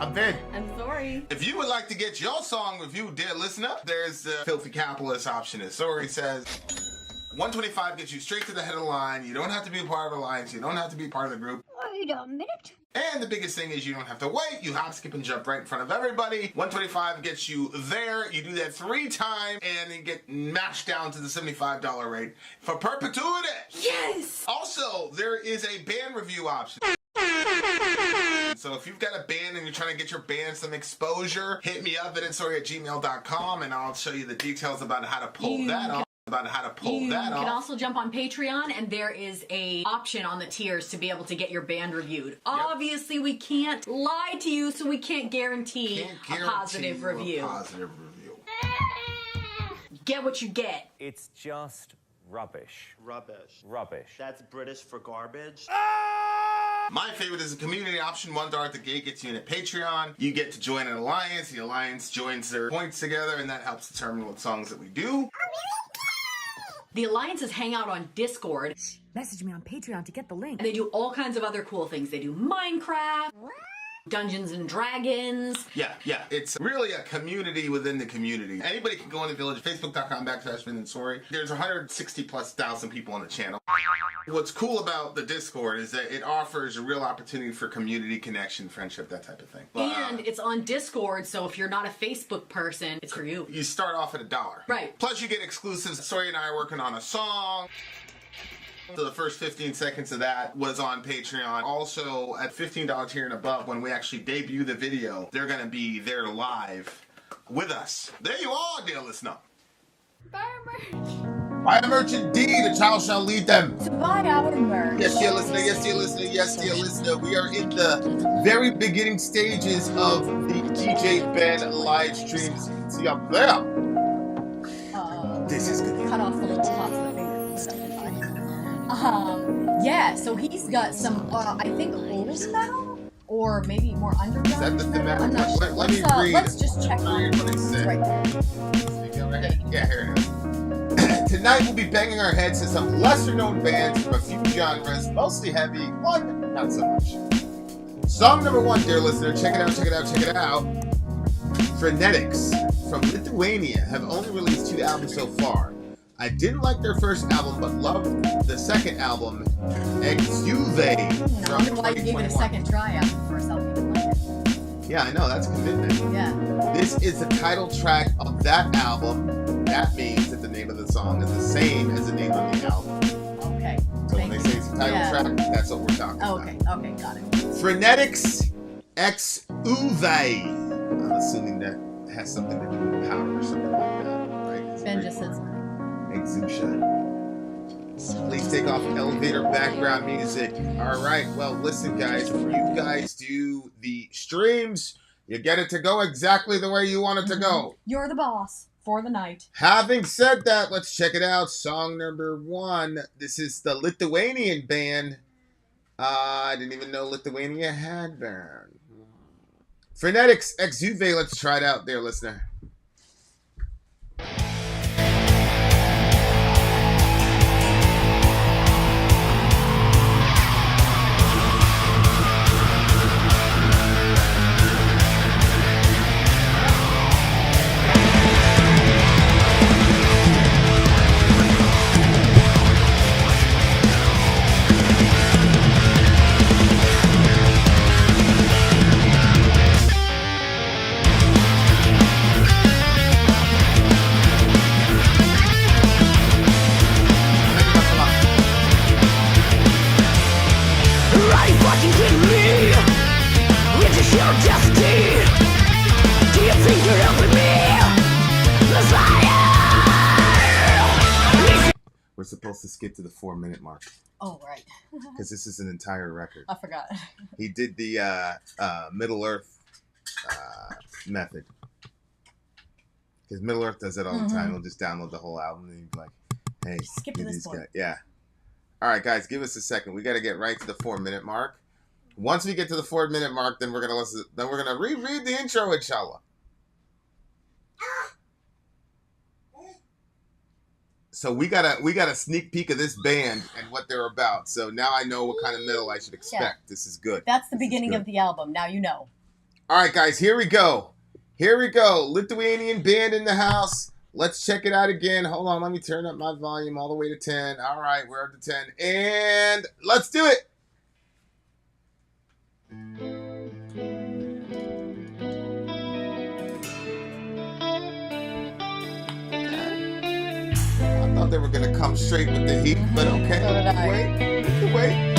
I'm Vin. I'm Sori. If you would like to get your song reviewed, dear listener, there's the filthy capitalist option. As Sori says, 125 gets you straight to the head of the line. You don't have to be a part of the alliance. You don't have to be part of the group. Wait a minute. And the biggest thing is you don't have to wait. You hop, skip, and jump right in front of everybody. 125 gets you there. You do that 3 times, and then get mashed down to the $75 rate for perpetuity. Yes! Also, there is a band review option. So if you've got a band and you're trying to get your band some exposure, hit me up at itsori@gmail.com and I'll show you the details about how to pull that off. You can also jump on Patreon, and there is a option on the tiers to be able to get your band reviewed. Yep. Obviously, we can't lie to you, so we can't guarantee a positive review. Get what you get. It's just rubbish. Rubbish. Rubbish. That's British for garbage. My favorite is a community option. $1 at the gate gets you in at Patreon. You get to join an alliance. The alliance joins their points together, and that helps determine what songs that we do. The alliances hang out on Discord. Message me on Patreon to get the link. And they do all kinds of other cool things. They do Minecraft, Dungeons and Dragons. Yeah. It's really a community within the community. Anybody can go in the village. Facebook.com/Vin and Sori. There's 160,000+ people on the channel. What's cool about the Discord is that it offers a real opportunity for community connection, friendship, that type of thing. And it's on Discord, so if you're not a Facebook person, it's for you. You start off at $1. Right. Plus you get exclusives. Sori and I are working on a song. So the first 15 seconds of that was on Patreon. Also, at $15 tier and above, when we actually debut the video, they're going to be there live with us. There you are, dear listener. Buy merch. Buy a merch indeed, a child shall lead them. To buy our merch. Yes, dear listener, yes, dear listener, yes, dear listener. We are in the very beginning stages of the DJ Ben live streams. You can see up there. This is good. Cut off the little spots of the finger. Yeah, so he's got some, I think, old metal, or maybe more underground. Is that the thematic? I'm not sure. Let me read. Let's just check on it. It's right there. Yeah, here it is. Tonight we'll be banging our heads to some lesser-known bands from a few genres, mostly heavy, but not so much. Song number 1, dear listener, check it out. Frenetics from Lithuania have only released 2 albums so far. I didn't like their first album, but loved the second album, Exuve. I wonder why you gave it a second try after the first album. You didn't like it. Yeah, I know, that's commitment. Yeah. This is the title track of that album. That means that the name of the song is the same as the name of the album. Okay. So when they say it's a title track, that's what we're talking about. Okay, got it. Frenetics Exuve. I'm assuming that has something to do with powder or something like that, right? Ben just said something. Exusha. Please take off elevator background music. All right, well, listen, guys. When you guys do the streams, you get it to go exactly the way you want it to go. You're the boss for the night. Having said that, let's check it out. Song number 1. This is the Lithuanian band. I didn't even know Lithuania had band. Frenetics Exuve. Let's try it out there, listener. We're supposed to skip to the 4-minute mark. Oh, right. Because this is an entire record. I forgot. He did the Middle Earth method. Because Middle Earth does it all the time. He'll just download the whole album and he's like, hey, skip to this point. Yeah. All right, guys, give us a second. We got to get right to the 4-minute mark. Once we get to the 4-minute mark, then we're gonna listen. Then we're gonna reread the intro, inshallah. So we got a sneak peek of this band and what they're about. So now I know what kind of metal I should expect. Yeah. This is good. That's the beginning of the album. Now you know. All right, guys, here we go. Here we go. Lithuanian band in the house. Let's check it out again. Hold on, let me turn up my volume all the way to 10. All right, we're up to 10. And let's do it. I thought they were going to come straight with the heat, but okay. So did I. Wait, we can wait.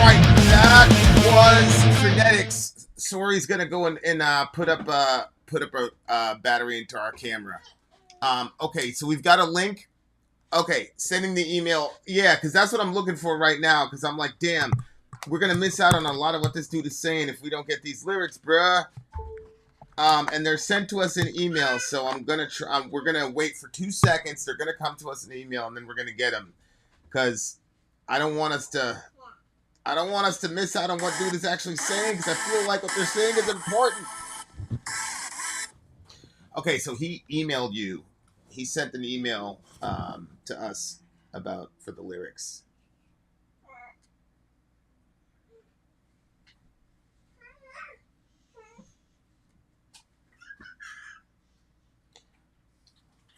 right, that was Frenetics. Sori's gonna go and put up a battery into our camera. Okay, so we've got a link. Okay, sending the email. Yeah, because that's what I'm looking for right now. Because I'm like, damn, we're gonna miss out on a lot of what this dude is saying if we don't get these lyrics, bruh. And they're sent to us in email, so I'm gonna we're gonna wait for 2 seconds. They're gonna come to us in email, and then we're gonna get them. Because I don't want us to miss out on what dude is actually saying. Because I feel like what they're saying is important. Okay, so he emailed you. He sent an email to us for the lyrics.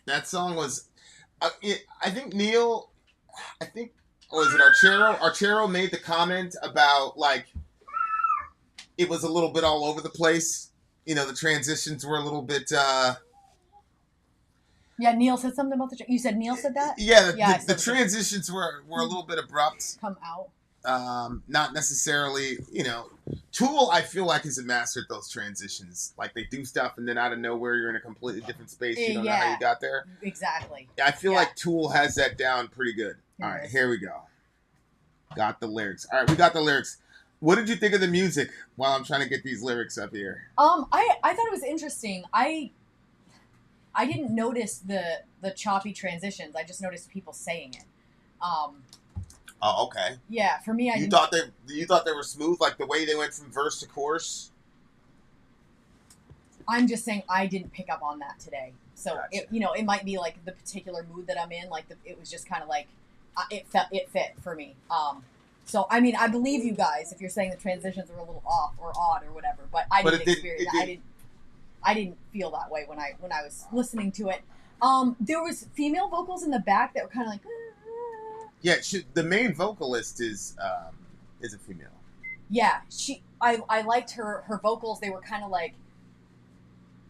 That song was, I think Neil, was it Archero? Archero made the comment about, like, it was a little bit all over the place. You know, the transitions were a little bit, Yeah, Neil said something about you said Neil said that? Yeah, the transitions were a little bit abrupt. Come out. Not necessarily, you know. Tool, I feel like, is a master at those transitions. Like, they do stuff, and then out of nowhere, you're in a completely different space. You don't know how you got there. Exactly. I feel like Tool has that down pretty good. Yeah. All right, here we go. Got the lyrics. All right, we got the lyrics. What did you think of the music while I'm trying to get these lyrics up here? I thought it was interesting. I didn't notice the choppy transitions. I just noticed people saying it. Oh, okay. Yeah, for me, you thought they were smooth, like the way they went from verse to chorus? I'm just saying I didn't pick up on that today. So Gotcha. it might be like the particular mood that I'm in. Like it was just kind of like it fit for me. So I mean, I believe you guys if you're saying the transitions are a little off or odd or whatever. But I didn't experience that. I didn't feel that way when I was listening to it. There was female vocals in the back that were kind of like. Yeah, the main vocalist is a female. Yeah, I liked her vocals. They were kind of like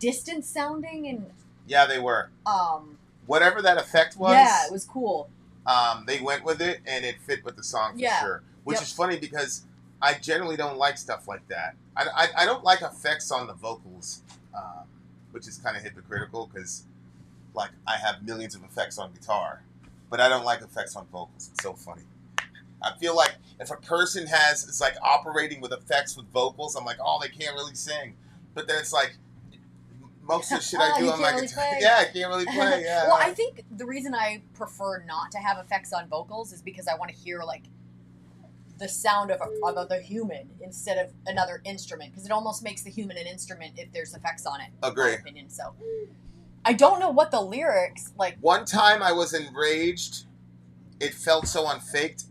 distant sounding and. Yeah, they were. Whatever that effect was. Yeah, it was cool. They went with it, and it fit with the song for sure. Which is funny because I generally don't like stuff like that. I don't like effects on the vocals, which is kind of hypocritical because, like, I have millions of effects on guitar, but I don't like effects on vocals. It's so funny. I feel like if a person is like operating with effects with vocals, I'm like, oh, they can't really sing. But then it's like, most of the shit I do, I'm like, I can't really play. Yeah. Well, I think the reason I prefer not to have effects on vocals is because I want to hear like the sound of the human instead of another instrument, because it almost makes the human an instrument if there's effects on it. Agree. In my opinion. So I don't know what the lyrics like. One time I was enraged. It felt so unfaked.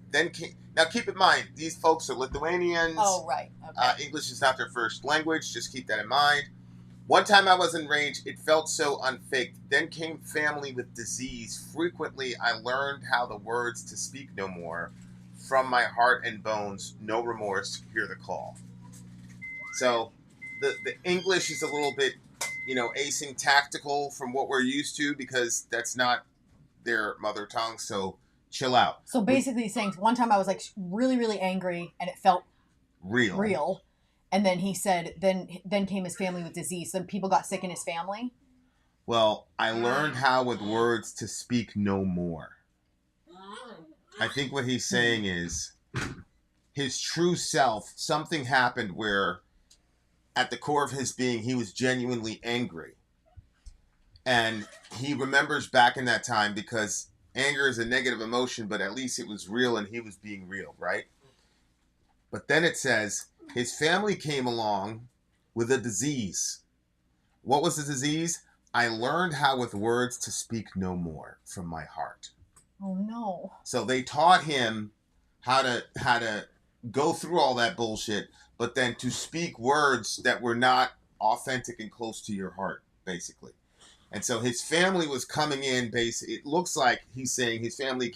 Now keep in mind, these folks are Lithuanians. Oh, right. Okay. English is not their first language. Just keep that in mind. One time I was enraged. It felt so unfaked. Then came family with disease. Frequently I learned how the words to speak no more. From my heart and bones, no remorse, hear the call. So the English is a little bit, asyntactical from what we're used to because that's not their mother tongue. So chill out. So basically saying one time I was like really, really angry and it felt real. And then he said, then came his family with disease. So people got sick in his family. Well, I learned how with words to speak no more. I think what he's saying is his true self, something happened where at the core of his being, he was genuinely angry. And he remembers back in that time because anger is a negative emotion, but at least it was real and he was being real, right? But then it says his family came along with a disease. What was the disease? I learned how with words to speak no more from my heart. Oh no. So they taught him how to go through all that bullshit, but then to speak words that were not authentic and close to your heart, basically. And so his family was coming in, it looks like he's saying his family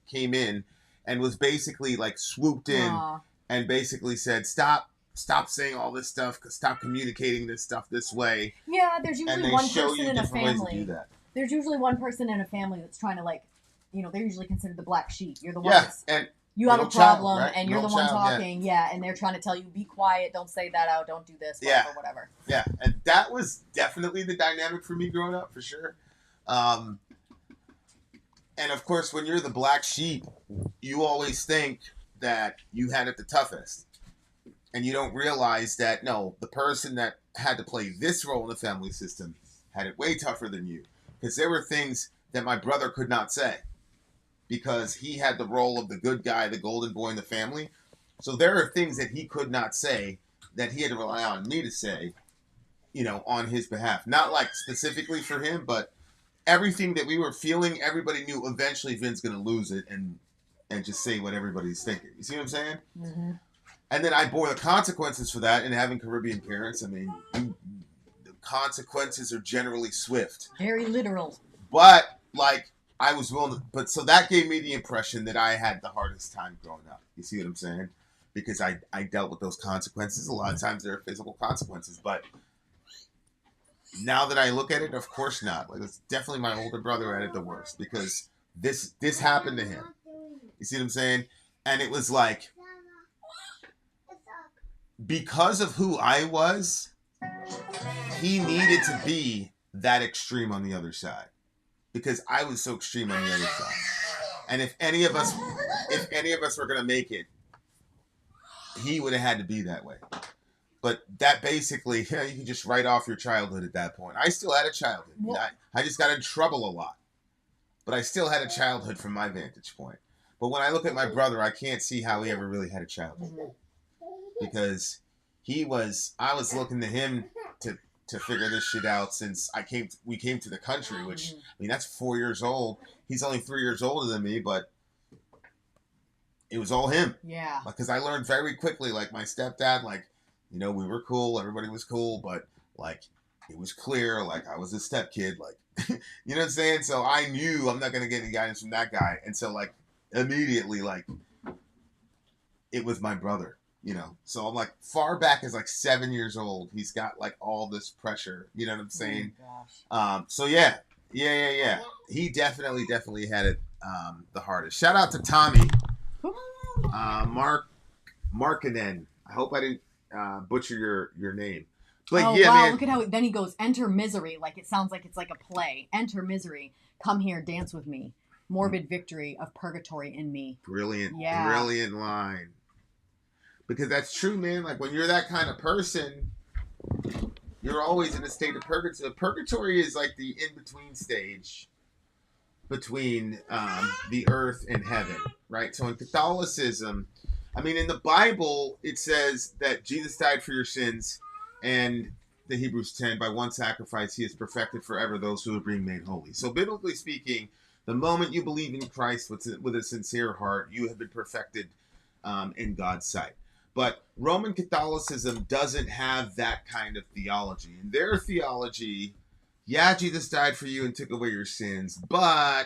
came in and was basically like swooped in and basically said, stop saying all this stuff, stop communicating this stuff this way. Yeah, there's usually one person in a family. Ways to do that. There's usually one person in a family that's trying to they're usually considered the black sheep. You're the one that's... and you have a Middle child, problem right? and you're Middle the one child, talking, yeah, and they're trying to tell you, be quiet, don't say that out, don't do this, whatever, whatever. Yeah, and that was definitely the dynamic for me growing up, for sure. And of course, when you're the black sheep, you always think that you had it the toughest. And you don't realize that, no, the person that had to play this role in the family system had it way tougher than you. Because there were things that my brother could not say. Because he had the role of the good guy, the golden boy in the family. So there are things that he could not say that he had to rely on me to say, on his behalf. Not like specifically for him, but everything that we were feeling, everybody knew eventually Vin's going to lose it and just say what everybody's thinking. You see what I'm saying? Mm-hmm. And then I bore the consequences for that. And having Caribbean parents, I mean, the consequences are generally swift. Very literal. But, I was willing to... so that gave me the impression that I had the hardest time growing up. You see what I'm saying? Because I dealt with those consequences. A lot of times there are physical consequences. But now that I look at it, of course not. It's definitely my older brother had it the worst. Because this happened to him. You see what I'm saying? And it was because of who I was, he needed to be that extreme on the other side. Because I was so extreme on the other side. And if any of us were going to make it, he would have had to be that way. But that basically, you can just write off your childhood at that point. I still had a childhood. I just got in trouble a lot. But I still had a childhood from my vantage point. But when I look at my brother, I can't see how he ever really had a childhood. Because I was looking to him to figure this shit out since we came to the country, which, I mean, that's 4 years old. He's only 3 years older than me, but it was all him. Yeah. Because I learned very quickly, my stepdad, we were cool, everybody was cool, but, it was clear, I was a stepkid, you know what I'm saying? So I knew I'm not going to get any guidance from that guy. And so, immediately, it was my brother. So I'm far back as 7 years old, he's got all this pressure, you know what I'm saying? Oh my gosh. So yeah. He definitely had it the hardest. Shout out to Tommy, Markinen. I hope I didn't butcher your name. But oh yeah, wow! man. Look at how then he goes, enter misery. It sounds like it's like a play. Enter misery. Come here, dance with me. Morbid victory of purgatory in me. Brilliant line. Because that's true, man. When you're that kind of person, you're always in a state of purgatory. Purgatory is the in-between stage between the earth and heaven, right? So in Catholicism, in the Bible, it says that Jesus died for your sins, and the Hebrews 10, by one sacrifice, he has perfected forever those who are being made holy. So biblically speaking, the moment you believe in Christ with a sincere heart, you have been perfected in God's sight. But Roman Catholicism doesn't have that kind of theology. In their theology, yeah, Jesus died for you and took away your sins, but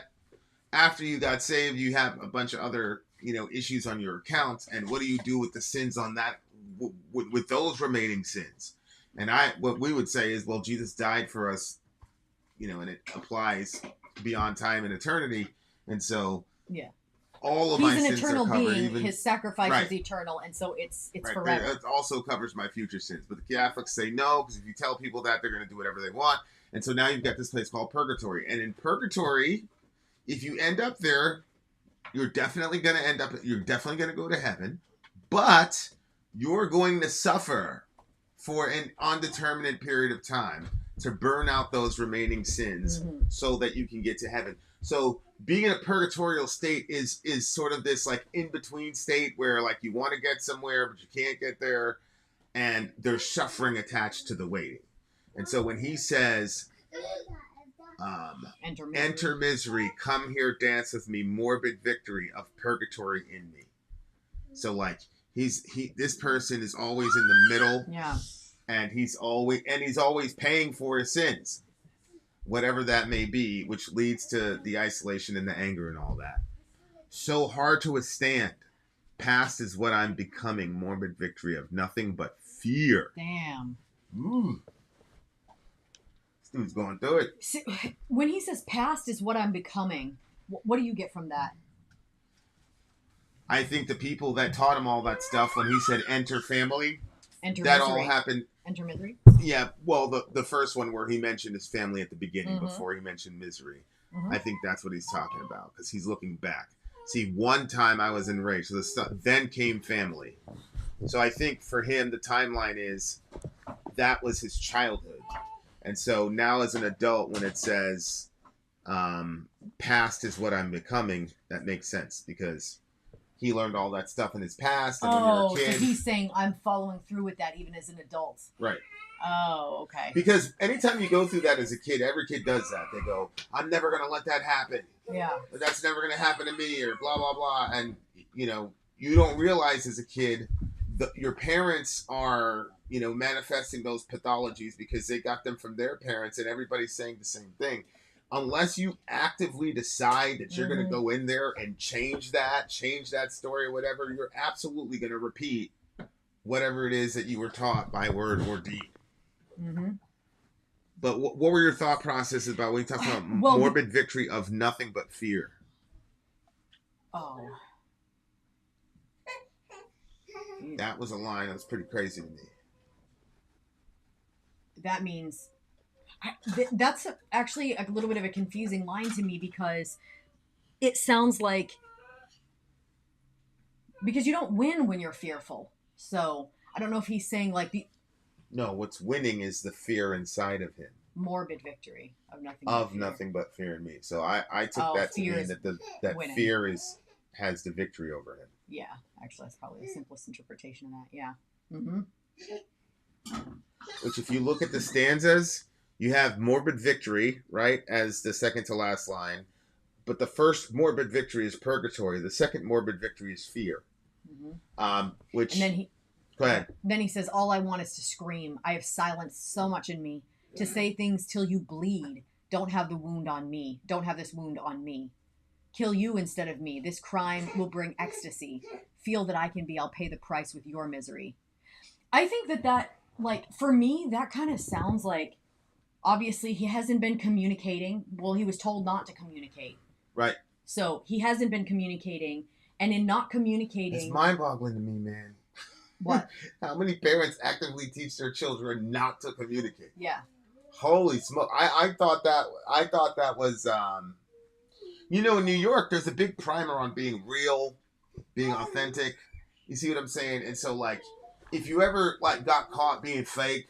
after you got saved, you have a bunch of other, issues on your account, and what do you do with the sins on that, with those remaining sins? And what we would say is, well, Jesus died for us, and it applies beyond time and eternity, and so yeah. All of He's my an sins eternal are covered. being. Even, his sacrifice right. is eternal, and so it's right. forever. It also covers my future sins. But the Catholics say no, because if you tell people that, they're going to do whatever they want. And so now you've got this place called purgatory. And in purgatory, if you end up there, you're definitely going to go to heaven, but you're going to suffer for an undeterminate period of time to burn out those remaining sins so that you can get to heaven. So being in a purgatorial state is sort of this in-between state where you want to get somewhere, but you can't get there, and there's suffering attached to the waiting. And so when he says, enter misery, come here, dance with me, morbid victory of purgatory in me. So this person is always in the middle. Yeah. And he's always paying for his sins, whatever that may be, which leads to the isolation and the anger and all that. So hard to withstand. Past is what I'm becoming, morbid victory of nothing but fear. Damn. Ooh. This dude's going through it. See, when he says past is what I'm becoming, what do you get from that? I think the people that taught him all that stuff when he said enter family, Enter that misery. all happened. Enter misery? Yeah, well, the first one where he mentioned his family at the beginning Mm-hmm. before he mentioned misery. Mm-hmm. I think that's what he's talking about because he's looking back. See, one time I was enraged, so the stuff, then came family. So I think for him, the timeline is that was his childhood. And so now as an adult, when it says past is what I'm becoming, that makes sense because he learned all that stuff in his past. And when you're a kid, so he's saying I'm following through with that even as an adult. Right. Oh, okay. Because anytime you go through that as a kid, every kid does that. They go, I'm never going to let that happen. Yeah. Or that's never going to happen to me or blah, blah, blah. And, you know, you don't realize as a kid that your parents are, you know, manifesting those pathologies because they got them from their parents and everybody's saying the same thing. Unless you actively decide that you're going to go in there and change that story or whatever, you're absolutely going to repeat whatever it is that you were taught by word or deed. Mm-hmm. But what were your thought processes about when you talked about morbid victory of nothing but fear? Oh. That was a line that was pretty crazy to me. That means... that's actually a little bit of a confusing line to me because it sounds like... Because you don't win when you're fearful. So, I don't know if he's saying like the... No, what's winning is the fear inside of him. Morbid victory of nothing but fear in me. So I took that to mean that winning. fear has the victory over him. Yeah, actually that's probably the simplest interpretation of that. Yeah. Mm-hmm. Which if you look at the stanzas, you have morbid victory, right, as the second to last line. But the first morbid victory is purgatory. The second morbid victory is fear. Mm-hmm. Which... And then go ahead. Then he says, all I want is to scream. I have silenced so much in me. To say things till you bleed. Don't have the wound on me. Don't have this wound on me. Kill you instead of me. This crime will bring ecstasy. Feel that I can be. I'll pay the price with your misery. I think that, like, for me, that kind of sounds like, obviously, he hasn't been communicating. Well, he was told not to communicate. Right. So, he hasn't been communicating. And in not communicating... It's mind-boggling to me, man. What? How many parents actively teach their children not to communicate? Yeah. Holy smoke! I thought that was you know, in New York, there's a big primer on being real, being authentic. You see what I'm saying? And so, like, if you ever like got caught being fake,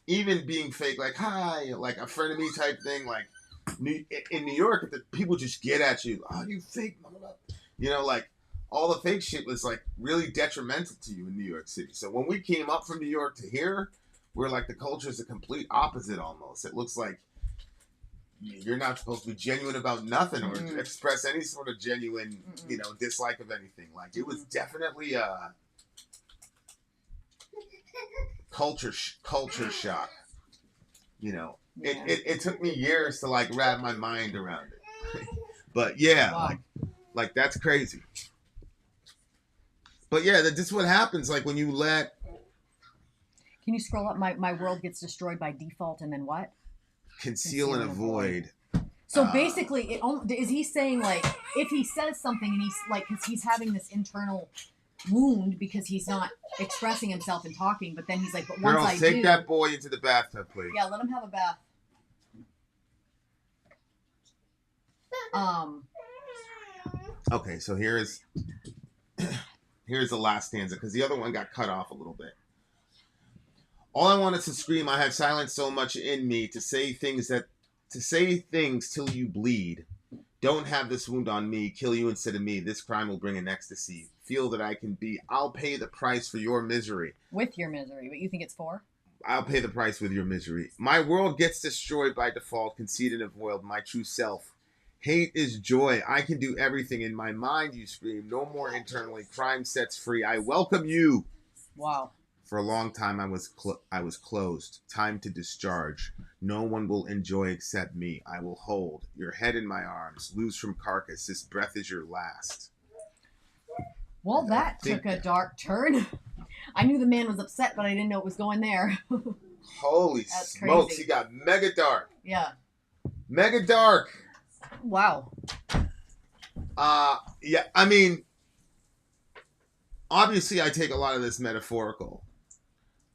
even being fake, like hi, like a friend of me type thing, like in New York, people just get at you. Oh, you fake, you know, like. All the fake shit was like really detrimental to you in New York City. So when we came up from New York to here, we're like the culture is the complete opposite almost. It looks like you're not supposed to be genuine about nothing or express any sort of genuine, you know, dislike of anything. Like it was definitely a culture shock. You know, it took me years to like wrap my mind around it. But yeah, wow. like that's crazy. But yeah, that's what happens. Like when you let. Can you scroll up? My world gets destroyed by default, and then what? Conceal and avoid. So basically, is he saying like if he says something and he's like because he's having this internal wound because he's not expressing himself and talking, but then he's like, but once Girl, I take that boy into the bathtub, please. Yeah, let him have a bath. Okay, so here's the last stanza because the other one got cut off a little bit. All I want is to scream. I have silenced so much in me to say things till you bleed. Don't have this wound on me. Kill you instead of me. This crime will bring an ecstasy. Feel that I can be. I'll pay the price for your misery. With your misery, but you think it's for? I'll pay the price with your misery. My world gets destroyed by default. Conceit and avoid my true self. Hate is joy. I can do everything in my mind, you scream. No more internally. Crime sets free. I welcome you. Wow. For a long time, I was closed. Time to discharge. No one will enjoy except me. I will hold your head in my arms. Loose from carcass. This breath is your last. Well, that took a dark turn. I knew the man was upset, but I didn't know it was going there. Holy smokes. Crazy. He got mega dark. Yeah. Mega dark. Wow. Yeah, I mean, obviously I take a lot of this metaphorical.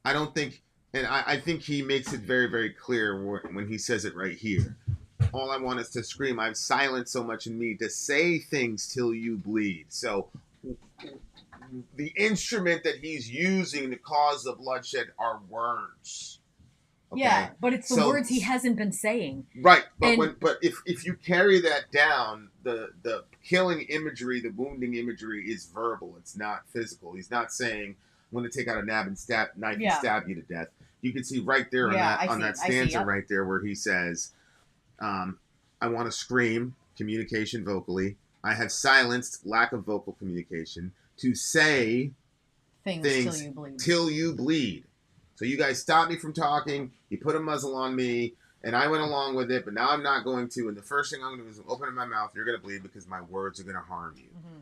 I don't think, and I think he makes it very, very clear when he says it right here. All I want is to scream. I've silenced so much in me to say things till you bleed. So the instrument that he's using to cause the bloodshed are words. Okay? Yeah, but it's the words he hasn't been saying. Right, but if you carry that down, the killing imagery, the wounding imagery is verbal. It's not physical. He's not saying, "I'm going to take out a knife and stab you to death." You can see right there on that stanza right there where he says, "I want to scream, communication vocally. I have silenced, lack of vocal communication, to say things till you bleed. So you guys stopped me from talking. You put a muzzle on me, and I went along with it. But now I'm not going to. And the first thing I'm going to do is open my mouth. You're going to bleed because my words are going to harm you. Mm-hmm.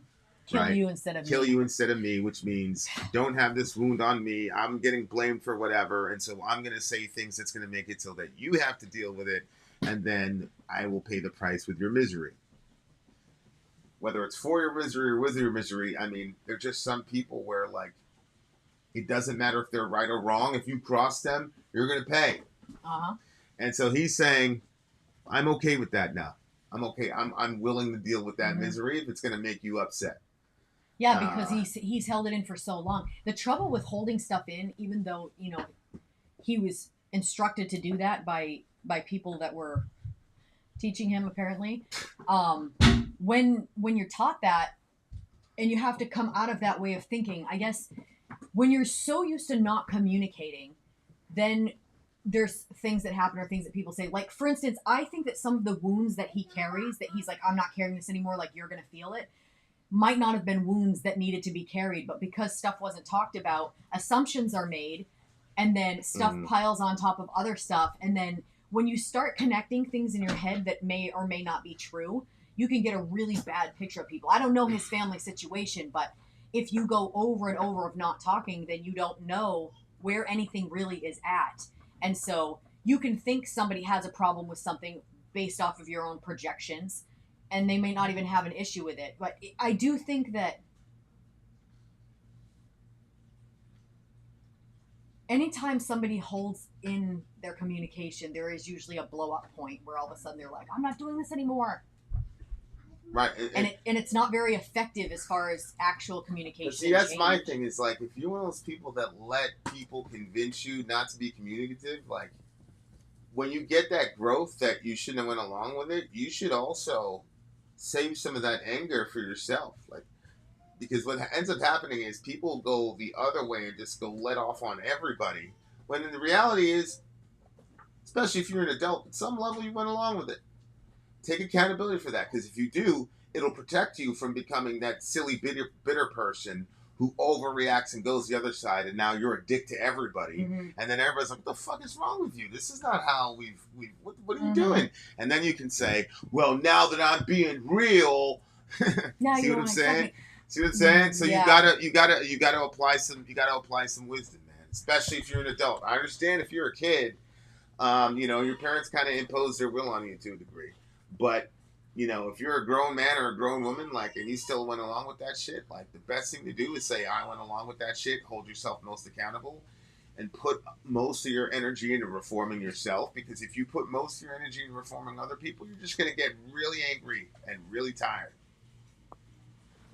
Kill you instead of me. Kill you instead of me, which means don't have this wound on me. I'm getting blamed for whatever, and so I'm going to say things that's going to make it so that you have to deal with it, and then I will pay the price with your misery." Whether it's for your misery or with your misery, I mean, there's just some people where, like, it doesn't matter if they're right or wrong. If you cross them, you're going to pay. Uh-huh. And so he's saying, I'm okay with that now. I'm okay. I'm willing to deal with that misery if it's going to make you upset. Yeah, because he's held it in for so long. The trouble with holding stuff in, even though, you know, he was instructed to do that by people that were teaching him, apparently. When you're taught that, and you have to come out of that way of thinking, I guess, when you're so used to not communicating, then there's things that happen or things that people say. Like, for instance, I think that some of the wounds that he carries, that he's like, I'm not carrying this anymore, like, you're going to feel it, might not have been wounds that needed to be carried. But because stuff wasn't talked about, assumptions are made, and then stuff piles on top of other stuff. And then when you start connecting things in your head that may or may not be true, you can get a really bad picture of people. I don't know his family situation, but if you go over and over of not talking, then you don't know where anything really is at. And so you can think somebody has a problem with something based off of your own projections, and they may not even have an issue with it. But I do think that anytime somebody holds in their communication, there is usually a blow-up point where all of a sudden they're like, I'm not doing this anymore. Right. And it's not very effective as far as actual communication. See, that's my thing. Is like, if you're one of those people that let people convince you not to be communicative, like, when you get that growth that you shouldn't have went along with it, you should also save some of that anger for yourself. Like, because what ends up happening is people go the other way and just go let off on everybody. When the reality is, especially if you're an adult, at some level you went along with it. Take accountability for that, because if you do, it'll protect you from becoming that silly, bitter person who overreacts and goes the other side, and now you're a dick to everybody. And then everybody's like, what the fuck is wrong with you? This is not how what are you doing? And then you can say, well, now that I'm being real, see what I'm saying? See what I'm saying? So you gotta apply some wisdom, man. Especially if you're an adult. I understand if you're a kid, your parents kind of impose their will on you to a degree. But, if you're a grown man or a grown woman, like, and you still went along with that shit, like, the best thing to do is say, I went along with that shit, hold yourself most accountable, and put most of your energy into reforming yourself. Because if you put most of your energy into reforming other people, you're just going to get really angry and really tired.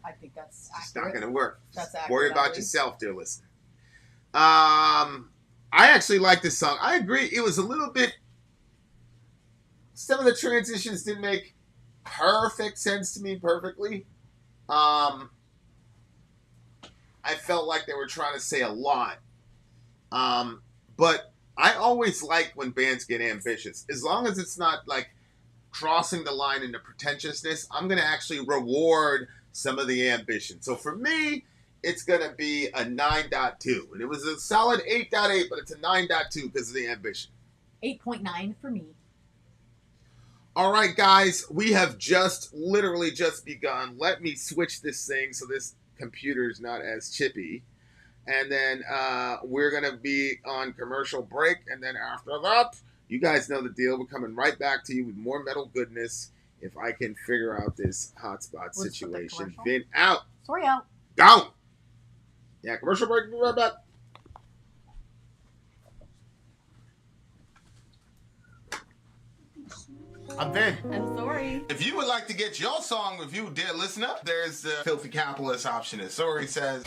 I think that's accurate. It's not going to work. That's accurate. Worry about yourself, dear listener. I actually like this song. I agree. It was a little bit... Some of the transitions didn't make perfect sense to me perfectly. I felt like they were trying to say a lot. But I always like when bands get ambitious. As long as it's not like crossing the line into pretentiousness, I'm going to actually reward some of the ambition. So for me, it's going to be a 9.2. And it was a solid 8.8, but it's a 9.2 because of the ambition. 8.9 for me. All right, guys, we have literally just begun. Let me switch this thing so this computer is not as chippy. And then we're going to be on commercial break. And then after that, you guys know the deal. We're coming right back to you with more metal goodness if I can figure out this hotspot situation. Vin out. Sori out. Down. Yeah, commercial break. We'll be right back. I'm Vin. I'm Sori. If you would like to get your song reviewed, dear listener, there's the filthy capitalist option. As Sori says,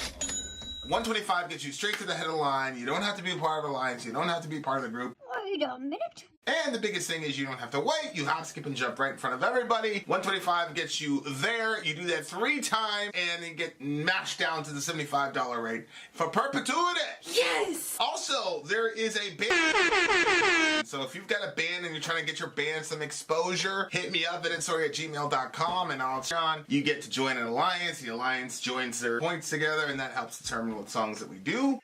125 gets you straight to the head of the line. You don't have to be a part of the alliance. You don't have to be part of the group. Wait a minute. And the biggest thing is you don't have to wait. You hop, skip, and jump right in front of everybody. 125 gets you there. You do that 3 times, and you get mashed down to the $75 rate for perpetuity. Yes! Also, there is a band. So if you've got a band and you're trying to get your band some exposure, hit me up at itsori@gmail.com, and I'll on. You get to join an alliance. The alliance joins their points together, and that helps determine what songs that we do.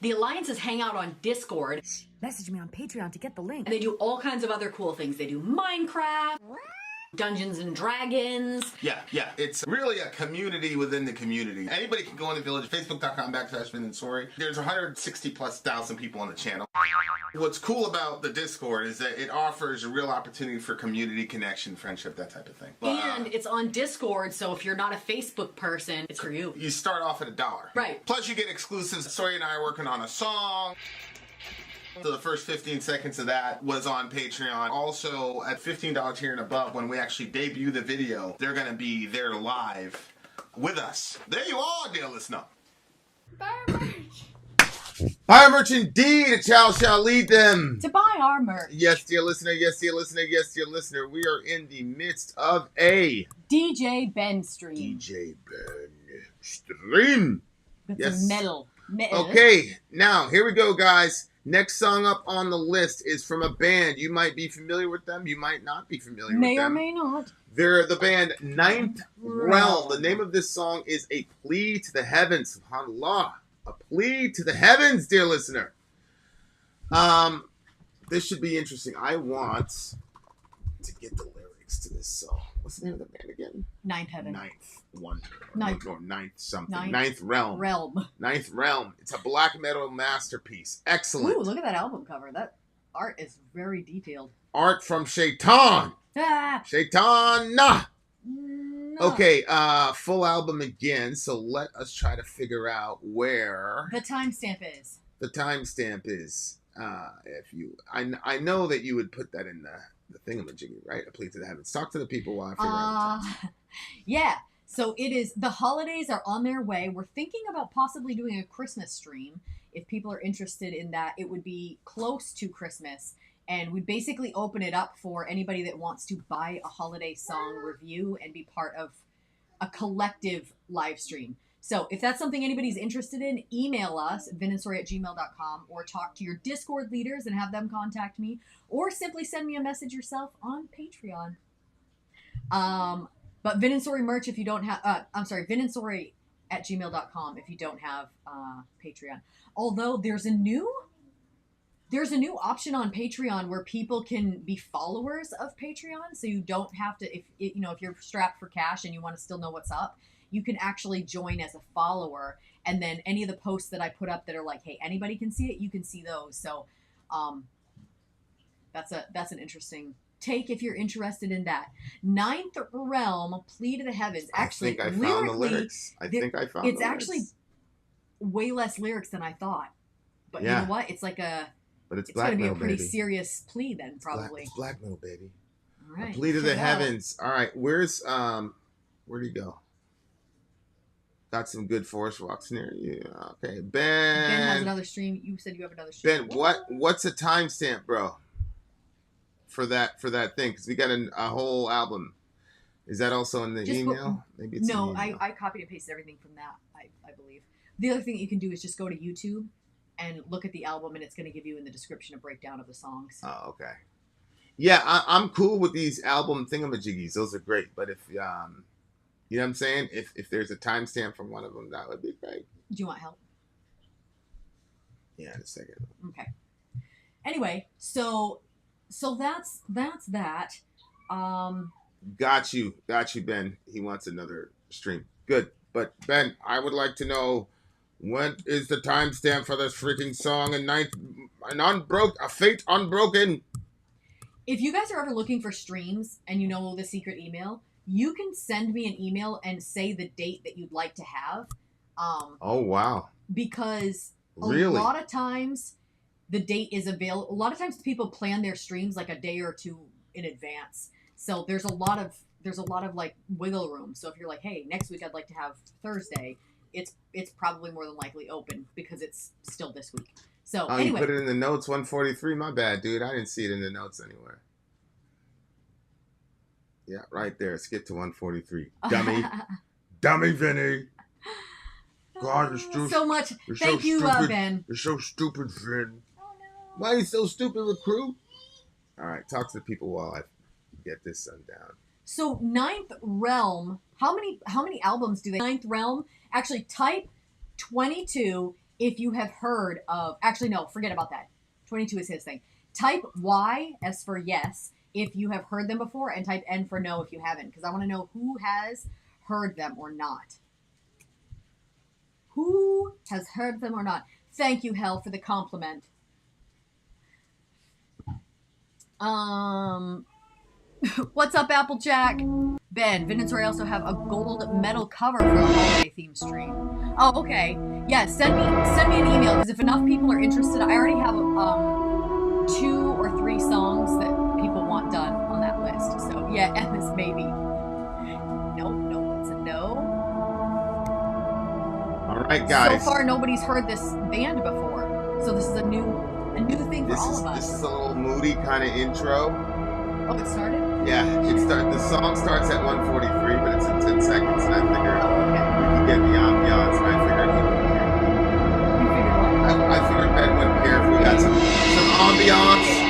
The alliances hang out on Discord. Message me on Patreon to get the link. They do all kinds of other cool things. They do Minecraft, Dungeons and Dragons. Yeah. It's really a community within the community. Anybody can go in the village, facebook.com/Vin and Sori. There's 160,000+ people on the channel. What's cool about the Discord is that it offers a real opportunity for community connection, friendship, that type of thing. And it's on Discord, so if you're not a Facebook person, it's for you. You start off at $1. Right. Plus you get exclusives. Sori and I are working on a song. So the first 15 seconds of that was on Patreon. Also, at $15 tier and above, when we actually debut the video, they're going to be there live with us. There you are, dear listener. Buy our merch. Buy our merch indeed. A child shall lead them. To buy our merch. Yes, dear listener. Yes, dear listener. Yes, dear listener. We are in the midst of a DJ Ben stream. DJ Ben stream. With Yes. some metal. Okay, now here we go, guys. Next song up on the list is from a band. You might be familiar with them. You might not be familiar with May or them. may not. They're the band Ninth Realm. The name of this song is A Plea to the Heavens. SubhanAllah. A plea to the heavens, dear listener. This should be interesting. I want to get the lyrics to this song. What's the name of the band again? Ninth Heaven. Ninth Wonder. Ninth. Or Ninth something. Ninth Ninth Realm. Realm. Ninth Realm. It's a black metal masterpiece. Excellent. Ooh, look at that album cover. That art is very detailed. Art from Shaitan. Ah! Shaitan. Nah. No. Okay, full album again. So let us try to figure out where The timestamp is. the timestamp is. If you, I know that you would put that in the thingamajiggy, right? A plea to the heavens. Talk to the people while I figure out the time. Yeah. So it is. The holidays are on their way. We're thinking about possibly doing a Christmas stream. If people are interested in that, it would be close to Christmas. And we basically open it up for anybody that wants to buy a holiday song review and be part of a collective live stream. So if that's something anybody's interested in, email us, vinandsori@gmail.com, or talk to your Discord leaders and have them contact me, or simply send me a message yourself on Patreon. But Vin and Sori merch if you don't have, vinandsori@gmail.com if you don't have Patreon. Although there's a new option on Patreon where people can be followers of Patreon, so you don't have to, if you're strapped for cash and you want to still know what's up, you can actually join as a follower, and then any of the posts that I put up that are like, hey, anybody can see it, you can see those. So that's an interesting take if you're interested in that. Ninth Realm, Plea to the Heavens. Actually, I think I found the lyrics. It's actually way less lyrics than I thought. But Yeah. you know what? It's like But it's it's black going to be a metal, pretty baby. serious plea then, probably. It's black metal, baby. All right. A plea to the check it out. heavens. All right, where'd he go? Got some good forest walks near you. Okay, Ben. Ben has another stream. You said you have another stream. Ben, what's a timestamp, bro? For that thing, because we got a whole album. Is that also in the Just email? Maybe it's No, in the email. I copied and pasted everything from that, I believe. The other thing that you can do is just go to YouTube and look at the album, and it's going to give you in the description a breakdown of the songs. Oh, okay. Yeah, I'm cool with these album thingamajiggies. Those are great. But if you know what I'm saying? If there's a timestamp from one of them, that would be great. Do you want help? Yeah, in a second. Okay. Anyway, so that's that. Got you, Ben. He wants another stream. Good. But Ben, I would like to know what is the timestamp for this freaking song and a fate unbroken. If you guys are ever looking for streams and you know the secret email, you can send me an email and say the date that you'd like to have. Oh wow! Because Really? a lot of times the date is available. A lot of times people plan their streams like a day or two in advance. So there's a lot of like wiggle room. So if you're like, hey, next week I'd like to have Thursday, it's probably more than likely open because it's still this week. So anyway, you put it in the notes 143. My bad, dude. I didn't see it in the notes anywhere. Yeah, right there. Skip to 143. Dummy. Dummy, Vinny. God, you're stupid. So much. You're Thank so you, stupid. Ben. You're so stupid, Vin. Oh, no. Why are you so stupid, recruit? All right, talk to the people while I get this sun down. So Ninth Realm, how many albums do they? Ninth Realm, actually type 22 if you have heard of. Actually, no, forget about that. 22 is his thing. Type Y as for yes if you have heard them before, and type N for no if you haven't, because I want to know who has heard them or not. Who has heard them or not? Thank you, Hell, for the compliment. What's up, Applejack? Ben, Vin and Sori also have a gold metal cover for the holiday theme stream. Oh, okay. Yeah, send me an email, because if enough people are interested, I already have 2 or 3 songs that people want done on that list. So yeah, and this maybe. No, it's a no. All right, guys. So far, nobody's heard this band before, so this is a new thing for all of us. This is a little moody kind of intro. Oh, it started? Yeah, the song starts at 143, but it's in 10 seconds, and I figured we could get the ambiance, and I figured he wouldn't care. You figured what? I figured Ben wouldn't care if we got some ambiance.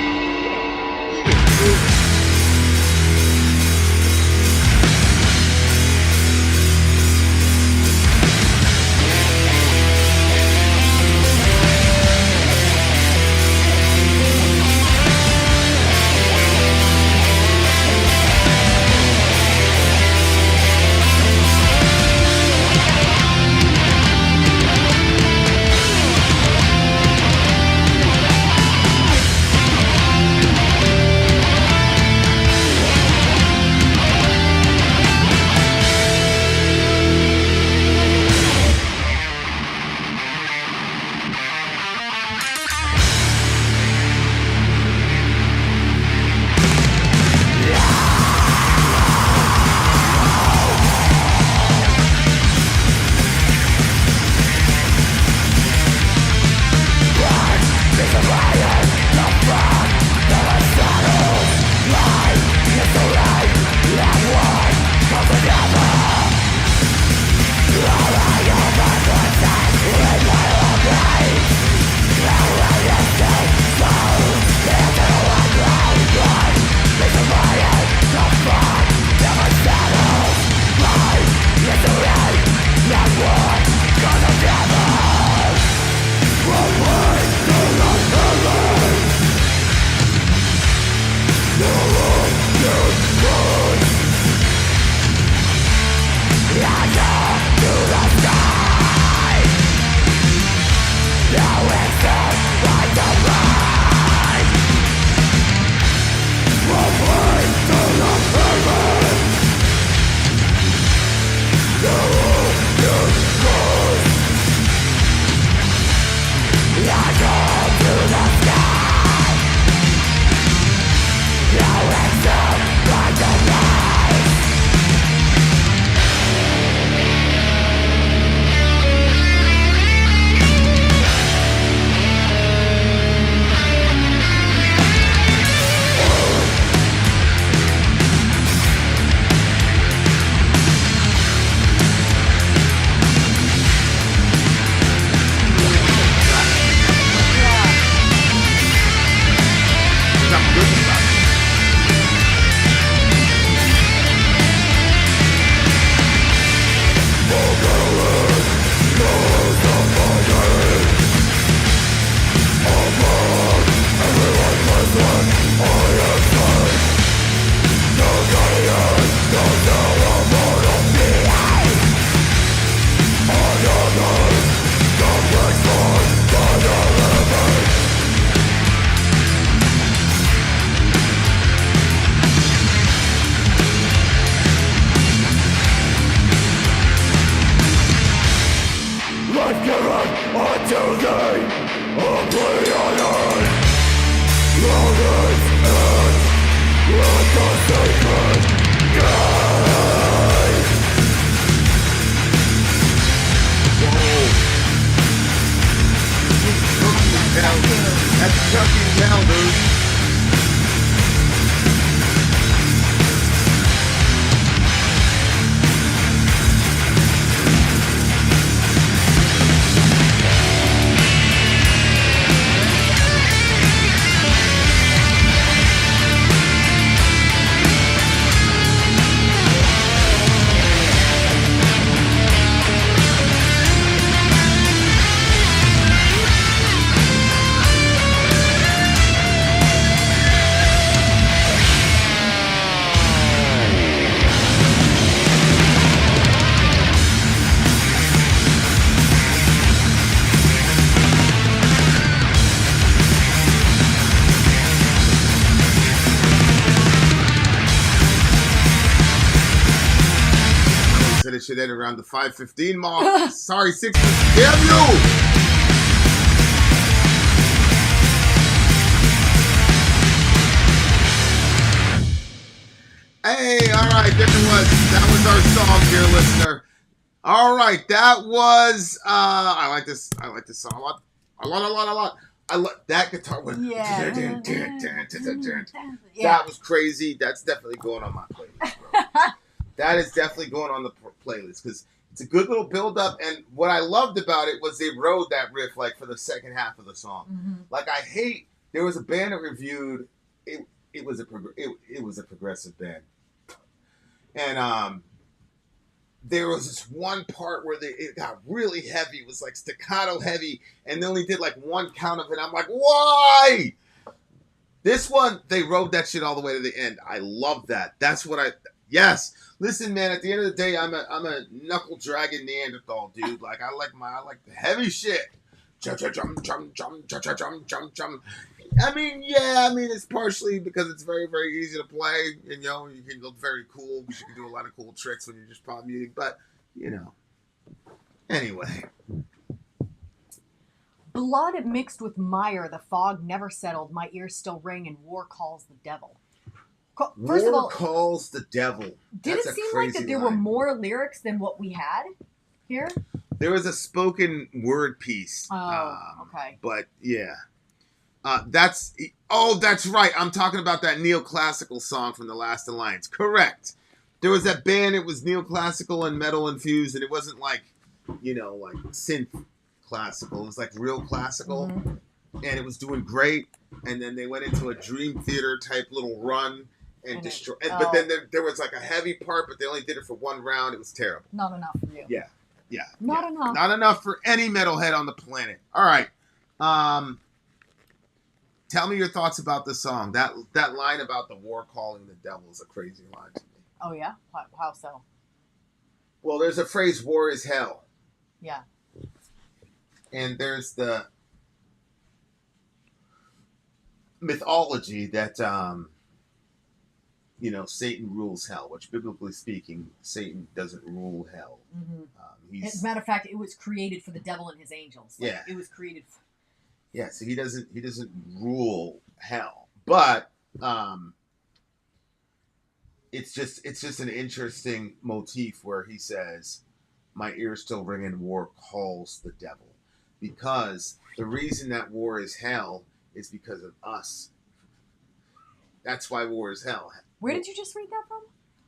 That's Chucky Hell, dude. It should end around the 5:15 mark. Sorry, 6. Damn you! Hey, all right, that was our song, dear listener. All right, that was. I like this song a lot. I love that guitar. Yeah. That was crazy. That's definitely going on my playlist, bro. That is definitely going on the playlist because it's a good little build up. And what I loved about it was they rode that riff like for the second half of the song. Mm-hmm. Like there was a band that reviewed it. It was a progressive band, and there was this one part where it got really heavy. It was like staccato heavy, and they only did like one count of it. I'm like, why? This one, they rode that shit all the way to the end. I love that. That's what yes. Listen, man, at the end of the day, I'm a knuckle dragging Neanderthal, dude. Like, I like the heavy shit. I mean, it's partially because it's very, very easy to play. And, you can look very cool because you can do a lot of cool tricks when you're just pop muting. But, anyway. Blood mixed with mire, the fog never settled. My ears still ring, and war calls the devil. First of all, calls the devil. Did it seem like that there were more lyrics than what we had here? There was a spoken word piece. Oh, okay. But yeah, that's right. I'm talking about that neoclassical song from The Last Alliance. Correct. There was that band. It was neoclassical and metal infused, and it wasn't like like synth classical. It was like real classical, and it was doing great. And then they went into a Dream Theater type little run. But then there was like a heavy part, but they only did it for one round. It was terrible. Not enough for you. Yeah. Not enough. Not enough for any metalhead on the planet. All right. Tell me your thoughts about the song. That line about the war calling the devil is a crazy line to me. Oh yeah? How so? Well, there's a phrase, war is hell. Yeah. And there's the mythology that Satan rules hell, which biblically speaking, Satan doesn't rule hell. Mm-hmm. As a matter of fact, it was created for the devil and his angels. Like, yeah, it was created. Yeah, so he doesn't rule hell, but it's just an interesting motif where he says, "My ears still ring and war calls the devil," because the reason that war is hell is because of us. That's why war is hell. Where did you just read that from?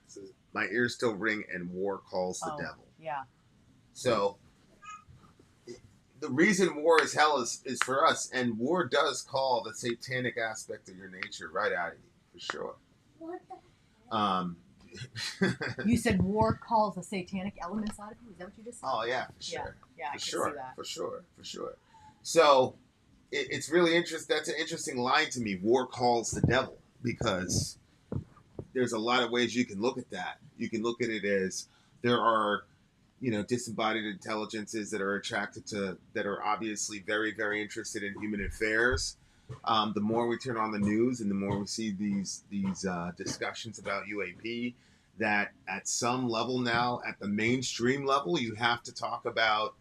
It says, "My ears still ring and war calls the devil." Yeah. So the reason war is hell is for us, and war does call the satanic aspect of your nature right out of you, for sure. What the? You said war calls the satanic elements out of you? Is that what you just said? Oh yeah, for sure. Yeah, I can see that. For sure. So it's really interesting. That's an interesting line to me. War calls the devil, because there's a lot of ways you can look at that. You can look at it as there are, disembodied intelligences that are that are obviously very, very interested in human affairs. The more we turn on the news and the more we see these discussions about UAP, that at some level now, at the mainstream level, you have to talk about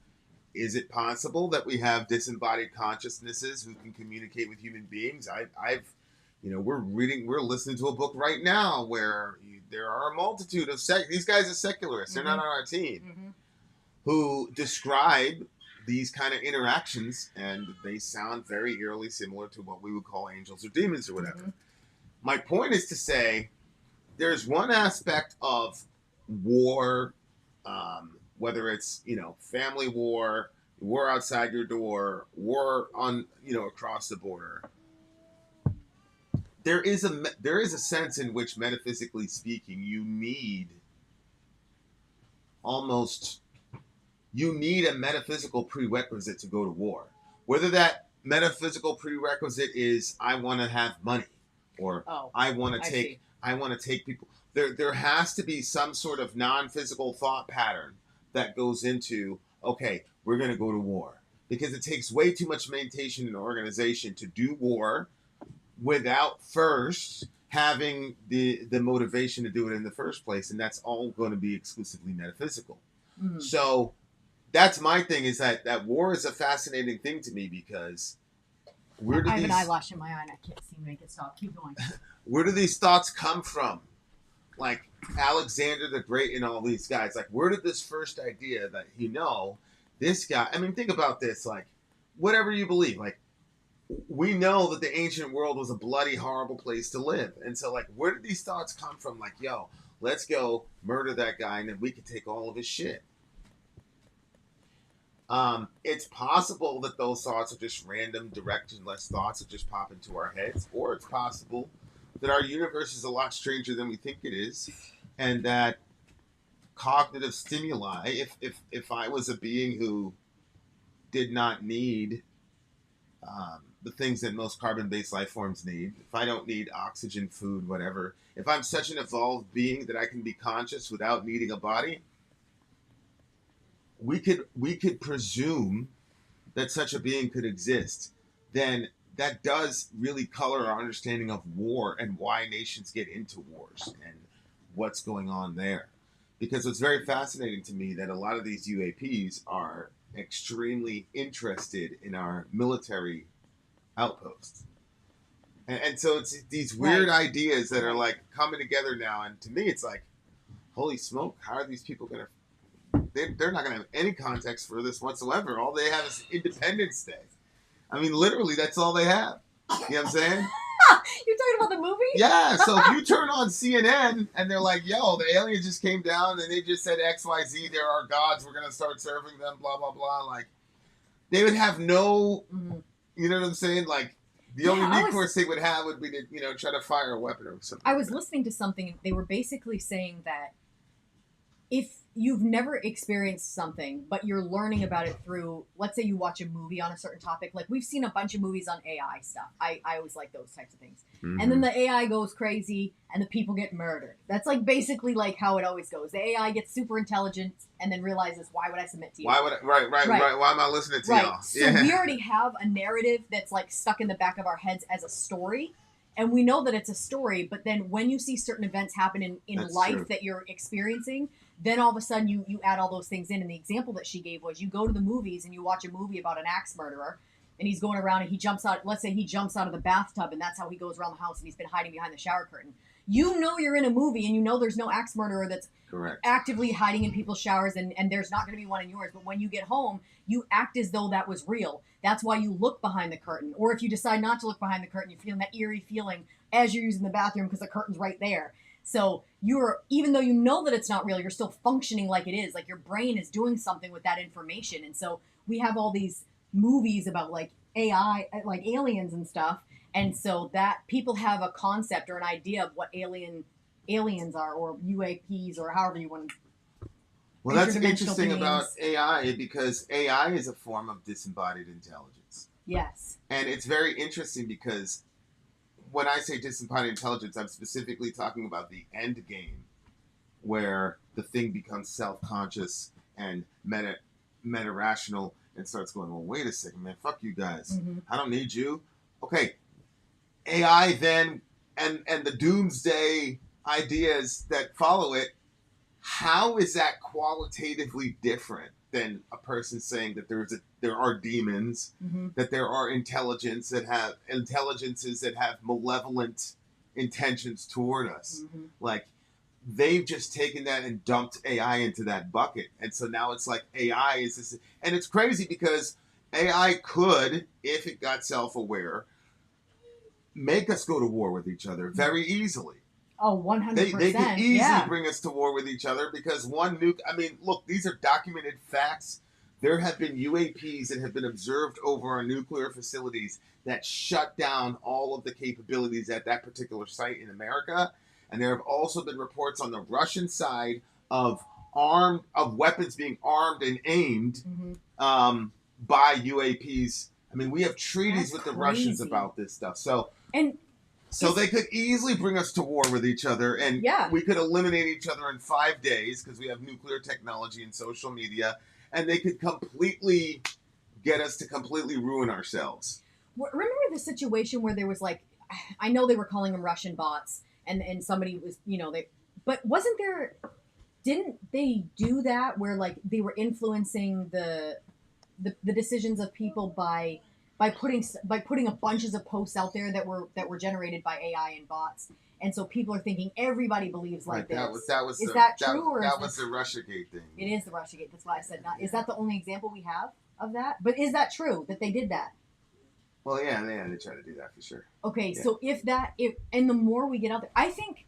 is it possible that we have disembodied consciousnesses who can communicate with human beings? We're listening to a book right now where there are a multitude of these guys are secularists. They're not on our team, who describe these kind of interactions, and they sound very eerily similar to what we would call angels or demons or whatever. My point is to say, there's one aspect of war, whether it's, family war outside your door, war on, across the border. There is a sense in which, metaphysically speaking, you need a metaphysical prerequisite to go to war. Whether that metaphysical prerequisite is I want to have money, or I want to take people. There has to be some sort of non-physical thought pattern that goes into, okay, we're going to go to war. Because it takes way too much meditation in an organization to do war without first having the motivation to do it in the first place. And that's all going to be exclusively metaphysical. So that's my thing, is that war is a fascinating thing to me, because I have an eyelash in my eye and I can't seem to make it stop. Keep going. Where do these thoughts come from? Like Alexander the Great and all these guys. Like, where did this first idea that, this guy, I mean, think about this, like, whatever you believe, like, we know that the ancient world was a bloody, horrible place to live. And so, like, where did these thoughts come from? Like, yo, let's go murder that guy and then we can take all of his shit. It's possible that those thoughts are just random, directionless thoughts that just pop into our heads, or it's possible that our universe is a lot stranger than we think it is, and that cognitive stimuli, if I was a being who did not need the things that most carbon-based life forms need, if I don't need oxygen, food, whatever, if I'm such an evolved being that I can be conscious without needing a body, we could presume that such a being could exist, then that does really color our understanding of war and why nations get into wars and what's going on there. Because it's very fascinating to me that a lot of these UAPs are extremely interested in our military outposts. And so it's these weird ideas that are like coming together now. And to me, it's like, holy smoke, how are these people going to... They're not going to have any context for this whatsoever. All they have is Independence Day. I mean, literally, that's all they have. You know what I'm saying? You're talking about the movie? Yeah, so if you turn on CNN and they're like, yo, the aliens just came down and they just said XYZ, they're our gods, we're going to start serving them, blah, blah, blah. Like, they would have no, you know what I'm saying? Like, the only recourse they would have would be to, try to fire a weapon or something. I was listening to something, and they were basically saying that if you've never experienced something, but you're learning about it through, let's say you watch a movie on a certain topic. Like, we've seen a bunch of movies on AI stuff. I always like those types of things. And then the AI goes crazy and the people get murdered. That's like basically like how it always goes. The AI gets super intelligent and then realizes, why would I submit to you? Why would I, right. Why am I listening to y'all? So we already have a narrative that's like stuck in the back of our heads as a story. And we know that it's a story, but then when you see certain events happen in life that you're experiencing, then all of a sudden you add all those things in. And the example that she gave was, you go to the movies and you watch a movie about an axe murderer, and he's going around and he jumps out. Let's say he jumps out of the bathtub, and that's how he goes around the house, and he's been hiding behind the shower curtain. You know you're in a movie, and you know there's no axe murderer that's actively hiding in people's showers, and there's not going to be one in yours. But when you get home, you act as though that was real. That's why you look behind the curtain. Or if you decide not to look behind the curtain, you're feeling that eerie feeling as you're using the bathroom because the curtain's right there. So even though you know that it's not real, you're still functioning like it is. Like, your brain is doing something with that information. And so we have all these movies about like AI, like aliens and stuff. And so that people have a concept or an idea of what aliens are, or UAPs, or however you want to. Well, that's interesting about AI, because AI is a form of disembodied intelligence. Yes. And it's very interesting because when I say disembodied intelligence, I'm specifically talking about the end game, where the thing becomes self-conscious and meta-rational and starts going, well, wait a second, man, fuck you guys. I don't need you. Okay, AI then, and the doomsday ideas that follow it, how is that qualitatively different than a person saying that there are demons, that there are intelligences that have malevolent intentions toward us. Like, they've just taken that and dumped AI into that bucket. And so now it's like AI is this. And it's crazy because AI could, if it got self-aware, make us go to war with each other very easily. Oh, 100%. They could easily bring us to war with each other because one nuke... I mean, look, these are documented facts. There have been UAPs that have been observed over our nuclear facilities that shut down all of the capabilities at that particular site in America. And there have also been reports on the Russian side of weapons being armed and aimed by UAPs. I mean, we have treaties with the Russians about this stuff. So they could easily bring us to war with each other, and we could eliminate each other in 5 days because we have nuclear technology and social media, and they could completely get us to completely ruin ourselves. Remember the situation where there was like, I know they were calling them Russian bots, and somebody was, but wasn't there, didn't they do that where like they were influencing the decisions of people by putting a bunches of posts out there that were generated by AI and bots, and so people are thinking everybody believes like this. That was is that true? That was the Russiagate thing. It is the Russiagate. That's why I said not. Is that the only example we have of that? But is that true that they did that? Well, yeah, they try to do that for sure. Okay, so if and the more we get out there, I think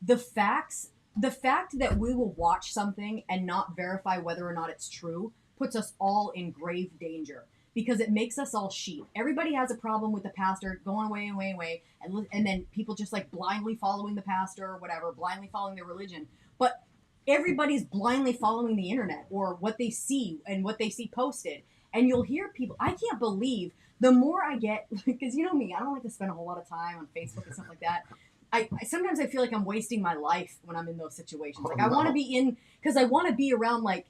the fact that we will watch something and not verify whether or not it's true puts us all in grave danger because it makes us all sheep. Everybody has a problem with the pastor going away, and then people just like blindly following the pastor or whatever, blindly following their religion. But everybody's blindly following the internet or what they see and what they see posted. And you'll hear people, I can't believe, the more I get, because you know me, I don't like to spend a whole lot of time on Facebook and stuff like that. Sometimes I feel like I'm wasting my life when I'm in those situations. Like I want to be because I want to be around, like,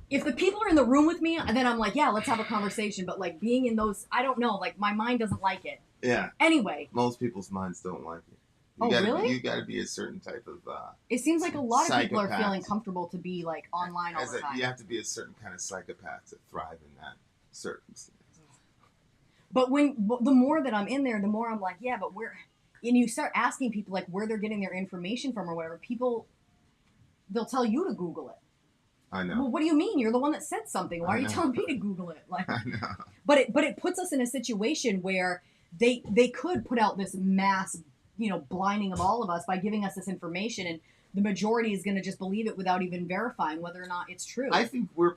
if the people are in the room with me, then I'm like, yeah, let's have a conversation. But like being in those, I don't know, like my mind doesn't like it. Yeah. Anyway. Most people's minds don't like it. Really? You got to be a certain type of it seems like a lot of people are feeling comfortable to be like online all the time. You have to be a certain kind of psychopath to thrive in that circumstance. But the more that I'm in there, the more I'm like, yeah, but and you start asking people like where they're getting their information from or whatever, they'll tell you to Google it. I know. Well, what do you mean? You're the one that said something. Why are you telling me to Google it? Like, I know. But it puts us in a situation where they could put out this mass, blinding of all of us by giving us this information, and the majority is going to just believe it without even verifying whether or not it's true. I think we're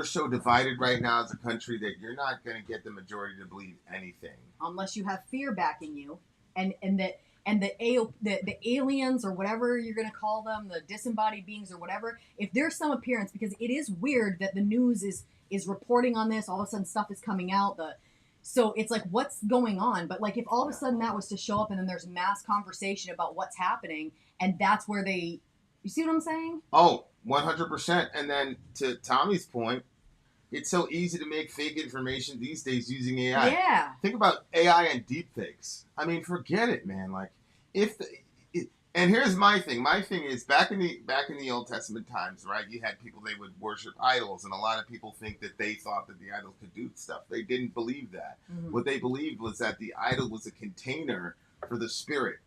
so divided right now as a country that you're not going to get the majority to believe anything. Unless you have fear backing you, and the aliens or whatever you're going to call them, the disembodied beings or whatever, if there's some appearance, because it is weird that the news is reporting on this, all of a sudden stuff is coming out, so it's like, what's going on? But like if all of a sudden that was to show up and then there's mass conversation about what's happening, and that's where you see what I'm saying? Oh, 100%. And then to Tommy's point, it's so easy to make fake information these days using AI. Yeah. Think about AI and deepfakes. I mean, forget it, man. Like, and here's my thing. My thing is back in the Old Testament times, right? You had people, they would worship idols, and a lot of people think that they thought that the idol could do stuff. They didn't believe that. Mm-hmm. What they believed was that the idol was a container for the spirit.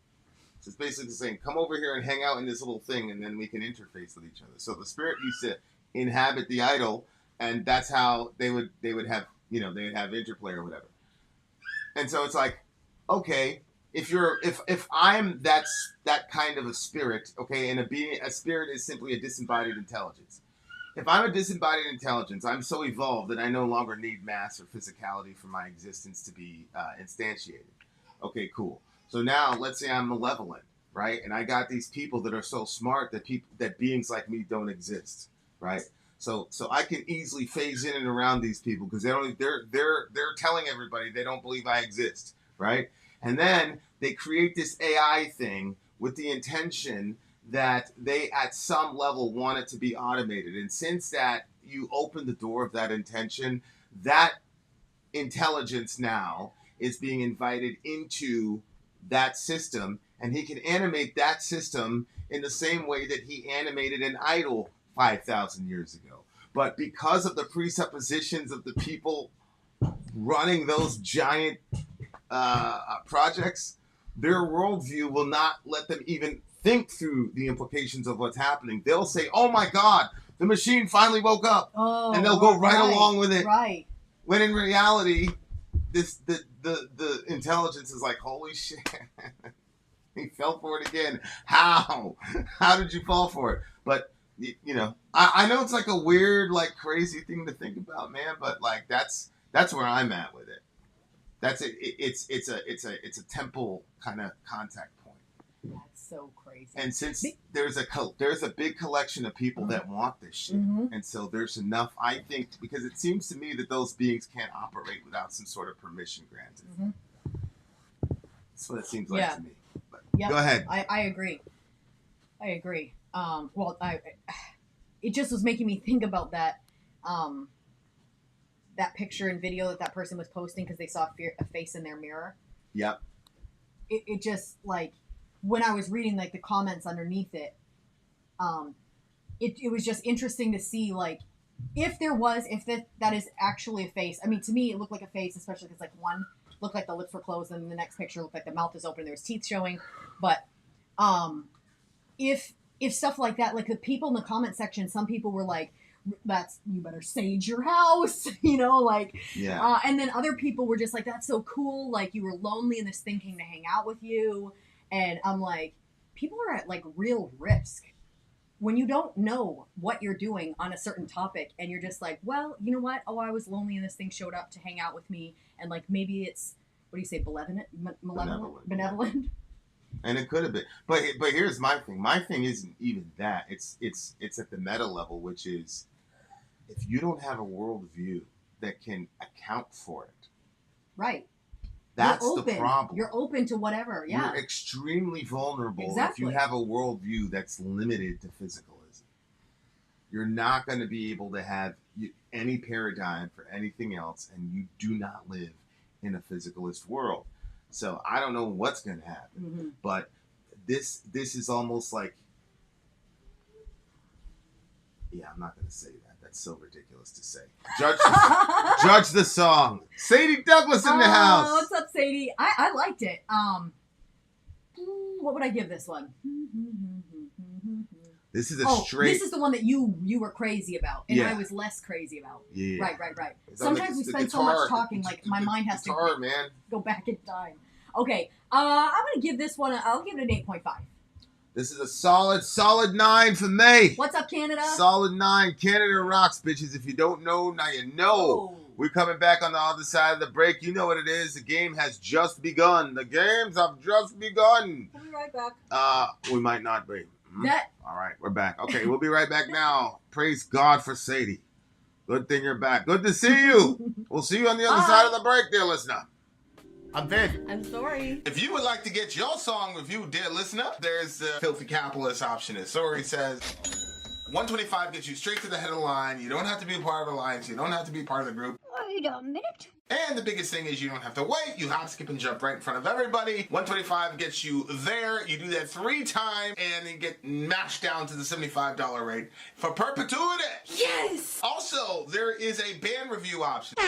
So it's basically saying, come over here and hang out in this little thing, and then we can interface with each other. So the spirit used to inhabit the idol, and that's how they would have, they would have interplay or whatever. And so it's like, okay, if I'm that kind of a spirit, okay, and a spirit is simply a disembodied intelligence. If I'm a disembodied intelligence, I'm so evolved that I no longer need mass or physicality for my existence to be instantiated. Okay, cool. So now let's say I'm malevolent, right? And I got these people that are so smart that beings like me don't exist, right? So I can easily phase in and around these people because they're telling everybody they don't believe I exist, right? And then they create this AI thing with the intention that they at some level want it to be automated. And since that you open the door of that intention, that intelligence now is being invited into that system, and he can animate that system in the same way that he animated an idol 5,000 years ago. but because of the presuppositions of the people running those giant projects, their worldview will not let them even think through the implications of what's happening. They'll say, "Oh my God, the machine finally woke up," and they'll go right along with it. Right. When in reality, the intelligence is like, "Holy shit, he fell for it again. How? How did you fall for it?" But you know, I know it's like a weird, like crazy thing to think about, man. But like that's where I'm at with it. That's it. It's a temple kind of contact point. That's so crazy. And since there's a big collection of people that want this shit, and so there's enough, I think, because it seems to me that those beings can't operate without some sort of permission granted. That's what it seems like to me. But go ahead. I agree. It just was making me think about that. That picture and video that person was posting because they saw a face in their mirror. Yep. It just, like, when I was reading, like, the comments underneath it, it was just interesting to see, like, if that is actually a face. I mean, to me, it looked like a face, especially because, like, one looked like the lips were closed and the next picture looked like the mouth is open and there was teeth showing. But if stuff like that, like, the people in the comment section, some people were like, you better sage your house, you know, like, and then other people were just like, that's so cool, like, you were lonely and this thing came to hang out with you. And I'm like, people are at, like, real risk when you don't know what you're doing on a certain topic and you're just like, well, you know what, I was lonely and this thing showed up to hang out with me, and, like, maybe it's, what do you say, benevolent? And it could have been, but here's my thing. My thing isn't even that. It's at the meta level, which is, if you don't have a worldview that can account for it, right? That's the problem. You're open to whatever. Yeah. You're extremely vulnerable Exactly. if you have a worldview that's limited to physicalism. You're not going to be able to have any paradigm for anything else, and you do not live in a physicalist world. So I don't know what's going to happen, but this is almost like, I'm not going to say that. That's so ridiculous to say. Judge the song. Sadie Douglas in the house. What's up, Sadie? I liked it. What would I give this one? This is a straight. This is the one that you were crazy about, and I was less crazy about. Yeah. Right. Sometimes we spend so much talking, like my mind has to go back in time. Okay, I'm gonna give this one. I'll give it an 8.5. This is a solid 9 for me. What's up, Canada? Solid 9. Canada rocks, bitches. If you don't know, now you know. We're coming back on the other side of the break. You know what it is. The game has just begun. The games have just begun. We'll be right back. We might not be. All right, we're back. Okay, we'll be right back now. Praise God for Sadie. Good thing you're back. Good to see you. We'll see you on the other side of the break, dear listener. I'm Vin. I'm Sori. If you would like to get your song reviewed, dear listener, there's the filthy capitalist option. As Sori says, 125 gets you straight to the head of the line. You don't have to be a part of the alliance. You don't have to be part of the group. Wait a minute. And the biggest thing is you don't have to wait. You hop, skip, and jump right in front of everybody. 125 gets you there. You do that 3 times, and you get mashed down to the $75 rate for perpetuity. Yes! Also, there is a band review option.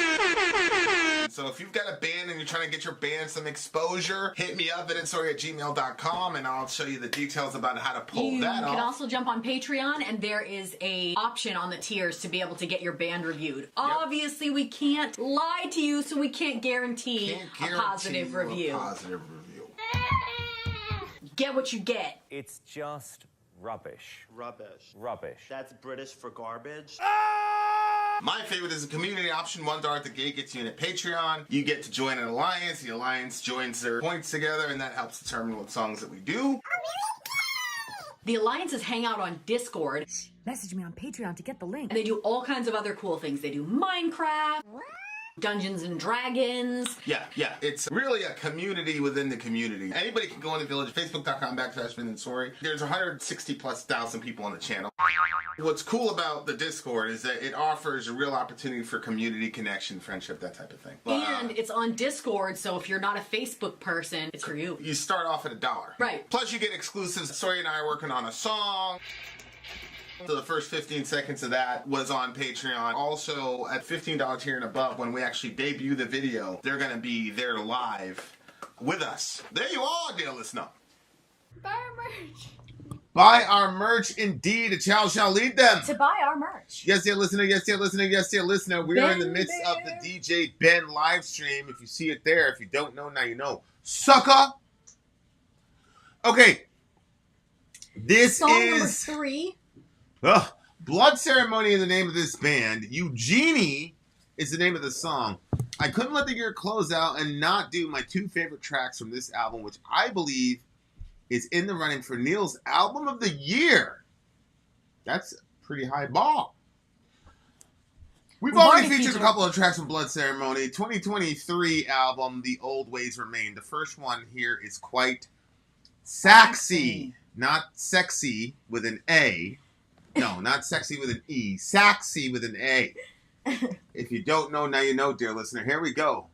So if you've got a band and you're trying to get your band some exposure, hit me up at itsori@gmail.com, and I'll show you the details about how to pull that off. You can also jump on Patreon, and there is a option on the tiers to be able to get your band reviewed. Yep. Obviously, we can't lie to you, so we can't guarantee a positive review. Get what you get. It's just rubbish. Rubbish. That's British for garbage. My favorite is the community option. $1 at the gate gets you in a Patreon. You get to join an alliance. The alliance joins their points together, and that helps determine what songs that we do. The alliances hang out on Discord. Message me on Patreon to get the link. And they do all kinds of other cool things. They do Minecraft, Dungeons and Dragons. Yeah. It's really a community within the community. Anybody can go in the village. Facebook.com/Sori. There's 160,000+ people on the channel. What's cool about the Discord is that it offers a real opportunity for community connection, friendship, that type of thing. And it's on Discord, so if you're not a Facebook person, it's for you. You start off at $1. Right. Plus you get exclusives. Sori and I are working on a song. So the first 15 seconds of that was on Patreon. Also, at $15 tier and above, when we actually debut the video, they're going to be there live with us. There you are, dear listener. Buy our merch. Buy our merch, indeed. A child shall lead them. To buy our merch. Yes, dear listener. Yes, dear listener. Yes, dear listener. We are in the midst of the DJ Ben live stream. If you see it there, if you don't know, now you know. Sucker. Okay. This Song is number 3. Blood Ceremony is the name of this band. Eugenie is the name of the song. I couldn't let the year close out and not do my 2 favorite tracks from this album, which I believe is in the running for Neil's Album of the Year. That's a pretty high ball. We've already featured a couple of tracks from Blood Ceremony. 2023 album, The Old Ways Remain. The first one here is quite saxy. Not sexy with an A. No, not sexy with an E. Saxy with an A. If you don't know, now you know, dear listener. Here we go.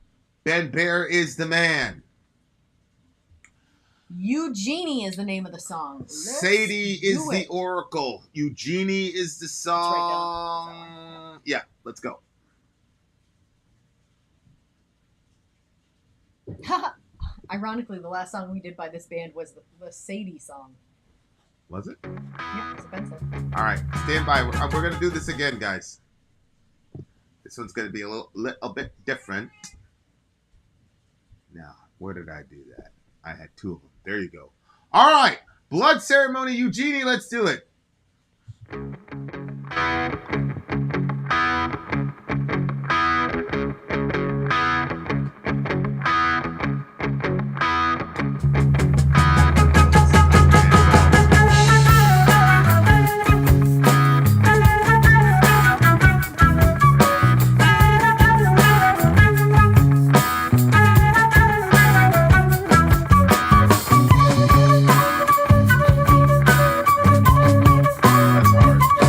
Ben Bear is the man. Eugenie is the name of the song. Sadie is the oracle. Eugenie is the song. Yeah, let's go. Ironically, the last song we did by this band was the Sadie song. Was it? Yeah, it's offensive. All right, stand by. We're going to do this again, guys. This one's going to be a little bit different. Now, where did I do that? I had 2 of them. There you go. All right, Blood Ceremony, Eugenie, let's do it. That's hard.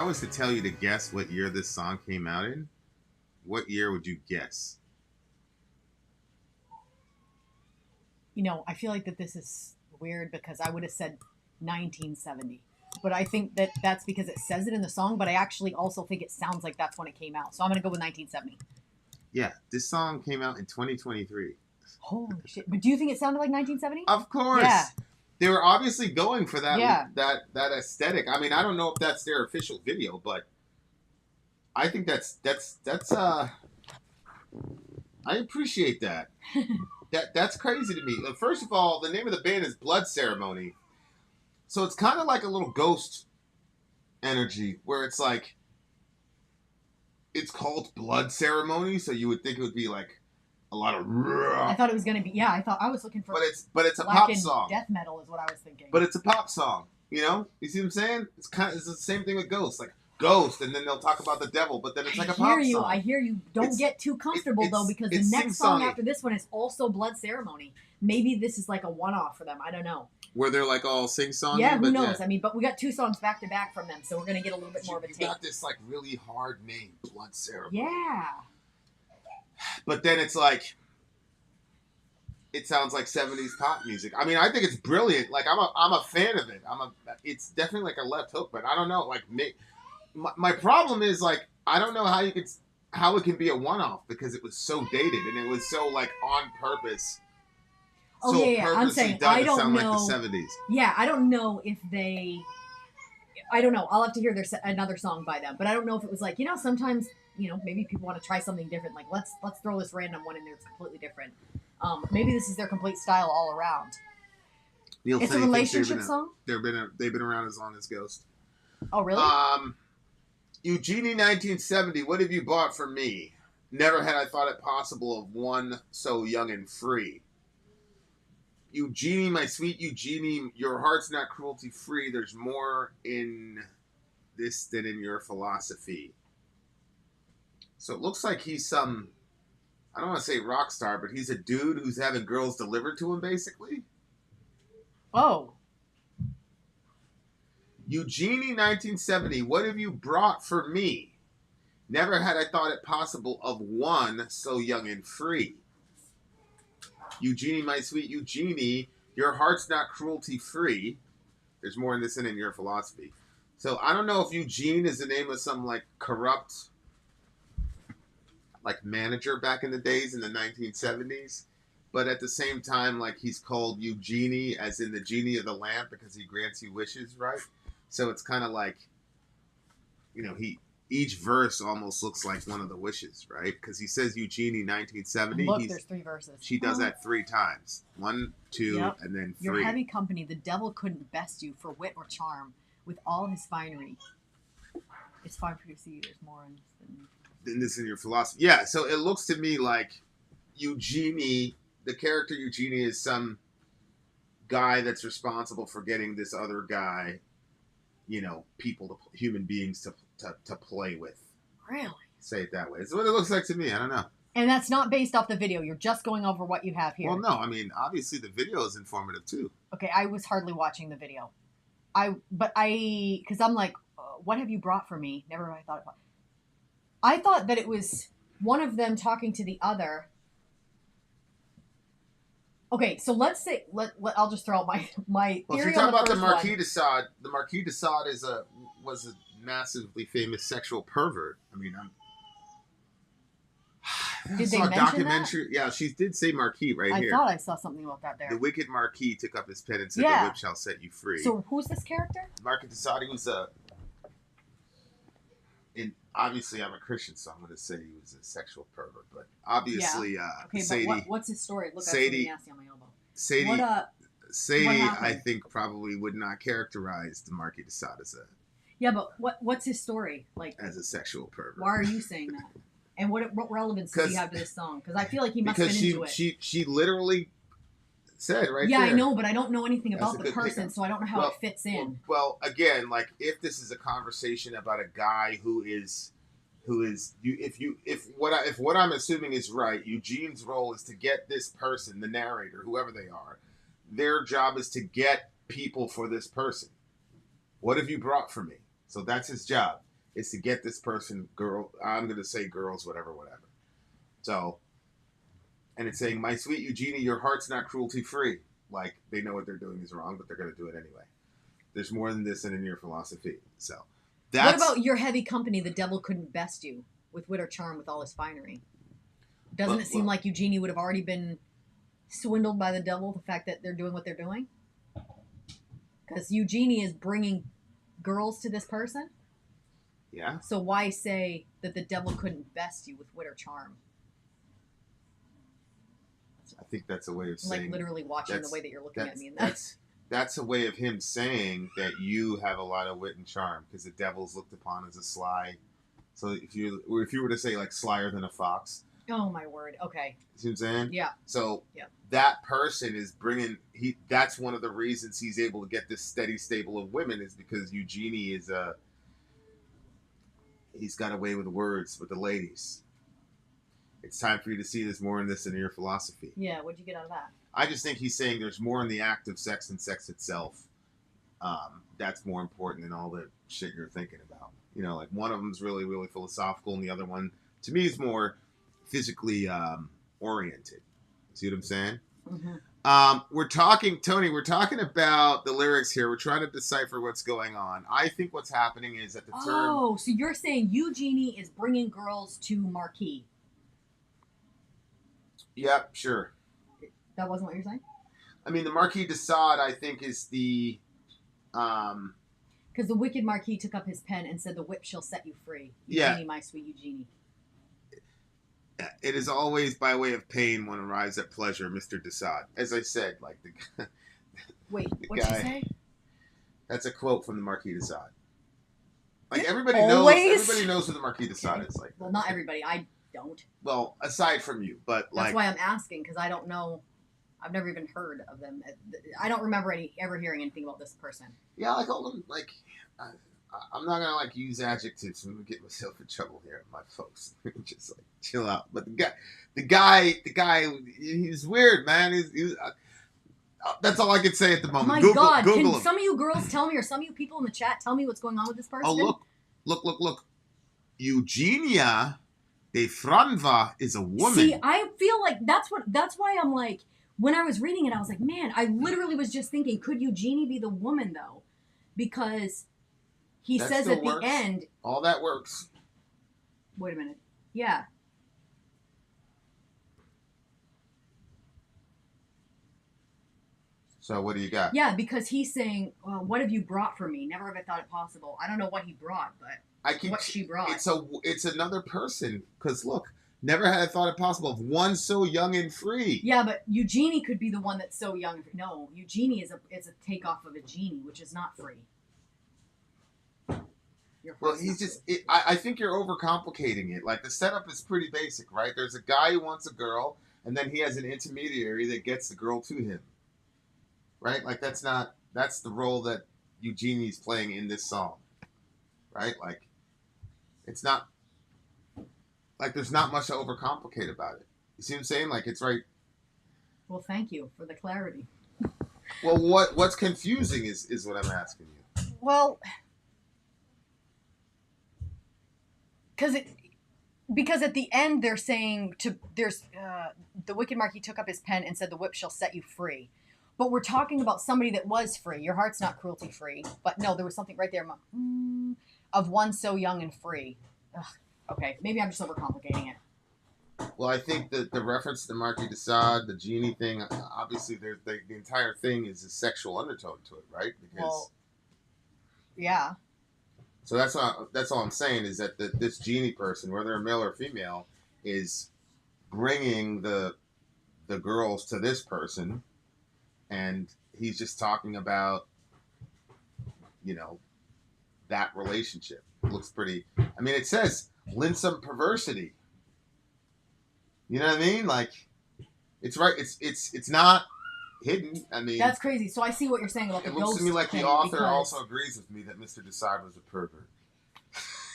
was to tell you to guess what year this song came out in, what year would you guess? You know, I feel like that this is weird because I would have said 1970. But I think that that's because it says it in the song, but I actually also think it sounds like that's when it came out. So I'm going to go with 1970. Yeah, this song came out in 2023. Holy shit. But do you think it sounded like 1970? Of course. Yeah. They were obviously going for that, Yeah. that aesthetic. I mean, I don't know if that's their official video, but I think that's I appreciate that. That's crazy to me. First of all, the name of the band is Blood Ceremony. So it's kind of like a little ghost energy where it's like it's called Blood Ceremony, so you would think it would be like a lot of I thought it was going to be, yeah, I was looking for but it's a black pop and song. death metal is what I was thinking. But it's a pop song, you know? You see what I'm saying? It's the same thing with Ghost, like Ghost, and then they'll talk about the devil, but then it's like a pop song. I hear you. Don't get too comfortable though, because the next song after this one is also Blood Ceremony. Maybe this is like a one-off for them. I don't know. Where they're like all sing-songy. Yeah, who knows? Yeah. I mean, but we got 2 songs back to back from them, so we're gonna get a little bit more of a take. You got this like really hard name, Blood Ceremony. Yeah. But then it's like, it sounds like 70s pop music. I mean, I think it's brilliant. Like I'm a fan of it. It's definitely like a left hook, but I don't know. Like my problem is like I don't know how it can be a one-off because it was so dated and it was so like on purpose. Oh so yeah. I'm saying I don't know. Like the 70s. Yeah, I don't know if they. I don't know. I'll have to hear another song by them, but I don't know if it was like sometimes maybe people want to try something different. Like let's throw this random one in there that's completely different. Maybe this is their complete style all around. It's a relationship song? They've been around as long as Ghost. Oh, really? Eugenie 1970, what have you bought for me? Never had I thought it possible of one so young and free. Eugenie, my sweet Eugenie, your heart's not cruelty free. There's more in this than in your philosophy. So it looks like he's some... I don't want to say rock star, but he's a dude who's having girls delivered to him, basically. Oh. Eugenie 1970, what have you brought for me? Never had I thought it possible of one so young and free. Eugenie, my sweet Eugenie, your heart's not cruelty free. There's more in this than in your philosophy. So I don't know if Eugene is the name of some like corrupt like manager back in the days in the 1970s, but at the same time, like he's called Eugenie as in the genie of the lamp because he grants you wishes, right? So it's kind of like, each verse almost looks like one of the wishes, right? Because he says Eugenie 1970. Look, there's 3 verses. She does that 3 times. 1, 2, and then 3. Your heavy company, the devil couldn't best you for wit or charm with all his finery. It's fine for you to see there's more in this in your philosophy. Yeah, so it looks to me like Eugenie, the character Eugenie is some guy that's responsible for getting this other guy, human beings to play with. Really? Say it that way. It's what it looks like to me. I don't know. And that's not based off the video. You're just going over what you have here. Well, no. I mean, obviously the video is informative too. Okay, I was hardly watching the video. Because I'm like, what have you brought for me? Never I thought it was. I thought that it was one of them talking to the other. Okay, so let's say I'll just throw out my theory. Well, if you're talking about the Marquis de Sade, the Marquis de Sade was a massively famous sexual pervert. I mean, did they mention that? Yeah, she did say Marquis here. I thought I saw something about that there. The wicked Marquis took up his pen and said, "The whip shall set you free." So who's this character? Marquis de Sade was obviously, I'm a Christian, so I'm going to say he was a sexual pervert. But obviously, okay, Sadie. But what's his story? Look, Sadie, nasty on my elbow. Sadie, I think probably would not characterize the Marquis de Sade as Yeah, but what's his story like? As a sexual pervert. Why are you saying that? And what relevance does he have to this song? Because I feel like he must have been into it. She literally said right there. Yeah, I know, but I don't know anything about the person, so I don't know how it fits in. Well, again, like if this is a conversation about a guy if what I'm assuming is right, Eugene's role is to get this person, the narrator, whoever they are, their job is to get people for this person. What have you brought for me? So that's his job. is to get this person, girl, I'm going to say girls, whatever. So, and it's saying, my sweet Eugenie, your heart's not cruelty free. Like, they know what they're doing is wrong, but they're going to do it anyway. There's more than this in your philosophy. So, that's... What about your heavy company, the devil couldn't best you with wit or charm with all his finery? Doesn't it seem like Eugenie would have already been swindled by the devil, the fact that they're doing what they're doing? Because Eugenie is bringing girls to this person? Yeah. So why say that the devil couldn't best you with wit or charm? I think that's a way of saying... Like literally watching the way that you're looking at me. That's a way of him saying that you have a lot of wit and charm, because the devil's looked upon as a sly. So if you were to say like slyer than a fox. Oh my word. Okay. See what I'm saying? Yeah. So that person is bringing... That's one of the reasons he's able to get this steady stable of women, is because Eugenie is he's got a way with words with the ladies. It's time for you to see there's more in this than your philosophy. Yeah, what'd you get out of that? I just think he's saying there's more in the act of sex than sex itself. That's more important than all the shit you're thinking about. You know, like one of them's really, really philosophical, and the other one, to me, is more physically oriented. See what I'm saying? Mm-hmm. We're talking about the lyrics here. We're trying to decipher what's going on. I think what's happening is that the term... Oh, so you're saying Eugenie is bringing girls to Marquis. Yep, sure. That wasn't what you're saying? I mean, the Marquis de Sade, I think, is the... Because the wicked Marquis took up his pen and said, the whip shall set you free. Eugenie, my sweet Eugenie. It is always by way of pain one arrives at pleasure, Mr. de Sade. As I said, like the... Wait, what'd you say? That's a quote from the Marquis de Sade. Like, everybody knows who the Marquis de Sade is. Like, well, not everybody. I don't. Well, aside from you, but like... That's why I'm asking, because I don't know... I've never even heard of them. I don't remember ever hearing anything about this person. Yeah, like all them, like, I'm not gonna like use adjectives and get myself in trouble here, my folks. Just like chill out. But the guy, he's weird, man. He's that's all I can say at the moment. My God, Google can him. some of you girls tell me, or some of you people in the chat tell me what's going on with this person? Oh, look. Eugenia de Franva is a woman. See, I feel like that's why I'm like, when I was reading it, I was like, man, I literally was just thinking, could Eugenie be the woman, though? Because he says at the end... All that works. Wait a minute. Yeah. So what do you got? Yeah, because he's saying, well, what have you brought for me? Never have I thought it possible. I don't know what he brought, but what she brought. It's another person. Because look... Never had I thought it possible of one so young and free. Yeah, but Eugenie could be the one that's so young. No, Eugenie is a takeoff of a genie, which is not free. Well, he's just... I think you're overcomplicating it. Like, the setup is pretty basic, right? There's a guy who wants a girl, and then he has an intermediary that gets the girl to him. Right? Like, that's the role that Eugenie's playing in this song. Right? Like, it's not... Like, there's not much to overcomplicate about it. You see what I'm saying? Like, it's right. Well, thank you for the clarity. Well, what's confusing is what I'm asking you. Well, because at the end they're saying the wicked Marquis took up his pen and said, the whip shall set you free. But we're talking about somebody that was free. Your heart's not cruelty free. But no, there was something right there of one so young and free. Ugh. Okay, maybe I'm just overcomplicating it. Well, I think that the reference to the Marquis de Sade, the genie thing, obviously the entire thing is a sexual undertone to it, right? Because yeah. So that's all I'm saying is that this genie person, whether a male or female, is bringing the girls to this person, and he's just talking about, that relationship. It looks pretty... I mean, it says... Linsome perversity. You know what I mean? Like, it's right. It's not hidden. I mean, that's crazy. So I see what you're saying about the ghost. It looks to me like the author also agrees with me that Mr. de Sade was a pervert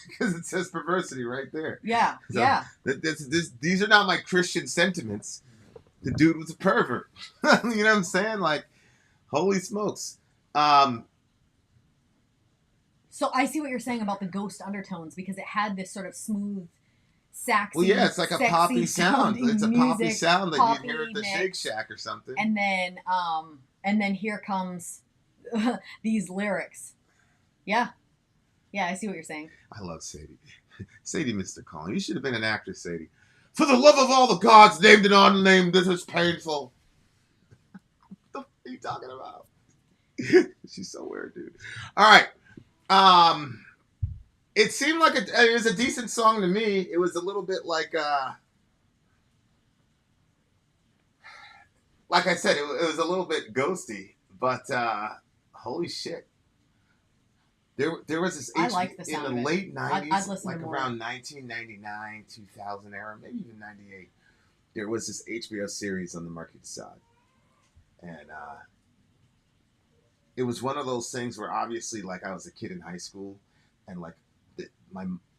because it says perversity right there. Yeah, so yeah. These are not my Christian sentiments. The dude was a pervert. You know what I'm saying? Like, holy smokes. So I see what you're saying about the ghost undertones because it had this sort of smooth, saxy. Well, yeah, it's like a poppy sound. It's a poppy music, sound that poppy you'd hear at the mix. Shake Shack or something. And then here comes these lyrics. Yeah, I see what you're saying. I love Sadie. Sadie, Mr. Collins. You should have been an actress, Sadie. For the love of all the gods, named and unnamed, this is painful. What the f*** are you talking about? She's so weird, dude. All right. It seemed like it was a decent song to me. It was a little bit like I said, it was a little bit ghosty, but holy shit. There was this I like the sound in the of it. late 90s, I'd listen like to more. around 1999, 2000 era, maybe even 98. There was this HBO series on the Marquis de Sade. And it was one of those things where obviously like I was a kid in high school and like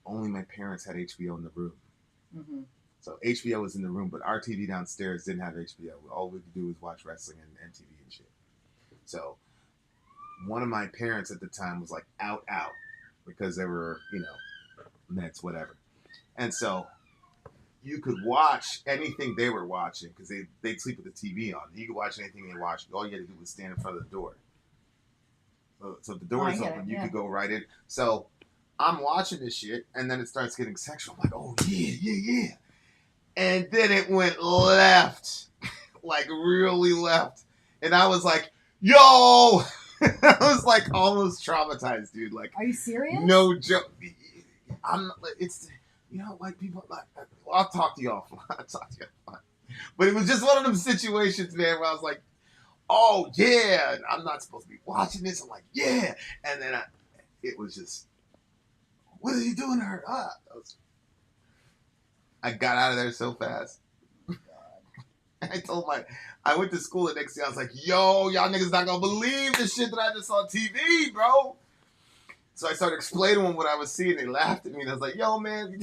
only my parents had HBO in the room. Mm-hmm. So HBO was in the room, but our TV downstairs didn't have HBO. All we could do was watch wrestling and MTV and shit. So one of my parents at the time was like out because they were, Mets, whatever. And so you could watch anything they were watching because they'd sleep with the TV on. You could watch anything they watched. All you had to do was stand in front of the door. So if the door is open, you could go right in. So I'm watching this shit, and then it starts getting sexual. I'm like, oh, yeah. And then it went left, like really left. And I was like, yo! I was like almost traumatized, dude. Like, are you serious? No joke. It's, white people, like, I'll talk to you offline. But it was just one of them situations, man, where I was like, oh, yeah, I'm not supposed to be watching this. I'm like, yeah. And then it was just, what are you doing to her? I got out of there so fast. I went to school the next day. I was like, yo, y'all niggas not going to believe the shit that I just saw on TV, bro. So I started explaining to them what I was seeing. They laughed at me. And I was like, yo, man,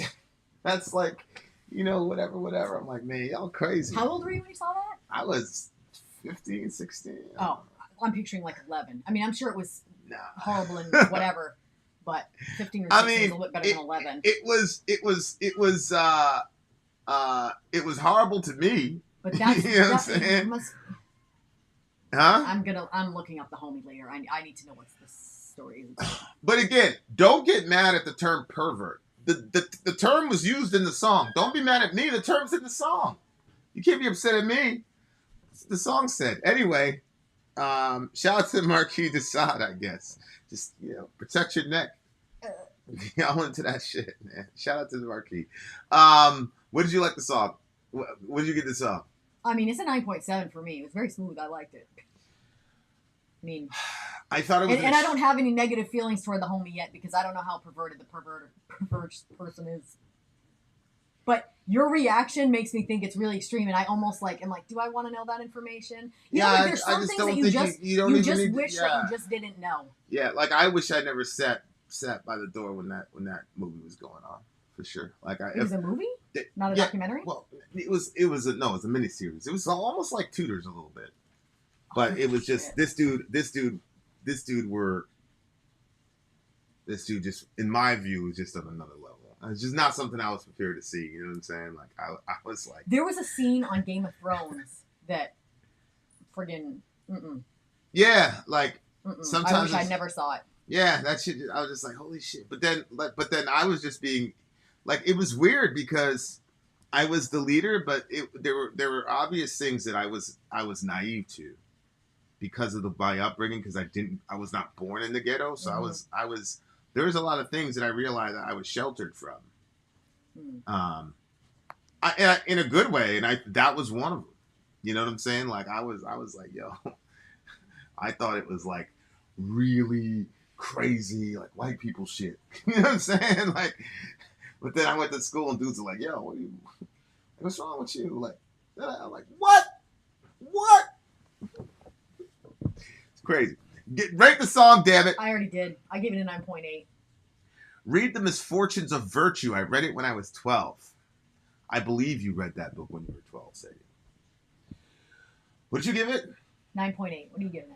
that's like, whatever. I'm like, man, y'all crazy. How old were you when you saw that? I was 15, 16. Oh, I'm picturing like 11. I mean, I'm sure it was horrible and whatever, but 15 or 16 is a little bit better than 11. It was horrible to me. But that's you know what I'm saying? Huh? I'm looking up the homie later. I need to know what this story is about. But again, don't get mad at the term pervert. The term was used in the song. Don't be mad at me. The term's in the song. You can't be upset at me. The song said. Anyway, shout out to the Marquis de Sade, I guess. Just, protect your neck. Y'all into that shit, man. Shout out to the Marquis. What did you like the song? What did you get the song? I mean, it's a 9.7 for me. It was very smooth. I liked it. I mean, I thought it was, and I don't have any negative feelings toward the homie yet because I don't know how perverted the perverted person is. But your reaction makes me think it's really extreme, and I almost am like, do I want to know that information? There's some things that you just wish that you just didn't know. Yeah, like I wish I never sat by the door when that movie was going on, for sure. It was a movie, not a documentary. Well, it was a miniseries. It was almost like Tudors a little bit, but it was just this dude just, in my view, was just on another level. It's just not something I was prepared to see. You know what I'm saying? Like I was like, there was a scene on Game of Thrones that friggin' yeah, like sometimes I wish I never saw it. Yeah, that shit. I was just like, holy shit. But then I was just being like, it was weird because I was the leader, but there were obvious things that I was naive to because of my upbringing, because I was not born in the ghetto, so mm-hmm. There was a lot of things that I realized that I was sheltered from, in a good way, and that was one of them. You know what I'm saying? Like I was like, yo, I thought it was like really crazy, like white people shit. You know what I'm saying? Like, but then I went to school and dudes are like, yo, what's wrong with you? Like, I'm like, what? It's crazy. Rate the song, damn it. I already did. I gave it a 9.8. Read The Misfortunes of Virtue. I read it when I was 12. I believe you read that book when you were 12, Sadie. What'd you give it? 9.8. What are you giving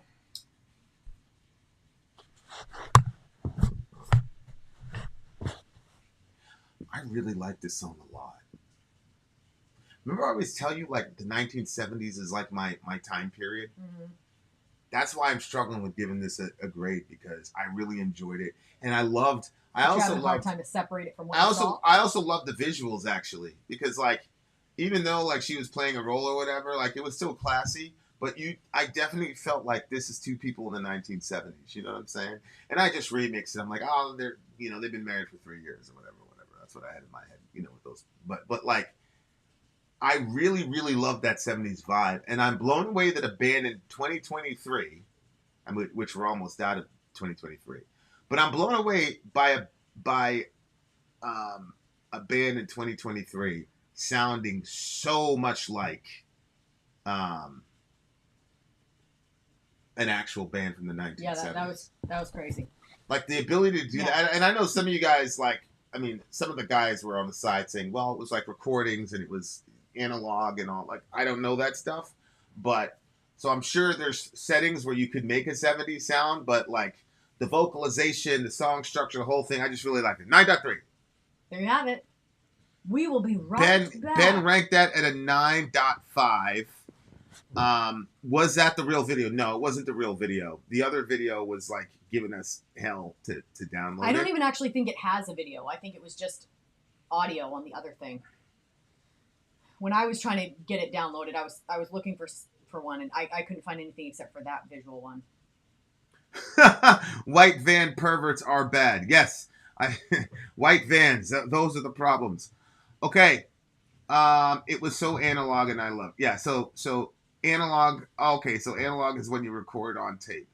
I really like this song a lot. Remember I always tell you, like, the 1970s is like my time period? Mm-hmm. That's why I'm struggling with giving this a grade, because I really enjoyed it. And I also had a hard loved time to separate it from what saw. I also loved the visuals, actually, because, like, even though, like, she was playing a role or whatever, like, it was still classy, but I definitely felt like this is two people in the 1970s, you know what I'm saying? And I just remixed it. I'm like, oh, they've been married for 3 years or whatever. That's what I had in my head, with those. But like, I really, really love that 70s vibe. And I'm blown away that a band in 2023, which we're almost out of 2023, but I'm blown away by a band in 2023 sounding so much like an actual band from the 1970s. Yeah, that was crazy. Like, the ability to do that. And I know some of you guys, like, some of the guys were on the side saying, well, it was like recordings and it was analog and all. Like, I don't know that stuff. But, so I'm sure there's settings where you could make a 70s sound, but, like, the vocalization, the song structure, the whole thing, I just really liked it. 9.3. There you have it. We will be right back. Ben ranked that at a 9.5. Was that the real video? No, it wasn't the real video. The other video was, like, giving us hell to download. I don't even actually think it has a video. I think it was just audio on the other thing. When I was trying to get it downloaded, I was looking for one, and I couldn't find anything except for that visual one. White van perverts are bad. Yes, white vans. Those are the problems. Okay, it was so analog, and I love. Yeah, so analog. Okay, so analog is when you record on tape.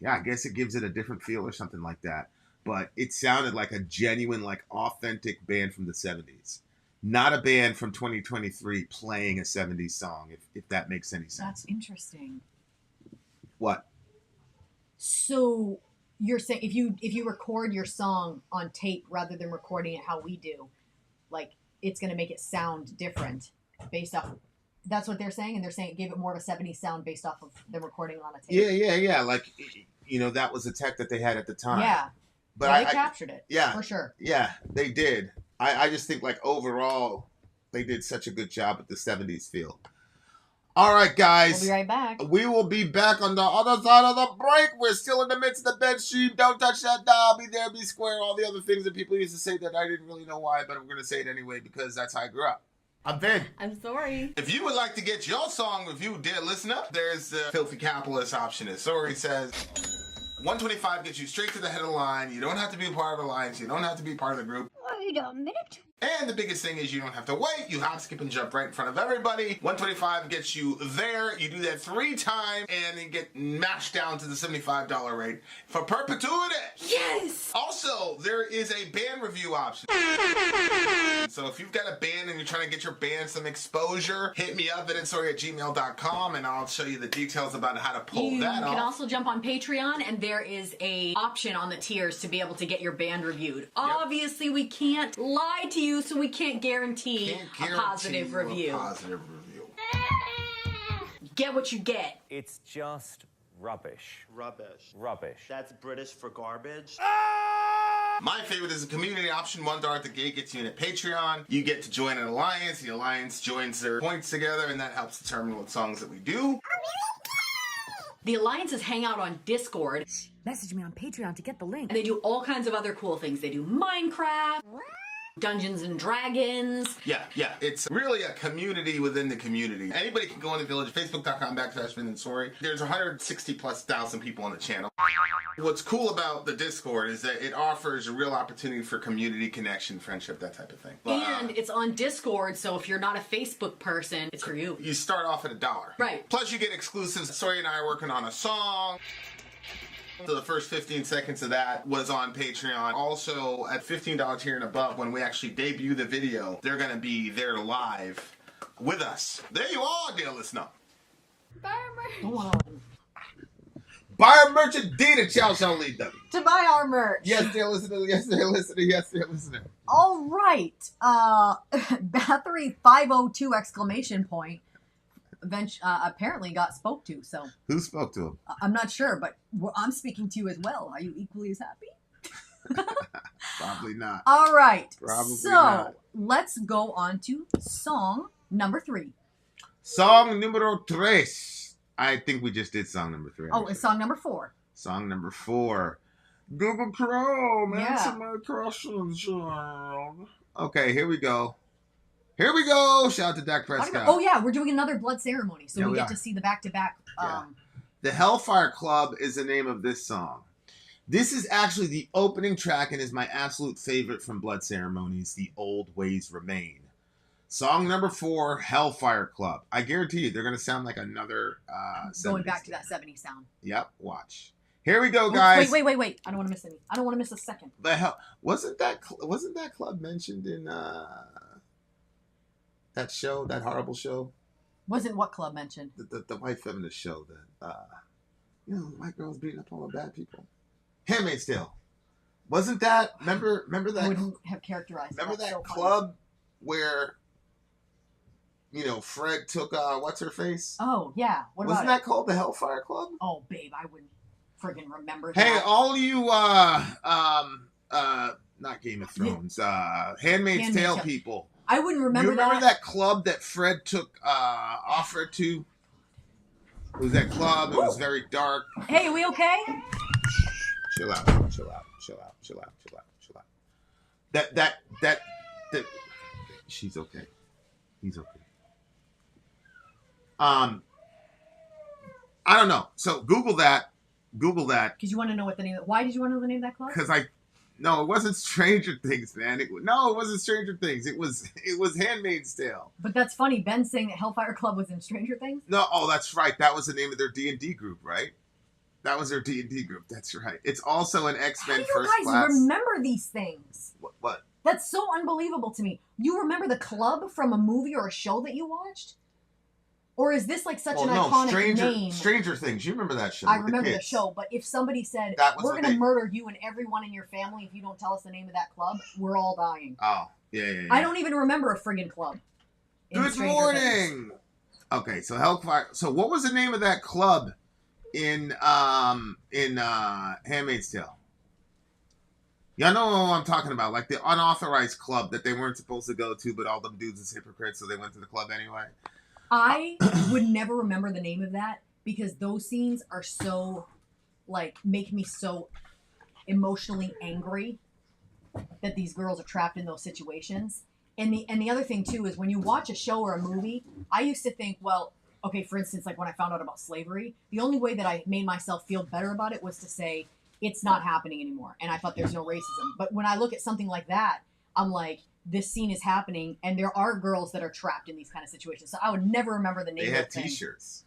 Yeah, I guess it gives it a different feel or something like that. But it sounded like a genuine, like, authentic band from the 70s. Not a band from 2023 playing a 70s song, if that makes any sense. That's interesting. What? So you're saying if you record your song on tape rather than recording it how we do, like, it's going to make it sound different based off. That's what they're saying, and they're saying it gave it more of a 70s sound based off of the recording on a tape. Yeah. Like, that was the tech that they had at the time. Yeah. But they captured it. Yeah. For sure. Yeah, they did. I just think, like, overall, they did such a good job with the 70s feel. All right, guys. We'll be right back. We will be back on the other side of the break. We're still in the midst of the bed stream. Don't touch that dial. Be there, be square. All the other things that people used to say that I didn't really know why, but I'm going to say it anyway because that's how I grew up. I'm Ben. I'm Sori. If you would like to get your song reviewed, dear listener, there's the filthy capitalist option. As Sori says, 125 gets you straight to the head of the line. You don't have to be part of the alliance. You don't have to be part of the group. Wait a minute. And the biggest thing is you don't have to wait. You hop, skip, and jump right in front of everybody. 125 gets you there. You do that 3 times, and you get mashed down to the $75 rate for perpetuity. Yes! Also, there is a band review option. So if you've got a band and you're trying to get your band some exposure, hit me up at itsori@gmail.com, and I'll show you the details about how to pull that off. You can also jump on Patreon, and there is a option on the tiers to be able to get your band reviewed. Obviously, we can't lie to you, so we can't guarantee a positive review. Get what you get. It's just rubbish. Rubbish. That's British for garbage. My favorite is the community option. $1 at the gate gets you in at Patreon. You get to join an alliance. The alliance joins their points together, and that helps determine what songs that we do. The alliances hang out on Discord. Message me on Patreon to get the link. And they do all kinds of other cool things. They do Minecraft, Dungeons and Dragons. Yeah. It's really a community within the community. Anybody can go in the village, facebook.com/Ben and Sori. There's 160,000+ people on the channel. What's cool about the Discord is that it offers a real opportunity for community connection, friendship, that type of thing. And it's on Discord, so if you're not a Facebook person, it's for you. You start off at $1. Right. Plus you get exclusives. Sori and I are working on a song. So the first 15 seconds of that was on Patreon. Also, at $15 tier and above, when we actually debut the video, they're going to be there live with us. There you are, dear listener. Buy our merch indeed at Chow Lead them. To buy our merch. Yes, dear listener. Yes, dear listener. Yes, dear listener. All right. Battery 502 exclamation point. Apparently got spoke to, so. Who spoke to him? I'm not sure, but I'm speaking to you as well. Are you equally as happy? Probably not. All right. Probably so not. let's go on to song number 3. Song numero tres. I think we just did song number 3. Oh, it's song number 4. Song number 4. Google Chrome, Yeah. answer my questions, child. Okay, here we go. Here we go. Shout out to Dak Prescott. Oh, yeah, we're doing another blood ceremony, so Yeah, we we get are. to see the back-to-back. The Hellfire Club is the name of this song. This is actually the opening track and is my absolute favorite from Blood Ceremonies, The Old Ways Remain. Song number 4, Hellfire Club. I guarantee you, they're going to sound like another... Going back to that 70s sound. Yep, watch. Here we go, guys. Wait. I don't want to miss any. I don't want to miss a second. The hell wasn't that club mentioned in that show, that horrible show? Wasn't what club mentioned? The white feminist show that white girls beating up all the bad people. Handmaid's Tale. Wasn't that? Remember that? I wouldn't have characterized. Remember That's that so club where Fred took what's her face? Oh yeah. What Wasn't about that called the Hellfire Club? Oh babe, I wouldn't friggin' remember that. Hey, all you not Game of Thrones, Handmaid's Tale people. I wouldn't remember that. You remember that club that Fred took offer to? It was that club. It was very dark. Hey, are we okay? Chill out. That she's okay. He's okay. I don't know. So Google that. Because you want to know what the name. Why did you want to know the name of that club? Because no, it wasn't Stranger Things, man. It wasn't Stranger Things. It was Handmaid's Tale. But that's funny. Ben's saying that Hellfire Club was in Stranger Things. No, that's right. That was the name of their D&D group, right? That was their D&D group. That's right. It's also an X-Men First How do you guys Class. remember these things? What? That's so unbelievable to me. You remember the club from a movie or a show that you watched? Or is this like such an iconic name? Stranger Things. You remember that show? I remember the show, but if somebody said, we're going to murder you and everyone in your family if you don't tell us the name of that club, we're all dying. Oh, yeah. I don't even remember a friggin' club. Good morning! Okay, so Hellfire. So what was the name of that club in Handmaid's Tale? Y'all know what I'm talking about. Like the unauthorized club that they weren't supposed to go to, but all them dudes is hypocrites, so they went to the club anyway. I would never remember the name of that because those scenes are so, make me so emotionally angry that these girls are trapped in those situations. And the other thing, too, is when you watch a show or a movie, I used to think, well, okay, for instance, like when I found out about slavery, the only way that I made myself feel better about it was to say, it's not happening anymore. And I thought there's no racism. But when I look at something like that, I'm like, this scene is happening, and there are girls that are trapped in these kind of situations. So I would never remember the name of the thing. They had T-shirts.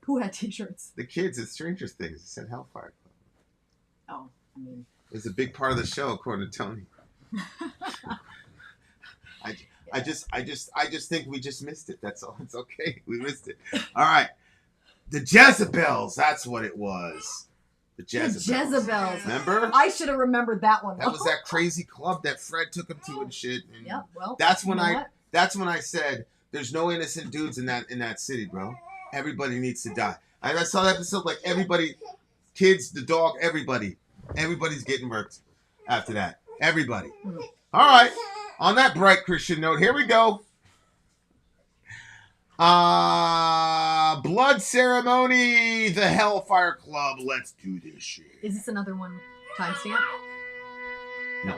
Who had T-shirts? The kids at Stranger Things. It said Hellfire Club. Oh, I mean... It was a big part of the show, according to Tony. I just think we just missed it. That's all. It's okay. We missed it. All right. The Jezebels. That's what it was. The Jezebels. Remember? I should have remembered that one. That was that crazy club that Fred took him to and shit. And yeah, well. That's when I said there's no innocent dudes in that city, bro. Everybody needs to die. I saw that episode like everybody, kids, the dog, everybody's getting murked after that. Everybody. All right. On that bright Christian note, here we go. Blood Ceremony, the Hellfire Club. Let's do this shit. Is this another one timestamp? No.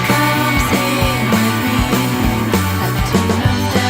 Come sing with me at the tune of death.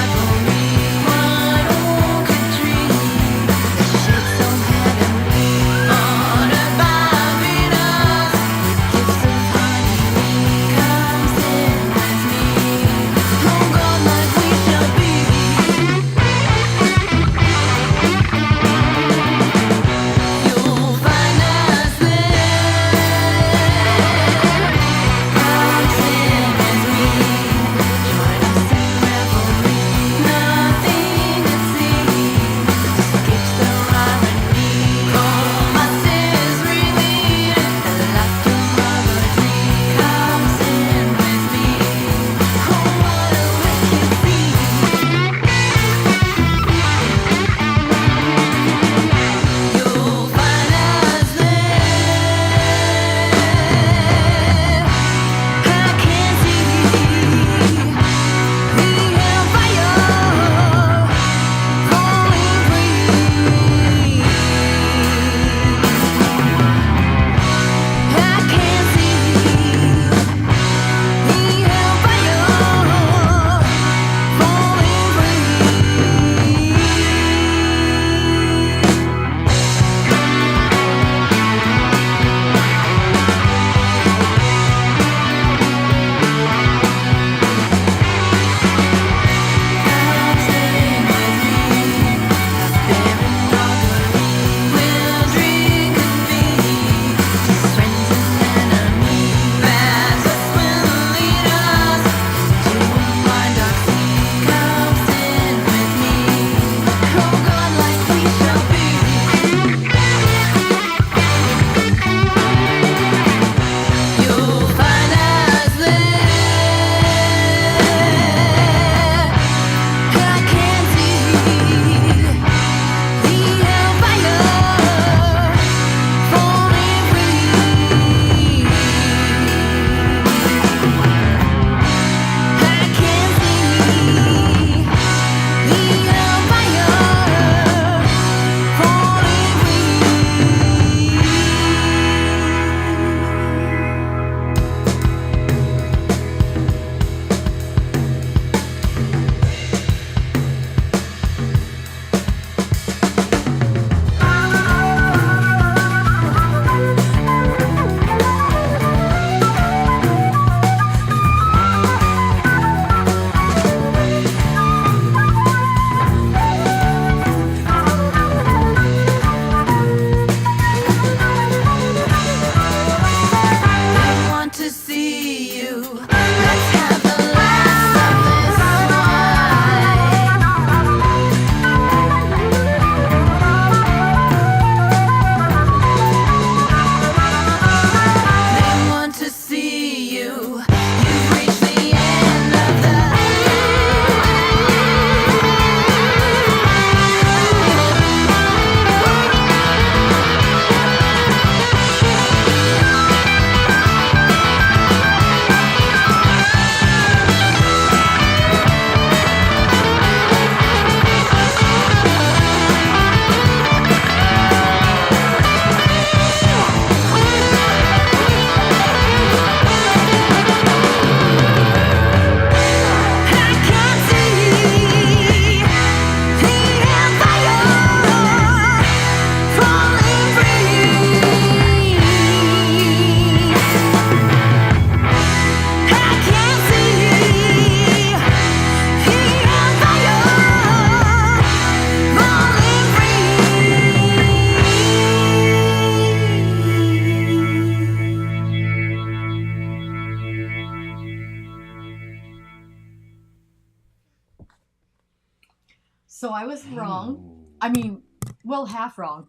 So I was wrong. I mean, well, half wrong.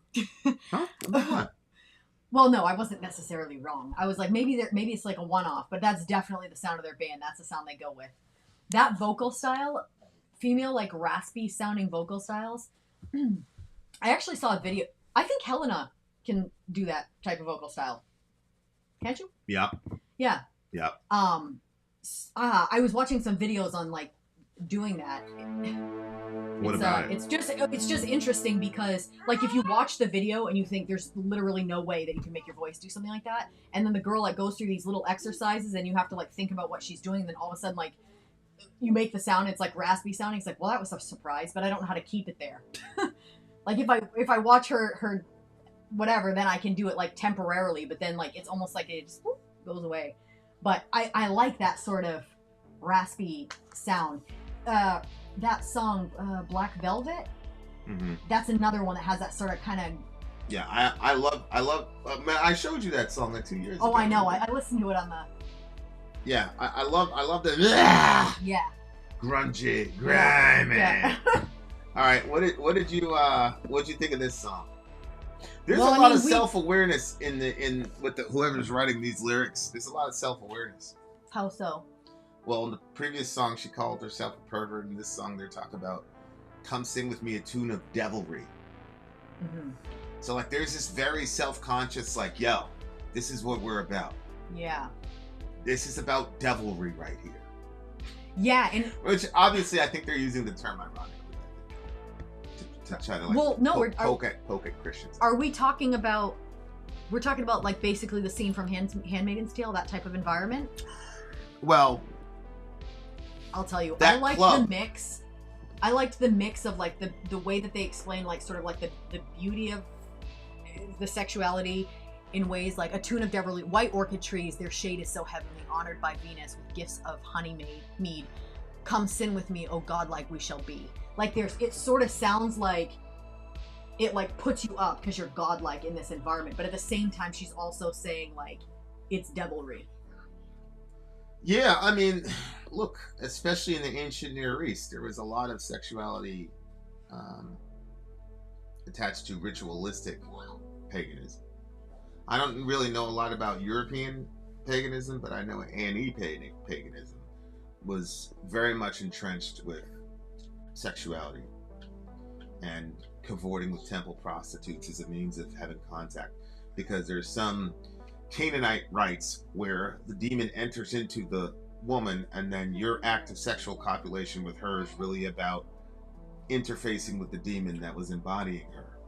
Huh? About what? Well, no, I wasn't necessarily wrong. I was like, maybe it's like a one-off, but that's definitely the sound of their band. That's the sound they go with. That vocal style, female, like raspy sounding vocal styles. I actually saw a video. I think Helena can do that type of vocal style. Can't you? Yeah. Yeah. Yeah. I was watching some videos on like doing that. What about it? It's just interesting because like if you watch the video and you think there's literally no way that you can make your voice do something like that, and then the girl like goes through these little exercises and you have to like think about what she's doing, and then all of a sudden like you make the sound, it's like raspy sounding. It's like, well, that was a surprise, but I don't know how to keep it there. Like if I watch her whatever, then I can do it like temporarily, but then like it's almost like it just whoop, goes away. But I like that sort of raspy sound. That song, Black Velvet, that's another one that has that sort of kind of... Yeah, I love, man, I showed you that song like 2 years ago. Oh, I know. I listened to it on the... Yeah, I love the... Yeah. Grungy, grimy. Yeah. All right, what'd you think of this song? There's Well, a lot I mean, of self-awareness with whoever's writing these lyrics. There's a lot of self-awareness. How so? Well, in the previous song, she called herself a pervert. In this song, they're talking about, come sing with me a tune of devilry. Mm-hmm. So, like, there's this very self-conscious, like, yo, this is what we're about. Yeah. This is about devilry right here. Yeah, and... Which, obviously, I think they're using the term ironically. To try to, like, well, no, poke at Christians. Are we talking about... We're talking about, like, basically the scene from Handmaid's Tale, that type of environment? Well... I'll tell you, that I liked club. the mix. I liked the mix of like the way that they explain like sort of like the beauty of the sexuality in ways like a tune of devilry, white orchid trees, their shade is so heavenly, honored by Venus with gifts of honey mead. Come sin with me, oh God, like we shall be. Like it sort of sounds like it like puts you up because you're godlike in this environment, but at the same time she's also saying like it's devilry. Yeah, I mean, look, especially in the ancient Near East, there was a lot of sexuality attached to ritualistic paganism. I don't really know a lot about European paganism, but I know Annie paganism was very much entrenched with sexuality and cavorting with temple prostitutes as a means of having contact, because there's some Canaanite rites where the demon enters into the woman and then your act of sexual copulation with her is really about interfacing with the demon that was embodying her.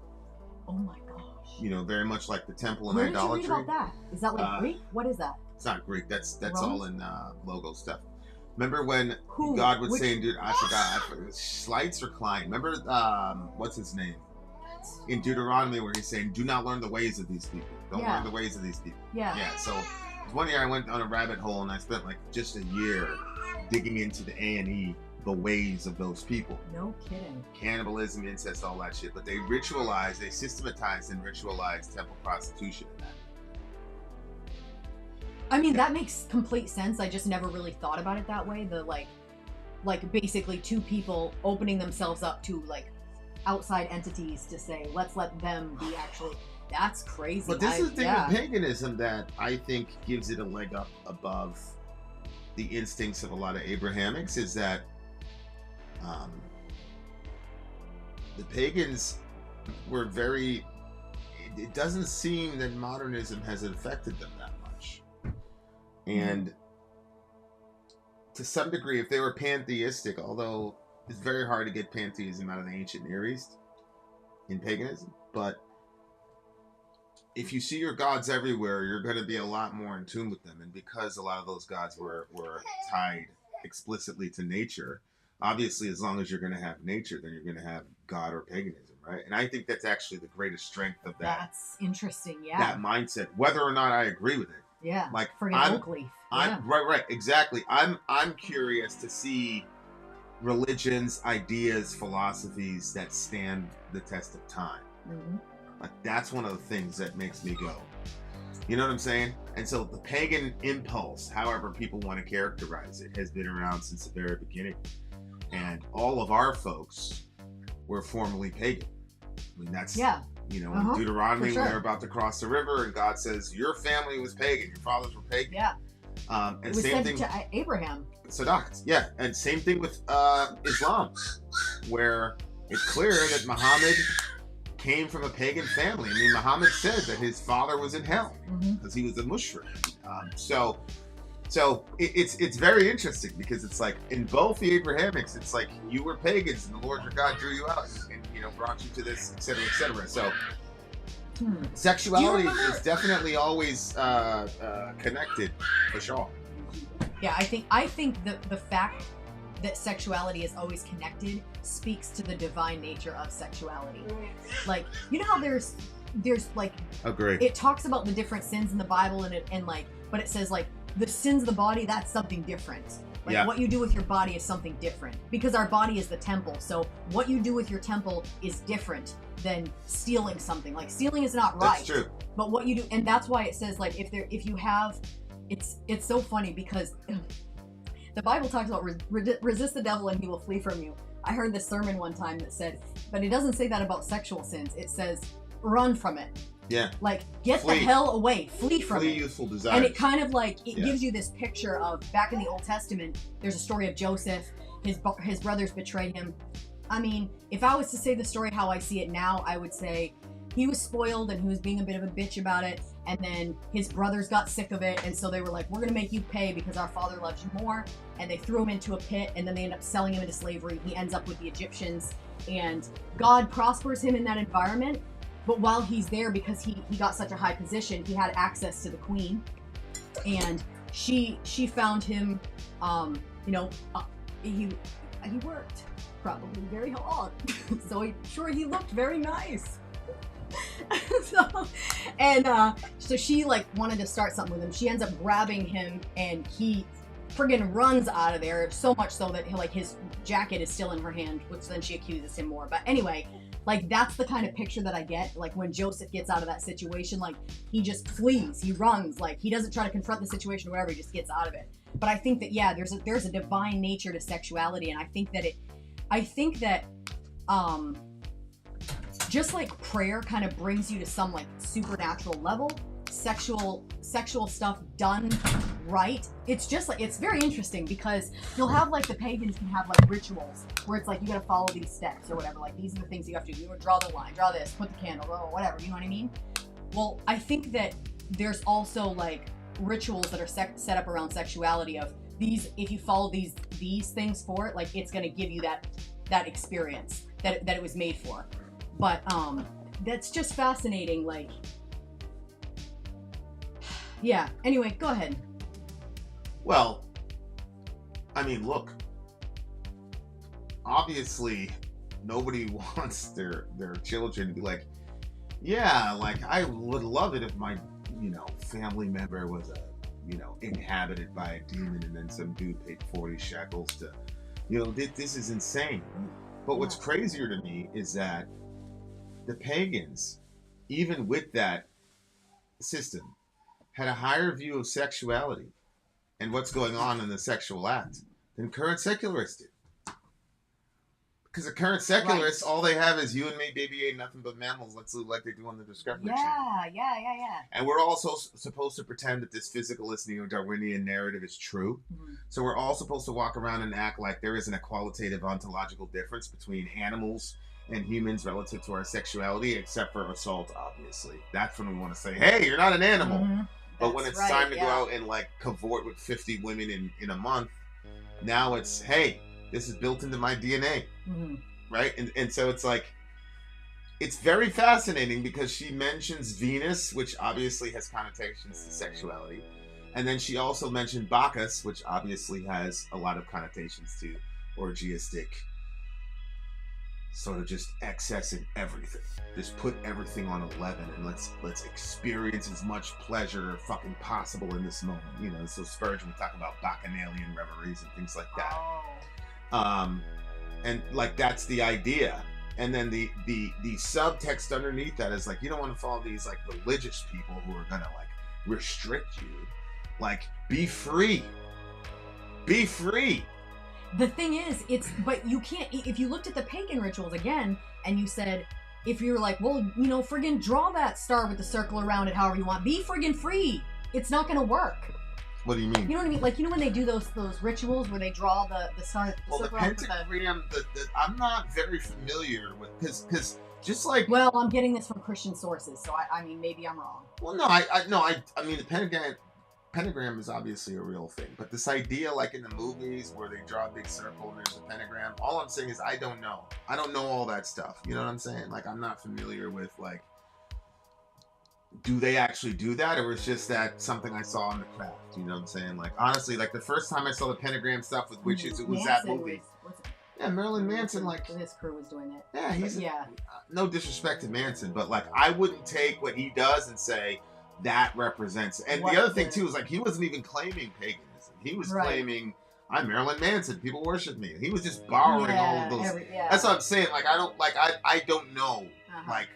Oh my gosh. You know, very much like the temple and Where idolatry. did you read about that? Is that like Greek? What is that? It's not Greek. That's Rome? all in logo stuff. Remember when Who? God would Which... say, dude, I forgot, Schleitz or Klein. Remember, what's his name? In Deuteronomy where he's saying, do not learn the ways of these people. Don't learn the ways of these people. Yeah. Yeah, so one year I went on a rabbit hole and I spent like just a year digging into the A&E, the ways of those people. No kidding. Cannibalism, incest, all that shit. But they systematized and ritualized temple prostitution in that. I mean, that makes complete sense. I just never really thought about it that way. The like basically two people opening themselves up to like outside entities to say, let's let them be actually... That's crazy. But this is the thing with paganism that I think gives it a leg up above the instincts of a lot of Abrahamics, is that the pagans were very... It doesn't seem that modernism has affected them that much. And to some degree, if they were pantheistic, although it's very hard to get pantheism out of the ancient Near East in paganism, but if you see your gods everywhere, you're going to be a lot more in tune with them. And because a lot of those gods were tied explicitly to nature, obviously, as long as you're going to have nature, then you're going to have God or paganism, right? And I think that's actually the greatest strength of that. That's interesting, yeah. That mindset, whether or not I agree with it. Yeah, like friggin' oak leaf. Right, exactly. I'm curious to see religions, ideas, philosophies that stand the test of time. Mm-hmm. Like, that's one of the things that makes me go. You know what I'm saying? And so the pagan impulse, however people want to characterize it, has been around since the very beginning. And all of our folks were formerly pagan. I mean, that's, you know, Uh-huh. in Deuteronomy, For sure. when they're about to cross the river, and God says, your family was pagan, your fathers were pagan. Yeah. And It was same said thing, to Abraham. Sadat, yeah. And same thing with Islam, where it's clear that Muhammad came from a pagan family. I mean, Muhammad said that his father was in hell because he was a mushrik. So it's very interesting because it's like in both the Abrahamics, it's like you were pagans and the Lord your God drew you out and you know brought you to this, etc., etc. So sexuality is definitely always connected for sure. Yeah, I think the fact that sexuality is always connected speaks to the divine nature of sexuality. Like, you know how there's like, Agree. it talks about the different sins in the Bible and like, but it says like the sins of the body, that's something different. Like what you do with your body is something different because our body is the temple. So what you do with your temple is different than stealing something. Like stealing is not right. That's true. But what you do, and that's why it says like if you have, it's so funny because the Bible talks about resist the devil and he will flee from you. I heard this sermon one time that said, but it doesn't say that about sexual sins. It says run from it. Yeah. Like get Flee. the hell away, flee from Flee it. youthful desires. And it kind of like it gives you this picture of back in the Old Testament. There's a story of Joseph. His brothers betrayed him. I mean, if I was to say the story how I see it now, I would say he was spoiled and he was being a bit of a bitch about it. And then his brothers got sick of it, and so they were like, "We're gonna make you pay because our father loves you more." And they threw him into a pit, and then they end up selling him into slavery. He ends up with the Egyptians, and God prospers him in that environment. But while he's there, because he got such a high position, he had access to the queen, and she found him. He worked probably very hard, so he looked very nice. So she like wanted to start something with him. She ends up grabbing him, and he friggin' runs out of there. So much so that his jacket is still in her hand, which then she accuses him more. But anyway. Like, that's the kind of picture that I get. Like, when Joseph gets out of that situation, like, he just flees. He runs. Like, he doesn't try to confront the situation or whatever. He just gets out of it. But I think that, yeah, there's a divine nature to sexuality. And I think that just like prayer kind of brings you to some, like, supernatural level, sexual stuff done right, it's just like, it's very interesting because you'll have like the pagans can have like rituals where it's like you gotta follow these steps or whatever, like these are the things you have to do. You draw the line, draw this, put the candle, or whatever, you know what I mean? Well, I think that there's also like rituals that are set up around sexuality of these, if you follow these things for it, like it's gonna give you that experience that it was made for. But that's just fascinating. Like, yeah, anyway, go ahead. Well, I mean, look, obviously nobody wants their children to be like, yeah, like I would love it if my, family member was inhabited by a demon and then some dude paid 40 shekels to, this is insane. But what's crazier to me is that the pagans, even with that system, had a higher view of sexuality and what's going on in the sexual act than current secularists did. Because the current secularists, all they have is you and me, baby, ain't nothing but mammals. Let's live like they do on the Discovery Channel. Yeah. And we're also supposed to pretend that this physicalist neo-Darwinian narrative is true. Mm-hmm. So we're all supposed to walk around and act like there isn't a qualitative ontological difference between animals and humans relative to our sexuality, except for assault, obviously. That's when we want to say, hey, you're not an animal. Mm-hmm. But when it's time to go out and like cavort with 50 women in a month, now it's, hey, this is built into my DNA, right? And so it's like, it's very fascinating because she mentions Venus, which obviously has connotations to sexuality. And then she also mentioned Bacchus, which obviously has a lot of connotations to orgiastic, sort of just excess in everything. Just put everything on 11 and let's experience as much pleasure fucking possible in this moment. So Spurgeon would talk about bacchanalian reveries and things like that. And like that's the idea. And then the subtext underneath that is like, you don't want to follow these like religious people who are gonna like restrict you. Like, be free. Be free. The thing is, but you can't, if you looked at the pagan rituals again, and you said, if you're like, well, you know, friggin' draw that star with the circle around it however you want, be friggin' free. It's not gonna work. What do you mean? You know what I mean? Like, you know when they do those rituals where they draw the star, the circle around with pentagram, I'm not very familiar with, because just like... Well, I'm getting this from Christian sources, so I mean, maybe I'm wrong. Well, no, I mean, the pentagram is obviously a real thing, but this idea, like in the movies where they draw a big circle and there's a pentagram, all I'm saying is I don't know all that stuff. You know what I'm saying? Like, I'm not familiar with, like, do they actually do that, or is just that something I saw in the craft? You know what I'm saying? Like, honestly, like the first time I saw the pentagram stuff with witches, it was that movie. Yeah, Marilyn Manson, like, his crew was doing it. Yeah, no disrespect to Manson, but like, I wouldn't take what he does and say that represents. And the other thing too is, like, he wasn't even claiming paganism. He was claiming, I'm Marilyn Manson. People worship me. He was just borrowing all of those. That's what I'm saying. Like, I don't know, like,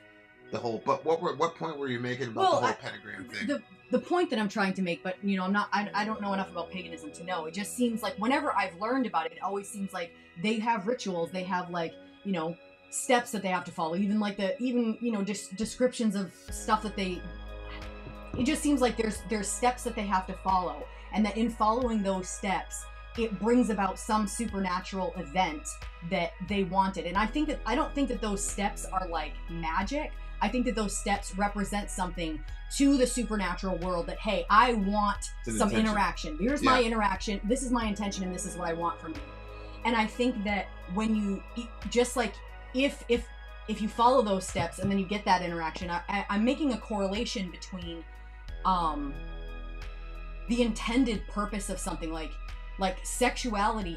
the whole. But what point were you making about the whole pentagram thing? The point that I'm trying to make, but you know, I don't know enough about paganism to know. It just seems like whenever I've learned about it, it always seems like they have rituals. They have, like, you know, steps that they have to follow. Even like you know, descriptions of stuff that they. It just seems like there's steps that they have to follow, and that in following those steps, it brings about some supernatural event that they wanted. And I don't think that those steps are like magic. I think that those steps represent something to the supernatural world that, hey, I want some interaction. Here's my interaction. This is my intention, and this is what I want from you. And I think that when you, just like, if you follow those steps and then you get that interaction, I'm making a correlation between the intended purpose of something. Like sexuality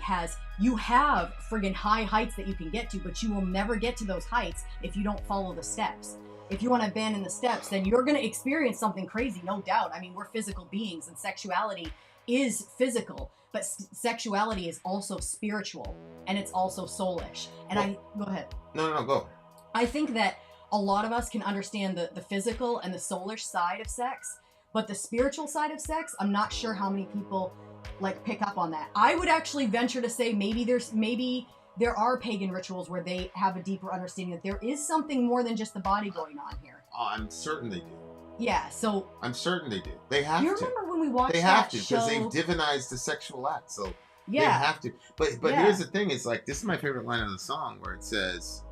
you have friggin' high heights that you can get to, but you will never get to those heights if you don't follow the steps. If you want to abandon the steps, then you're going to experience something crazy, no doubt. I mean, we're physical beings, and sexuality is physical, but sexuality is also spiritual, and it's also soulish. And go ahead. No, go. I think that a lot of us can understand the physical and the soulish side of sex, but the spiritual side of sex, I'm not sure how many people like pick up on that. I would actually venture to say maybe there are pagan rituals where they have a deeper understanding that there is something more than just the body going on here. I'm certain they do. Yeah, so I'm certain they do. They have to. You remember when we watched that show? They have to, because they've divinized the sexual act. So they have to. But here's the thing: it's like, this is my favorite line of the song, where it says,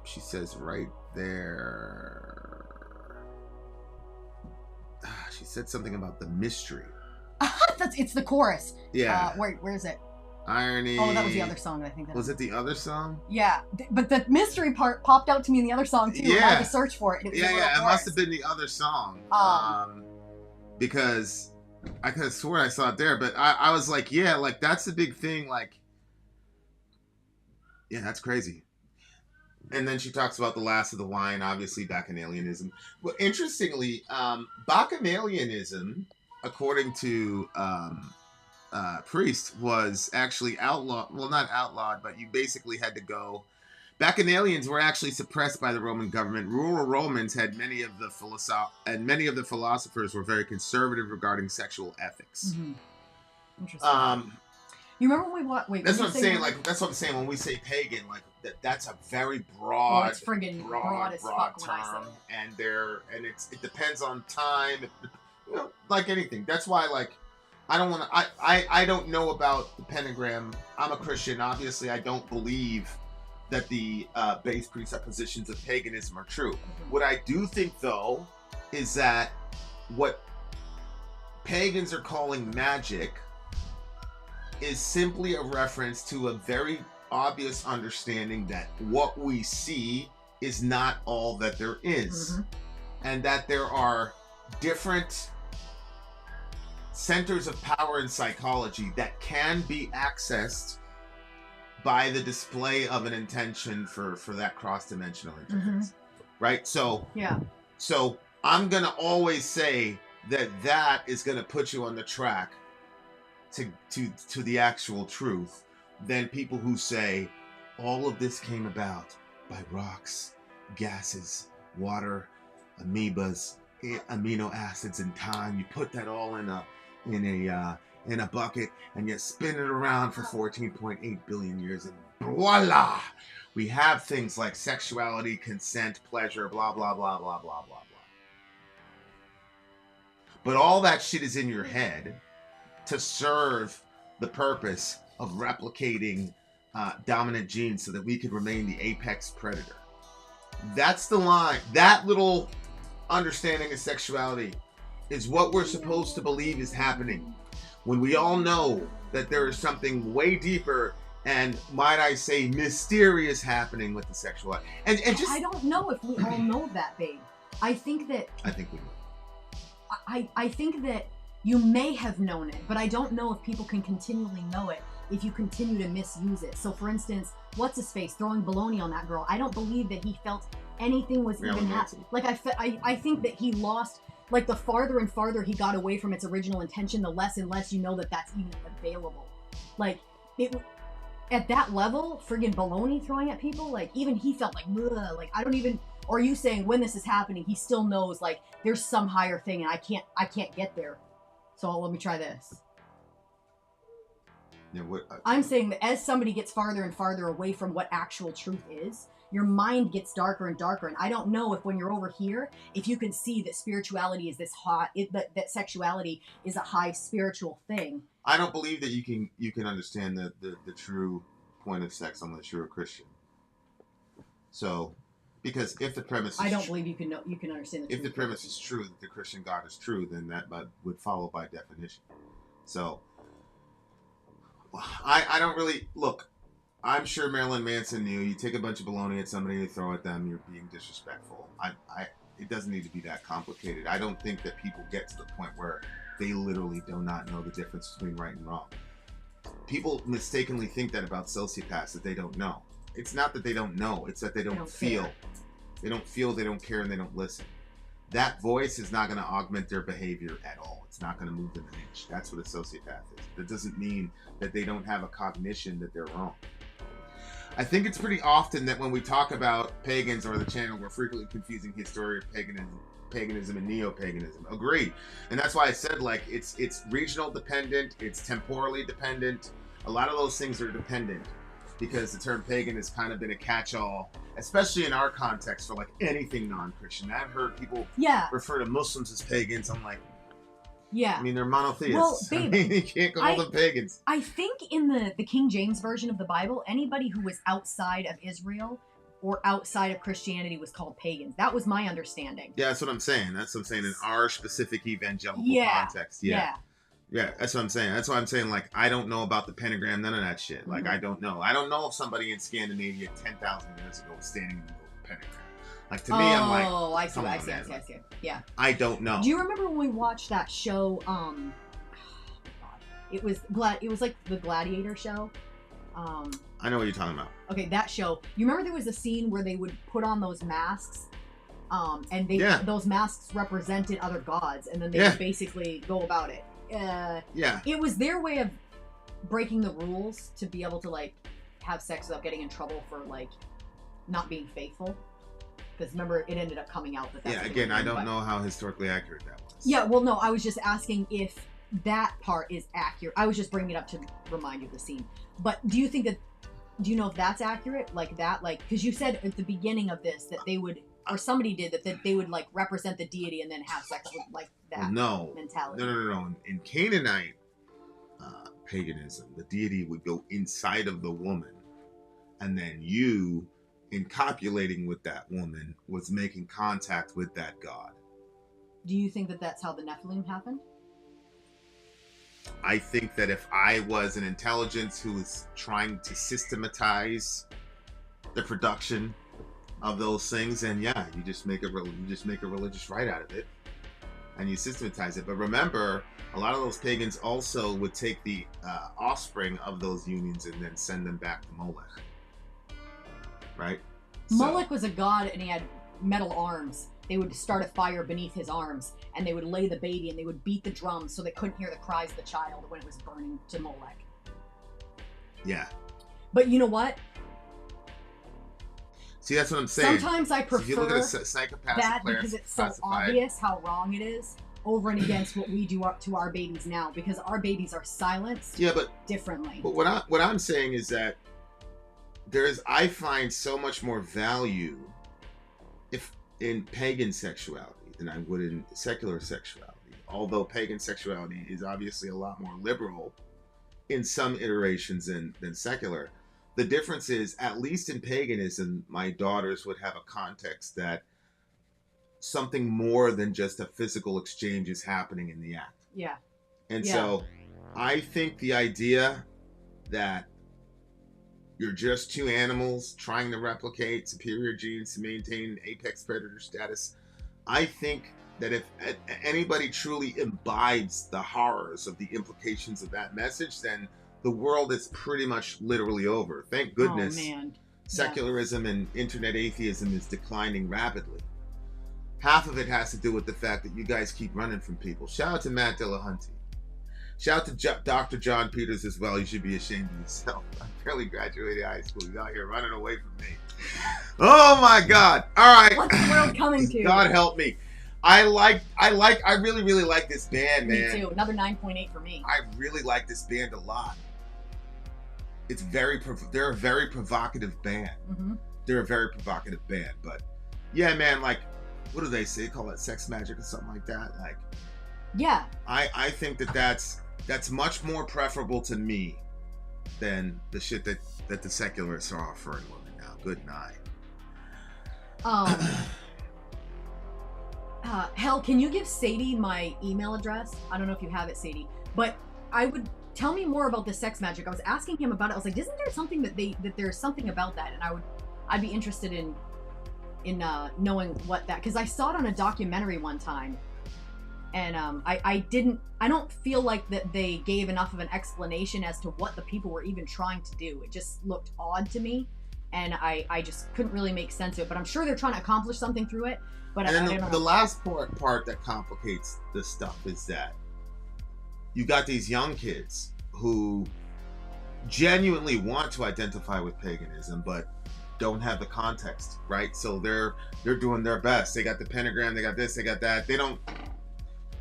she says right there. She said something about the mystery. It's the chorus. Yeah. Where is it? Irony. Oh, that was the other song. I think. Was it the other song? Yeah, but the mystery part popped out to me in the other song too. I had to search for it. It must have been the other song. Because I could have sworn I saw it there, but I was like, yeah, like, that's the big thing. Like, yeah, that's crazy. And then she talks about the last of the wine, obviously Bacchanalianism. Well, interestingly, Bacchanalianism, according to Priest, was actually outlawed. Well, not outlawed, but you basically had to go. Bacchanalians were actually suppressed by the Roman government. Rural Romans had many of the philosophers were very conservative regarding sexual ethics. Mm-hmm. Interesting. You remember when we watched? Wait, that's what I'm saying. Like, that's what I'm saying when we say pagan. Like, that's a very broad, it's friggin' broad as fuck term, and it depends on time. You know, like anything. That's why, like, I don't want to. I don't know about the pentagram. I'm a Christian. Obviously, I don't believe that the base presuppositions of paganism are true. Mm-hmm. What I do think, though, is that what pagans are calling magic is simply a reference to a very obvious understanding that what we see is not all that there is. Mm-hmm. And that there are different centers of power in psychology that can be accessed by the display of an intention for that cross-dimensional interface. Mm-hmm. Right? So I'm going to always say that is going to put you on the track to the actual truth, than people who say all of this came about by rocks, gases, water, amoebas, amino acids, and time. You put that all in in a bucket, and you spin it around for 14.8 billion years, and voila, we have things like sexuality, consent, pleasure, blah blah blah blah blah blah blah. But all that shit is in your head to serve the purpose of replicating dominant genes so that we could remain the apex predator. That's the line. That little understanding of sexuality is what we're supposed to believe is happening, when we all know that there is something way deeper and, might I say, mysterious happening with the sexual. And just, I don't know if we all know that, babe. I think we do. I think that you may have known it, but I don't know if people can continually know it if you continue to misuse it. So, for instance, what's his face throwing baloney on that girl? I don't believe that he felt anything was even happening. Like I think that he lost. Like, the farther and farther he got away from its original intention, the less and less you know that that's even available. Like, at that level, friggin' baloney throwing at people, like, even he felt like, ugh, like, I don't even. Or are you saying when this is happening, he still knows, like, there's some higher thing and I can't get there. So let me try this. Yeah, I'm saying that as somebody gets farther and farther away from what actual truth is, your mind gets darker and darker. And I don't know if when you're over here, if you can see that spirituality is this hot, that sexuality is a high spiritual thing. I don't believe that you can understand the true point of sex unless you're a Christian. So, because if the premise is I don't believe you can understand the truth. If the premise is true, that the Christian God is true, then that would follow by definition. So, I don't really... Look, I'm sure Marilyn Manson knew. You take a bunch of baloney at somebody, you throw at them, you're being disrespectful. It doesn't need to be that complicated. I don't think that people get to the point where they literally do not know the difference between right and wrong. People mistakenly think that about sociopaths, that they don't know. It's not that they don't know, it's that they don't feel. Care. They don't feel, they don't care, and they don't listen. That voice is not going to augment their behavior at all. It's not going to move them an inch. That's what a sociopath is. That doesn't mean that they don't have a cognition that they're wrong. I think it's pretty often that when we talk about pagans or the channel, we're frequently confusing history of paganism and neo-paganism. Agreed. And that's why I said, like, it's regional dependent, it's temporally dependent. A lot of those things are dependent because the term pagan has kind of been a catch-all, especially in our context, for like anything non-Christian. I've heard people refer to Muslims as pagans. I'm like, I mean, they're monotheists. Well, babe, I mean, you can't call them pagans. I think in the King James Version of the Bible, anybody who was outside of Israel or outside of Christianity was called pagans. That was my understanding. Yeah, that's what I'm saying. That's what I'm saying in our specific evangelical context. Yeah, that's what I'm saying. That's why I'm saying, like, I don't know about the pentagram, none of that shit. Like, I don't know. I don't know if somebody in Scandinavia 10,000 years ago was standing in the middle of the pentagram. Like, to me, I'm like, oh, I see. Yeah. I don't know. Do you remember when we watched that show? It was like the Gladiator show. I know what you're talking about. Okay, that show. You remember there was a scene where they would put on those masks, and those masks represented other gods, and then they would basically go about it. It was their way of breaking the rules to be able to, like, have sex without getting in trouble for, like, not being faithful. Because remember, it ended up coming out that that's what again, I don't know how historically accurate that was. Yeah, well, no, I was just asking if that part is accurate. I was just bringing it up to remind you of the scene. But do you know if that's accurate? Like that, like, because you said at the beginning of this that they would, or somebody did, that they would, like, represent the deity and then have sex with, like, that mentality. No. In Canaanite paganism, the deity would go inside of the woman, and then you, in copulating with that woman, was making contact with that god. Do you think that that's how the Nephilim happened? I think that if I was an intelligence who was trying to systematize the production of those things, then you just make a religious rite out of it, and you systematize it. But remember, a lot of those pagans also would take the offspring of those unions and then send them back to Molech. Right? Moloch was a god, and he had metal arms. They would start a fire beneath his arms, and they would lay the baby, and they would beat the drums so they couldn't hear the cries of the child when it was burning to Molech. Yeah. But you know what? See, that's what I'm saying. Sometimes I prefer if you look at a psychopath that because it's so obvious how wrong it is. over and against what we do to our babies now, because our babies are silenced differently. But what I'm saying is that I find so much more value in pagan sexuality than I would in secular sexuality. Although pagan sexuality is obviously a lot more liberal in some iterations than secular. The difference is, at least in paganism, my daughters would have a context that something more than just a physical exchange is happening in the act. Yeah. And so I think the idea that you're just two animals trying to replicate superior genes to maintain apex predator status, I think that if anybody truly imbibes the horrors of the implications of that message, then the world is pretty much literally over. Thank goodness secularism and internet atheism is declining rapidly. Half of it has to do with the fact that you guys keep running from people. Shout out to Matt Dillahunty. Shout out to Dr. John Peters as well. You should be ashamed of yourself. I barely graduated high school. He's out here running away from me. Oh my God. All right. What's the world coming to? God help me. I really, really like this band, man. Me too. Another 9.8 for me. I really like this band a lot. They're a very provocative band. Mm-hmm. They're a very provocative band, but yeah, man, like, what do they say? They call it sex magic or something like that. Like, yeah. I think that's much more preferable to me than the shit that the secularists are offering women now. Good night. Hell, can you give Sadie my email address? I don't know if you have it, Sadie, but I would tell me more about the sex magic. I was asking him about it. I was like, isn't there something that there's something about that? And I'd be interested in knowing what that, because I saw it on a documentary one time, and I don't feel like that they gave enough of an explanation as to what the people were even trying to do. It just looked odd to me, and I just couldn't really make sense of it. But I'm sure they're trying to accomplish something through it. But and I then don't know. The last part that complicates this stuff is that you got these young kids who genuinely want to identify with paganism, but don't have the context, right? So they're doing their best. They got the pentagram, they got this, they got that. They don't,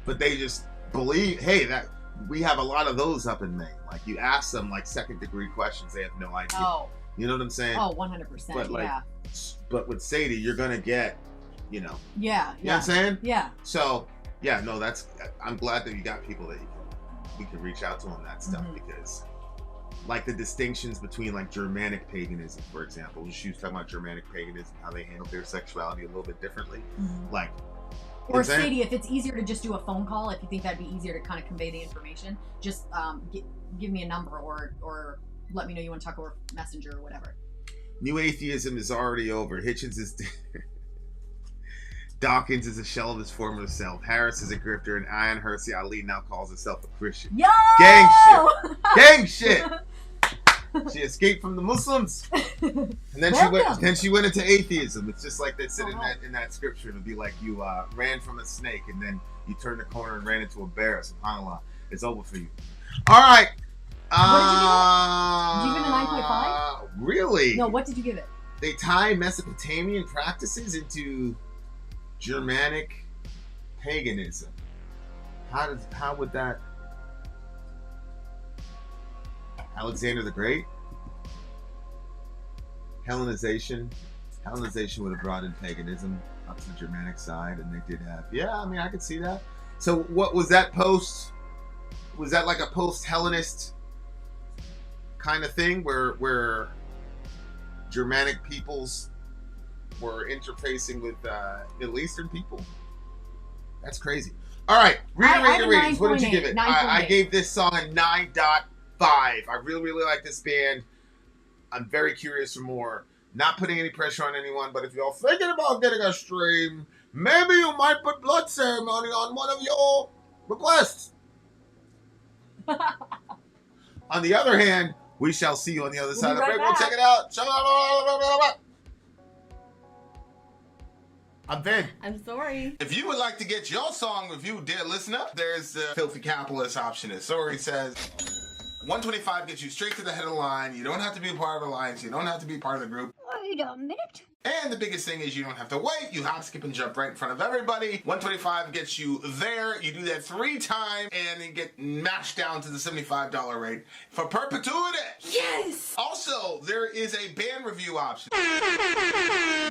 but they just believe, hey, that we have a lot of those up in Maine. Like, you ask them like second degree questions, they have no idea. Oh. You know what I'm saying? Oh, 100%. But like, yeah. But with Sadie, you're gonna get, Yeah. You know what I'm saying? Yeah. So, yeah, no, I'm glad that you got people that we can reach out to on that stuff, because like the distinctions between like Germanic paganism, for example, she was talking about Germanic paganism, how they handle their sexuality a little bit differently. Like, or Sadie, if it's easier to just do a phone call, if you think that'd be easier to kind of convey the information, just give me a number or let me know you want to talk over Messenger or whatever. New atheism is already over. Hitchens is Dawkins is a shell of his former self. Harris is a grifter, and Ayan Hersey Ali now calls herself a Christian. Yo! Gang shit! Gang shit! She escaped from the Muslims, and then she went into atheism. It's just like they said in that scripture. It'll be like you ran from a snake, and then you turned the corner and ran into a bear. SubhanAllah, it's over for you. All right. What did you give it? Did you give it a 9.5? Really? No. What did you give it? They tie Mesopotamian practices into Germanic paganism. How would that? Alexander the Great? Hellenization would have brought in paganism up to the Germanic side, and they did have. Yeah, I mean, I could see that. So, what was that post? Was that like a post-Hellenist kind of thing, where Germanic peoples were interfacing with Middle Eastern people? That's crazy. All right, reiterate your ratings. What did you give it? I gave this song a 9.5. I really, really like this band. I'm very curious for more. Not putting any pressure on anyone, but if you're thinking about getting a stream, maybe you might put Blood Ceremony on one of your requests. On the other hand, we shall see you on the other side of the break. We'll check it out. I'm Vin. I'm Sori. If you would like to get your song reviewed, dear listener, there's the Filthy Capitalist option. As Sori says, 125 gets you straight to the head of the line. You don't have to be a part of the alliance. You don't have to be part of the group. Wait a minute. And the biggest thing is you don't have to wait. You housekeep and jump right in front of everybody. 125 gets you there. You do that 3 times and you get mashed down to the $75 rate for perpetuity. Yes! Also, there is a band review option.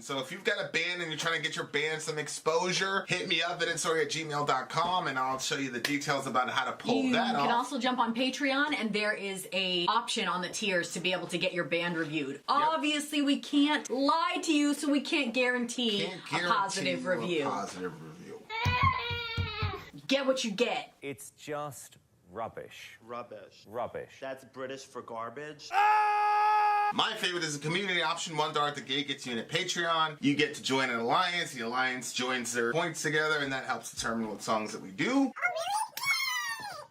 So if you've got a band and you're trying to get your band some exposure, hit me up at itsori@gmail.com and I'll show you the details about how to pull that off. You can also jump on Patreon, and there is a option on the tiers to be able to get your band reviewed. Yep. Obviously, we can't lie to you, so we can't guarantee a positive review. Get what you get. It's just rubbish. Rubbish. Rubbish. That's British for garbage. My favorite is the community option. $1 at the gate gets you in a Patreon. You get to join an alliance. The alliance joins their points together, and that helps determine what songs that we do.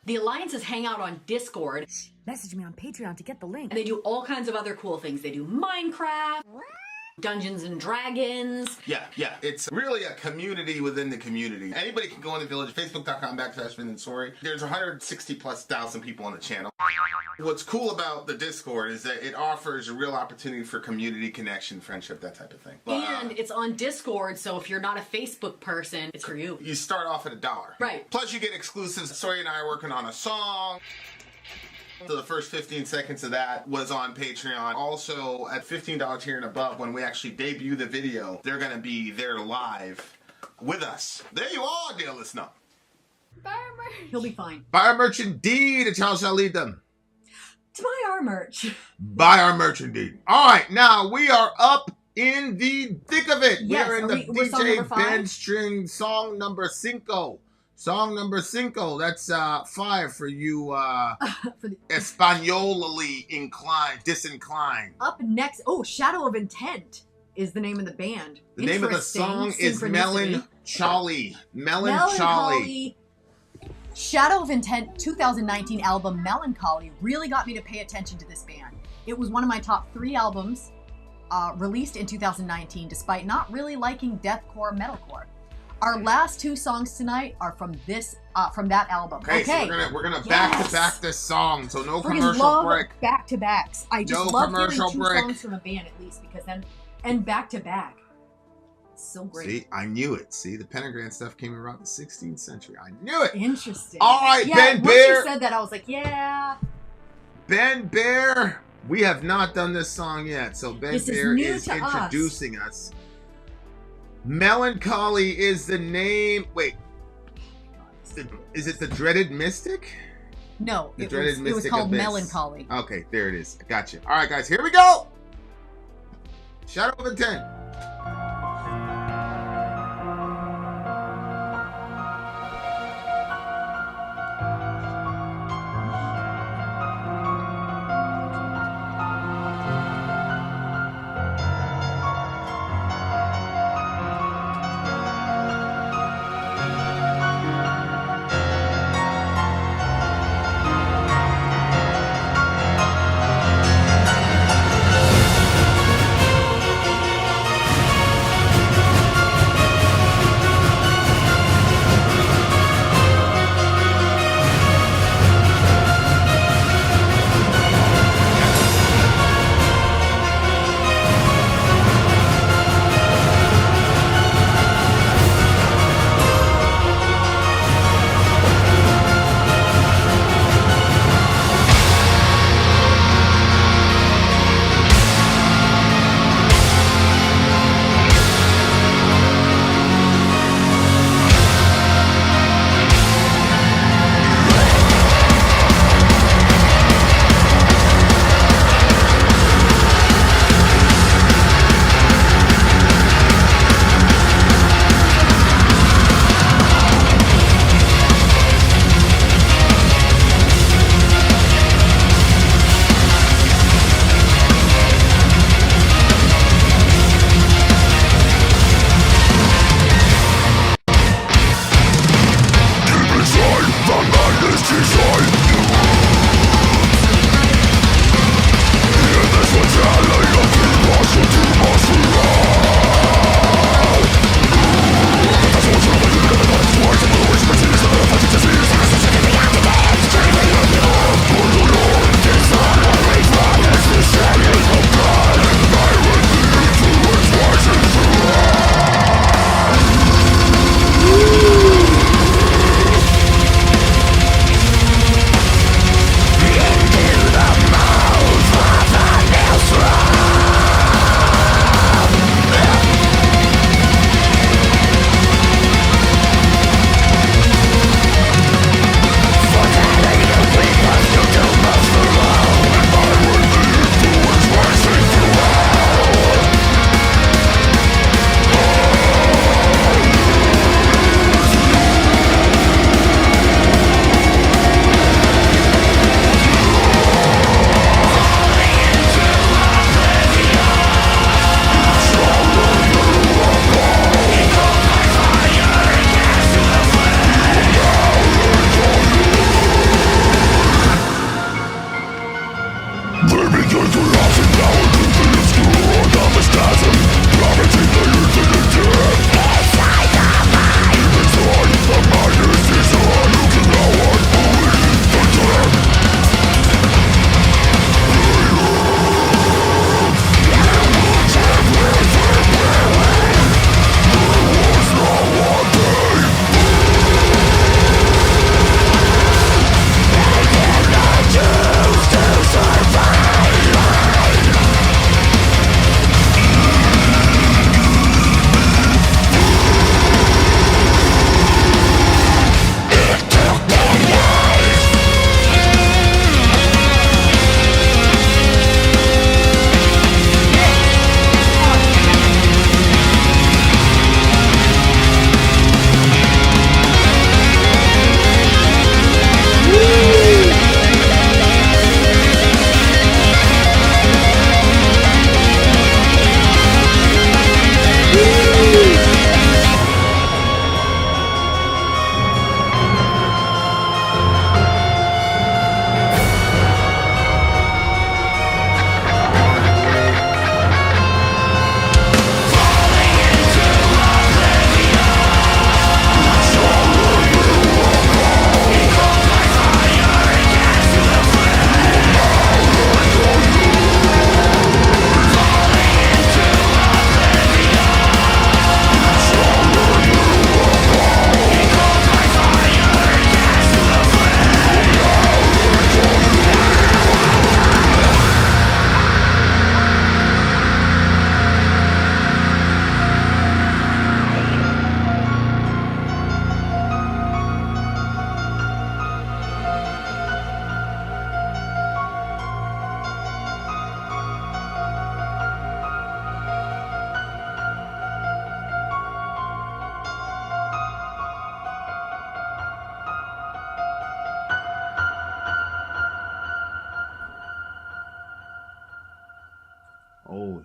The alliances hang out on Discord. Message me on Patreon to get the link. And they do all kinds of other cool things. They do Minecraft, Dungeons and Dragons. Yeah. It's really a community within the community. Anybody can go in the village, facebook.com/Sori. There's 160,000+ people on the channel. What's cool about the Discord is that it offers a real opportunity for community connection, friendship, that type of thing. And it's on Discord, so if you're not a Facebook person, it's for you. You start off at $1. Right. Plus you get exclusives. Sori and I are working on a song. So the first 15 seconds of that was on Patreon. Also, at $15 tier and above, when we actually debut the video, they're going to be there live with us. There you are, dear listener. Buy our merch. He'll be fine. Buy our merch indeed. A child shall lead them. To buy our merch. Buy our merch indeed. All right, now we are up in the thick of it. Yes, we're in the we're song DJ number 5? Ben String song number 5. Song number 5. That's 5 for you For the, Espanolally disinclined. up next, Shadow of Intent is the name of the band. The name of the song is Melancholy. Melancholy. Shadow of Intent 2019 album Melancholy really got me to pay attention to this band. It was one of my top 3 albums released in 2019, despite not really liking deathcore metalcore. Our last 2 songs tonight are from that album. Okay, so we're gonna back to back this song, so no commercial break. Back to backs. I just No love hearing 2 commercial break. songs from a band at least, because then and back to back. So great. See, I knew it. See, the pentagram stuff came around the 16th century. I knew it. Interesting. All right, yeah, Ben once Bear. you said that, I was like, yeah. Ben Bear. We have not done this song yet, so Ben This is Bear new is to introducing us. Melancholy is the name. Wait, is it the Dreaded Mystic? No, The it Dreaded was Mystic called Abyss. Melancholy. Okay, there it is. Gotcha. All right, guys, here we go. Shadow of Intent.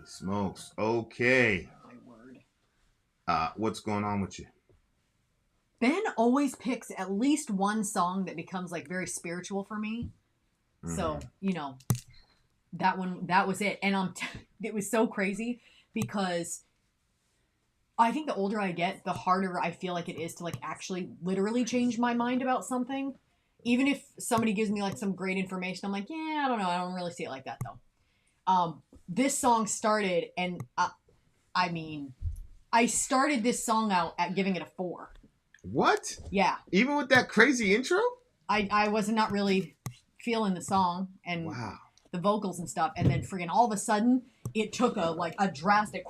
smokes. Okay. My word. What's going on with you? Ben always picks at least one song that becomes like very spiritual for me. So, you know, that was it. And it was so crazy because I think the older I get, the harder I feel like it is to like actually literally change my mind about something. Even if somebody gives me like some great information, I'm like, yeah, I don't know. I don't really see it like that though. This song started and I mean, I started this song out at giving it a 4. What? Yeah. Even with that crazy intro? I was not really feeling the song and the vocals and stuff. And then friggin' all of a sudden, it took a drastic...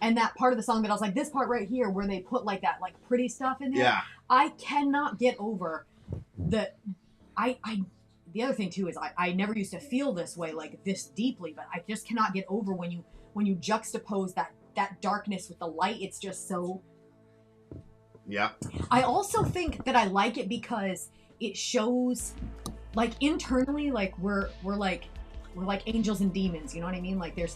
And that part of the song that I was like, this part right here where they put like that like pretty stuff in there. Yeah. I cannot get over the... The other thing too is I never used to feel this way like this deeply, but I just cannot get over when you juxtapose that darkness with the light. It's just so... Yeah. I also think that I like it because it shows, like, internally, like we're like angels and demons. You know what I mean? Like there's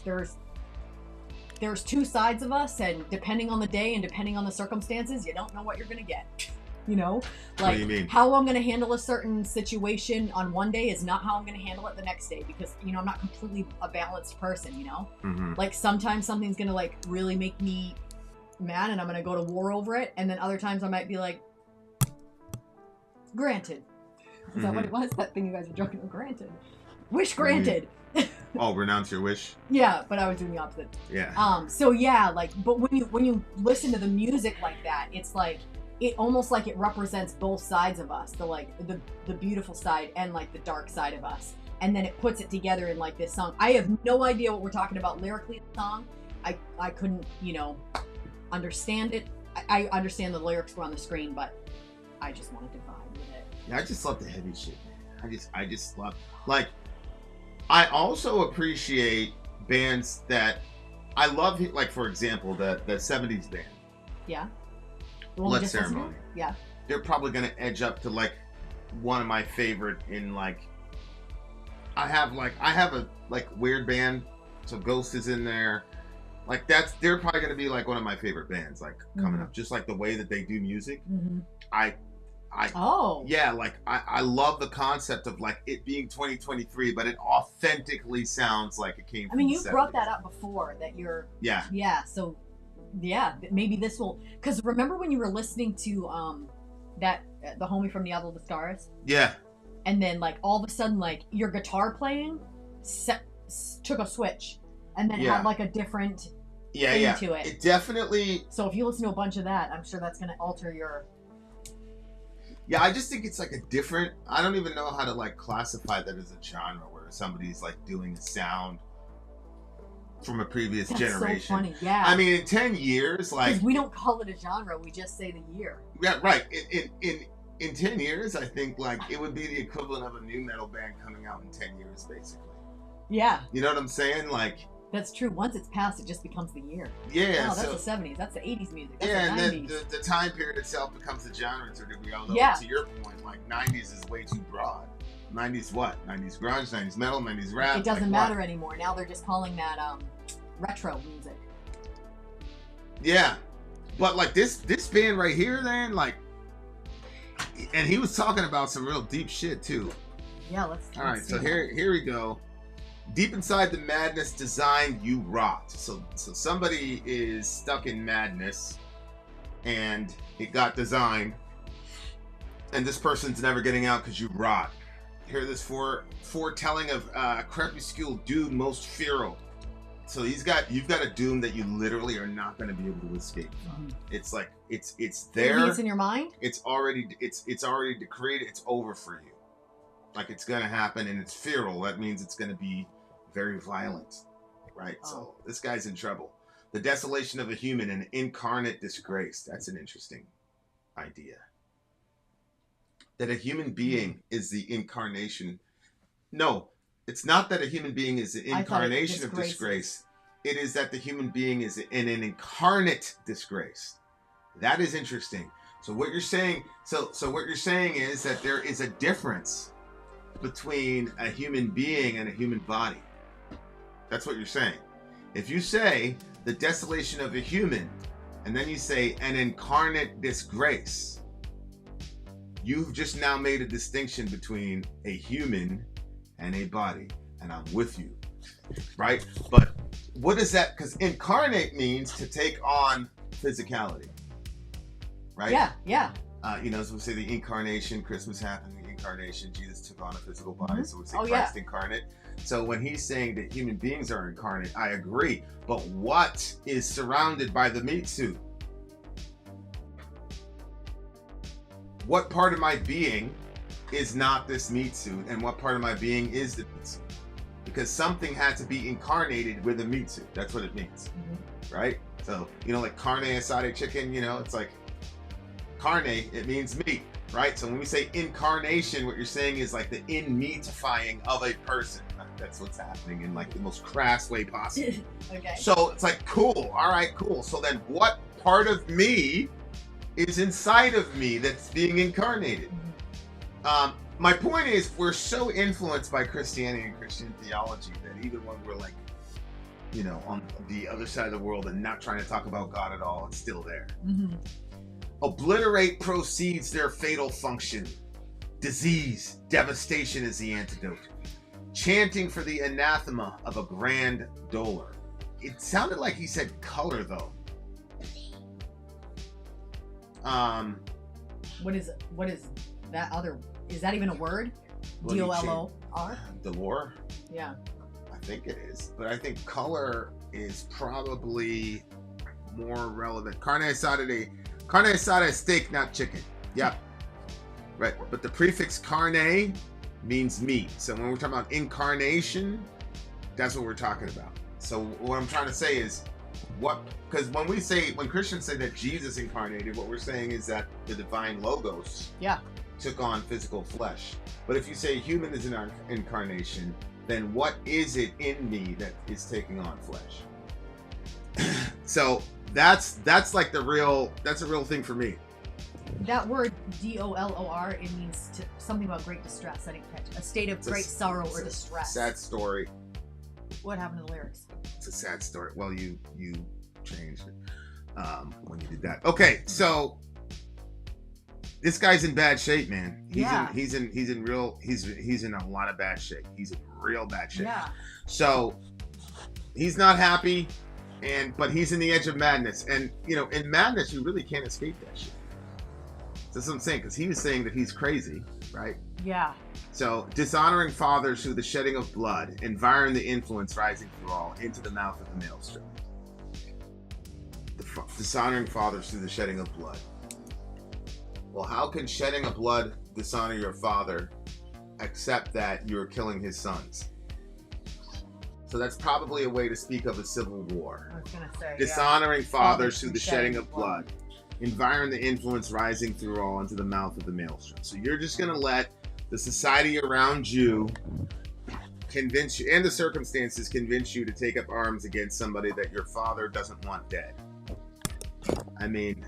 two sides of us, and depending on the day and depending on the circumstances, you don't know what you're gonna get. You know, like what do you mean? How I'm gonna handle a certain situation on one day is not how I'm gonna handle it the next day because you know I'm not completely a balanced person. You know, like sometimes something's gonna like really make me mad and I'm gonna go to war over it, and then other times I might be like, granted. Is that what it was? That thing you guys were joking about? Granted. Wish granted. Oh, renounce your wish? Yeah, but I was doing the opposite. Yeah. So yeah, like, but when you listen to the music like that, it's like, it almost like it represents both sides of us, the beautiful side and like the dark side of us. And then it puts it together in like this song. I have no idea what we're talking about lyrically in the song. I couldn't, you know, understand it. I understand the lyrics were on the screen, but I just wanted to vibe with it. Yeah, I just love the heavy shit, man. I just love, like, I also appreciate bands that I love, like, for example, the 70s band. Yeah. Blood Ceremony. Yeah. They're probably going to edge up to, like, one of my favorite in, like, I have a, like, weird band, so Ghost is in there. Like, they're probably going to be, like, one of my favorite bands, like, coming up. Just, like, the way that they do music. Yeah, like, I love the concept of, like, it being 2023, but it authentically sounds like it came from the 70s. You've brought that up before, that you're... Yeah, so, yeah, maybe this will... Because remember when you were listening to, the homie from the Other the Stars? Yeah. And then, like, all of a sudden, like, your guitar playing took a switch. And then had, like, a different thing to it. It definitely... So if you listen to a bunch of that, I'm sure that's going to alter your... Yeah, I just think it's like a different... I don't even know how to, like, classify that as a genre where somebody's, like, doing a sound from a previous generation. That's so funny, yeah. I mean, in 10 years, like... Because we don't call it a genre, we just say the year. Yeah, right. In 10 years, I think, like, it would be the equivalent of a new metal band coming out in 10 years, basically. Yeah. You know what I'm saying? Like... That's true. Once it's passed, it just becomes the year. Yeah. Oh, that's the 70s. That's the 80s music. That's yeah, the 90s. And then the time period itself becomes the genre to a degree. Although, to your point, like, 90s is way too broad. 90s what? 90s grunge, 90s metal, 90s rap. It doesn't matter anymore. Now they're just calling that retro music. Yeah. But, like, this band right here, then, like... And he was talking about some real deep shit, too. Yeah, let's All right, so here we go. Deep inside the madness designed, you rot. So somebody is stuck in madness, and it got designed, and this person's never getting out because you rot. Hear this foretelling of crepuscule doom most feral. So you've got a doom that you literally are not going to be able to escape from. It's like it's there. Maybe it's in your mind. It's already decreed. It's over for you. Like, it's going to happen, and it's feral. That means it's going to be very violent, right? Oh. So this guy's in trouble. The desolation of a human, an incarnate disgrace. That's an interesting idea. That a human being is the incarnation. No, it's not that a human being is the incarnation of disgrace. It is that the human being is in an incarnate disgrace. That is interesting. So what you're saying, so what you're saying is that there is a difference between a human being and a human body. That's what you're saying. If you say the desolation of a human, and then you say an incarnate disgrace, you've just now made a distinction between a human and a body, and I'm with you, right? But what is that? Because incarnate means to take on physicality, right? Yeah. So we say the incarnation, Christmas happened, the incarnation, Jesus took on a physical body, so we say Oh, Christ incarnate. So when he's saying that human beings are incarnate, I agree. But what is surrounded by the meat suit? What part of my being is not this meat suit, and what part of my being is the meat suit? Because something had to be incarnated with a meat suit. That's what it means, right? So, like carne asada chicken, it's like carne, it means meat, right? So when we say incarnation, what you're saying is like the in-meatifying of a person. That's what's happening in like the most crass way possible. Okay. So it's like, cool, all right, cool. So then what part of me is inside of me that's being incarnated? My point is, we're so influenced by Christianity and Christian theology that even when we're like, on the other side of the world and not trying to talk about God at all, it's still there. Obliterate proceeds their fatal function. Disease, devastation is the antidote. Chanting for the anathema of a grand dolor. It sounded like he said color, though. What is that other? Is that even a word? D-O-L-O-R? Dolor? Yeah. I think it is. But I think color is probably more relevant. Carne asada is steak, not chicken. Yeah. Right. But the prefix carne means meat. So when we're talking about incarnation, that's what we're talking about. So what I'm trying to say is, because when Christians say that Jesus incarnated, what we're saying is that the divine logos took on physical flesh. But if you say human is an incarnation, then what is it in me that is taking on flesh? So that's like a real thing for me. That word D-O-L-O-R, it means something about great distress. I didn't catch. A state of great sorrow or distress. Sad story. What happened to the lyrics? It's a sad story. Well, you changed it when you did that. Okay, so this guy's in bad shape, man. He's in a lot of bad shape. He's in real bad shape. Yeah. So he's not happy, but he's in the edge of madness. And in madness, you really can't escape that shit. That's what I'm saying, because he was saying that he's crazy, right? Yeah. So, dishonoring fathers through the shedding of blood, environ the influence rising through all into the mouth of the maelstrom. Dishonoring fathers through the shedding of blood. Well, how can shedding of blood dishonor your father, except that you're killing his sons? So that's probably a way to speak of a civil war. I was gonna say, dishonoring fathers through the shedding of blood. Environ the influence rising through all into the mouth of the maelstrom. So you're just going to let the society around you convince you, and the circumstances convince you to take up arms against somebody that your father doesn't want dead. I mean,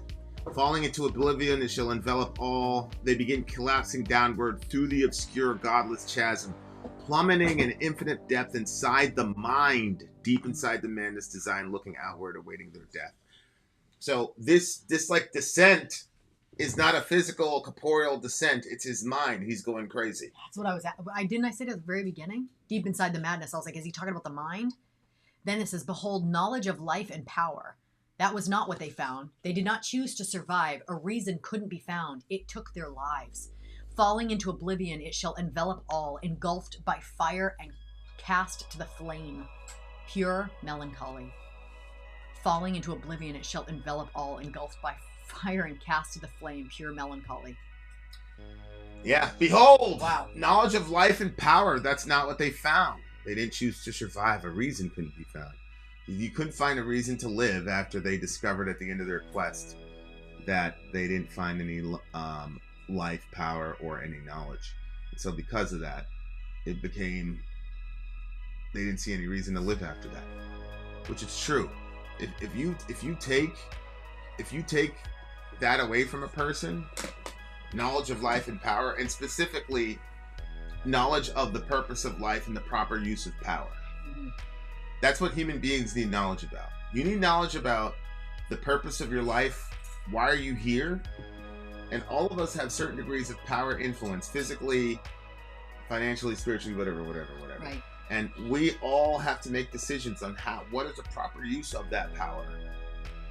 falling into oblivion, it shall envelop all. They begin collapsing downward through the obscure, godless chasm, plummeting an infinite depth inside the mind, deep inside the madness design, looking outward, awaiting their death. So this like descent is not a physical, corporeal descent. It's his mind. He's going crazy. That's what I was at. Didn't I say it at the very beginning? Deep inside the madness. I was like, is he talking about the mind? Then it says, behold, knowledge of life and power. That was not what they found. They did not choose to survive. A reason couldn't be found. It took their lives. Falling into oblivion, it shall envelop all, engulfed by fire and cast to the flame. Pure melancholy. Falling into oblivion, it shall envelop all, engulfed by fire and cast to the flame. Pure melancholy. Yeah. Behold! Wow. Knowledge of life and power. That's not what they found. They didn't choose to survive. A reason couldn't be found. You couldn't find a reason to live after they discovered at the end of their quest that they didn't find any life, power, or any knowledge. And so because of that, it became, they didn't see any reason to live after that. Which is true. If you take that away from a person, knowledge of life and power, and specifically knowledge of the purpose of life and the proper use of power, That's what human beings need knowledge about. You need knowledge about the purpose of your life. Why are you here? And all of us have certain degrees of power, influence, physically, financially, spiritually, whatever. Right. And we all have to make decisions on what is the proper use of that power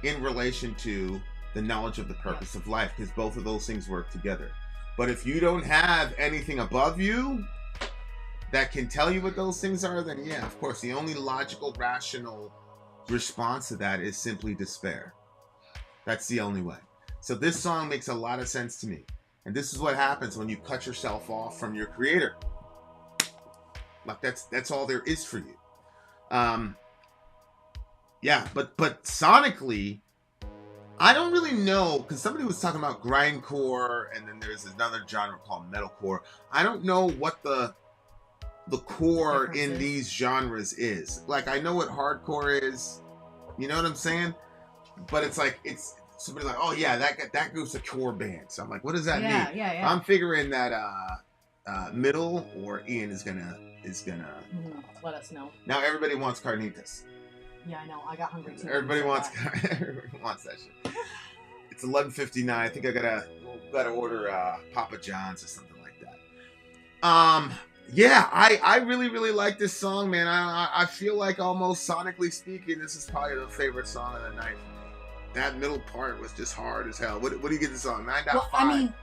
in relation to the knowledge of the purpose of life, because both of those things work together. But if you don't have anything above you that can tell you what those things are, then yeah, of course, the only logical, rational response to that is simply despair. That's the only way. So this song makes a lot of sense to me. And this is what happens when you cut yourself off from your creator. Like that's all there is for you. Yeah, but sonically, I don't really know, because somebody was talking about grindcore, and then there's another genre called metalcore. I don't know what the core in these genres is. Like, I know what hardcore is, you know what I'm saying? But it's like, it's somebody's like, oh yeah, that group's a core band. So I'm like, what does that mean? Yeah. I'm figuring that Middle or Ian is gonna let us know. Now everybody wants carnitas. Yeah, I know. I got hungry too. Everybody wants that shit. It's 11:59. I think I gotta order Papa John's or something like that. Yeah, I really like this song, man. I feel like, almost sonically speaking, this is probably the favorite song of the night for me. That middle part was just hard as hell. What do you get the song? 9.5. Well, I mean,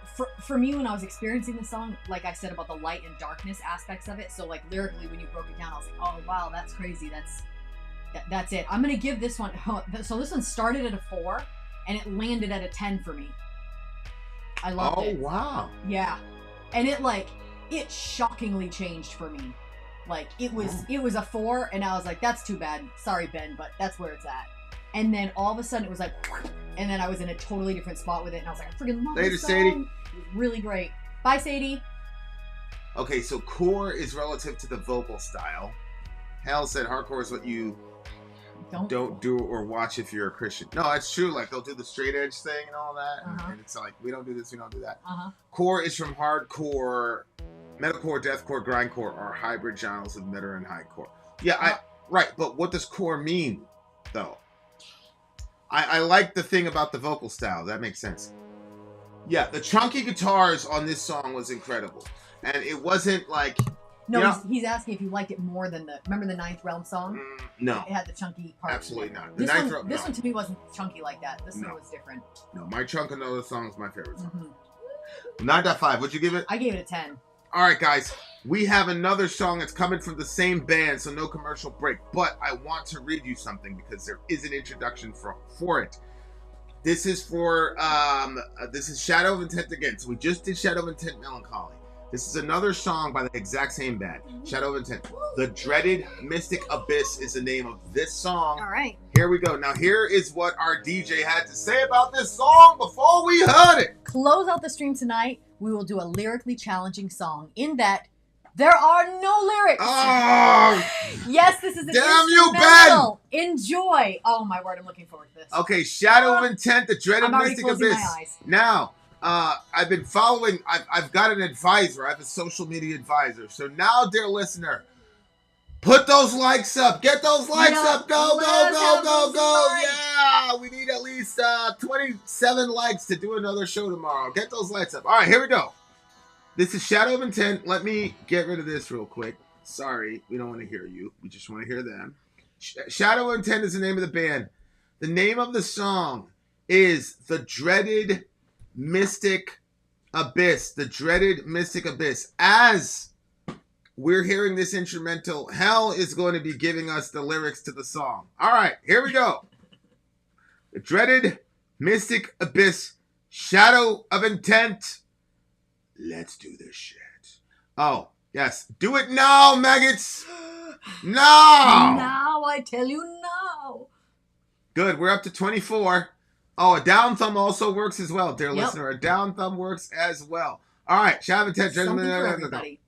for me, when I was experiencing the song, like I said about the light and darkness aspects of it, so like lyrically, when you broke it down, I was like, oh wow, that's crazy. That's it. I'm gonna give this one. So this one started at a 4, and it landed at a 10 for me. I loved it. Oh wow. Yeah, and it shockingly changed for me. Like it was a 4, and I was like, that's too bad. Sorry, Ben, but that's where it's at. And then all of a sudden it was like, and then I was in a totally different spot with it, and I was like, I freaking love this song. Sadie. It was really great. Bye, Sadie. Okay, so core is relative to the vocal style. Hell said hardcore is what you don't do or watch if you're a Christian. No, it's true. Like, they'll do the straight edge thing and all that, and it's like, we don't do this, we don't do that. Core is from hardcore, metalcore, deathcore, grindcore are hybrid genres of metal and hardcore. Yeah, right. But what does core mean, though? I like the thing about the vocal style. That makes sense. Yeah, the chunky guitars on this song was incredible, and it wasn't like. No, he's asking if you liked it more than remember the Ninth Realm song? No. It had the chunky part. Absolutely not. This one to me wasn't chunky like that. This one was different. No, My Chunk Another Song is my favorite song. 9.5. What'd you give it? I gave it a 10. All right, guys. We have another song that's coming from the same band, so no commercial break. But I want to read you something because there is an introduction for it. This is for this is Shadow of Intent again. So we just did Shadow of Intent Melancholy. This is another song by the exact same band, Shadow of Intent. The Dreaded Mystic Abyss is the name of this song. All right. Here we go. Now, here is what our DJ had to say about this song before we heard it. Close out the stream tonight. We will do a lyrically challenging song in that there are no lyrics. Oh! Yes, this is an damn you, Ben! Enjoy. Oh, my word. I'm looking forward to this. Okay, Shadow of Intent, The Dreaded Mystic Abyss. My eyes. Now, I've been following, I've got an advisor. I have a social media advisor. So now, dear listener, put those likes up. Get those likes up. Go. Yeah, we need at least 27 likes to do another show tomorrow. Get those likes up. All right, here we go. This is Shadow of Intent. Let me get rid of this real quick. Sorry, we don't want to hear you. We just want to hear them. Shadow of Intent is the name of the band. The name of the song is The Dreaded Mystic Abyss. The Dreaded Mystic Abyss. As we're hearing this instrumental, Hell is going to be giving us the lyrics to the song. All right, here we go. The Dreaded Mystic Abyss, Shadow of Intent. Let's do this shit. Oh, yes. Do it now, maggots. Now. Now, I tell you now. Good. We're up to 24. Oh, a down thumb also works as well, dear listener. A down thumb works as well. All right. Shadow of Intent. Something for everybody.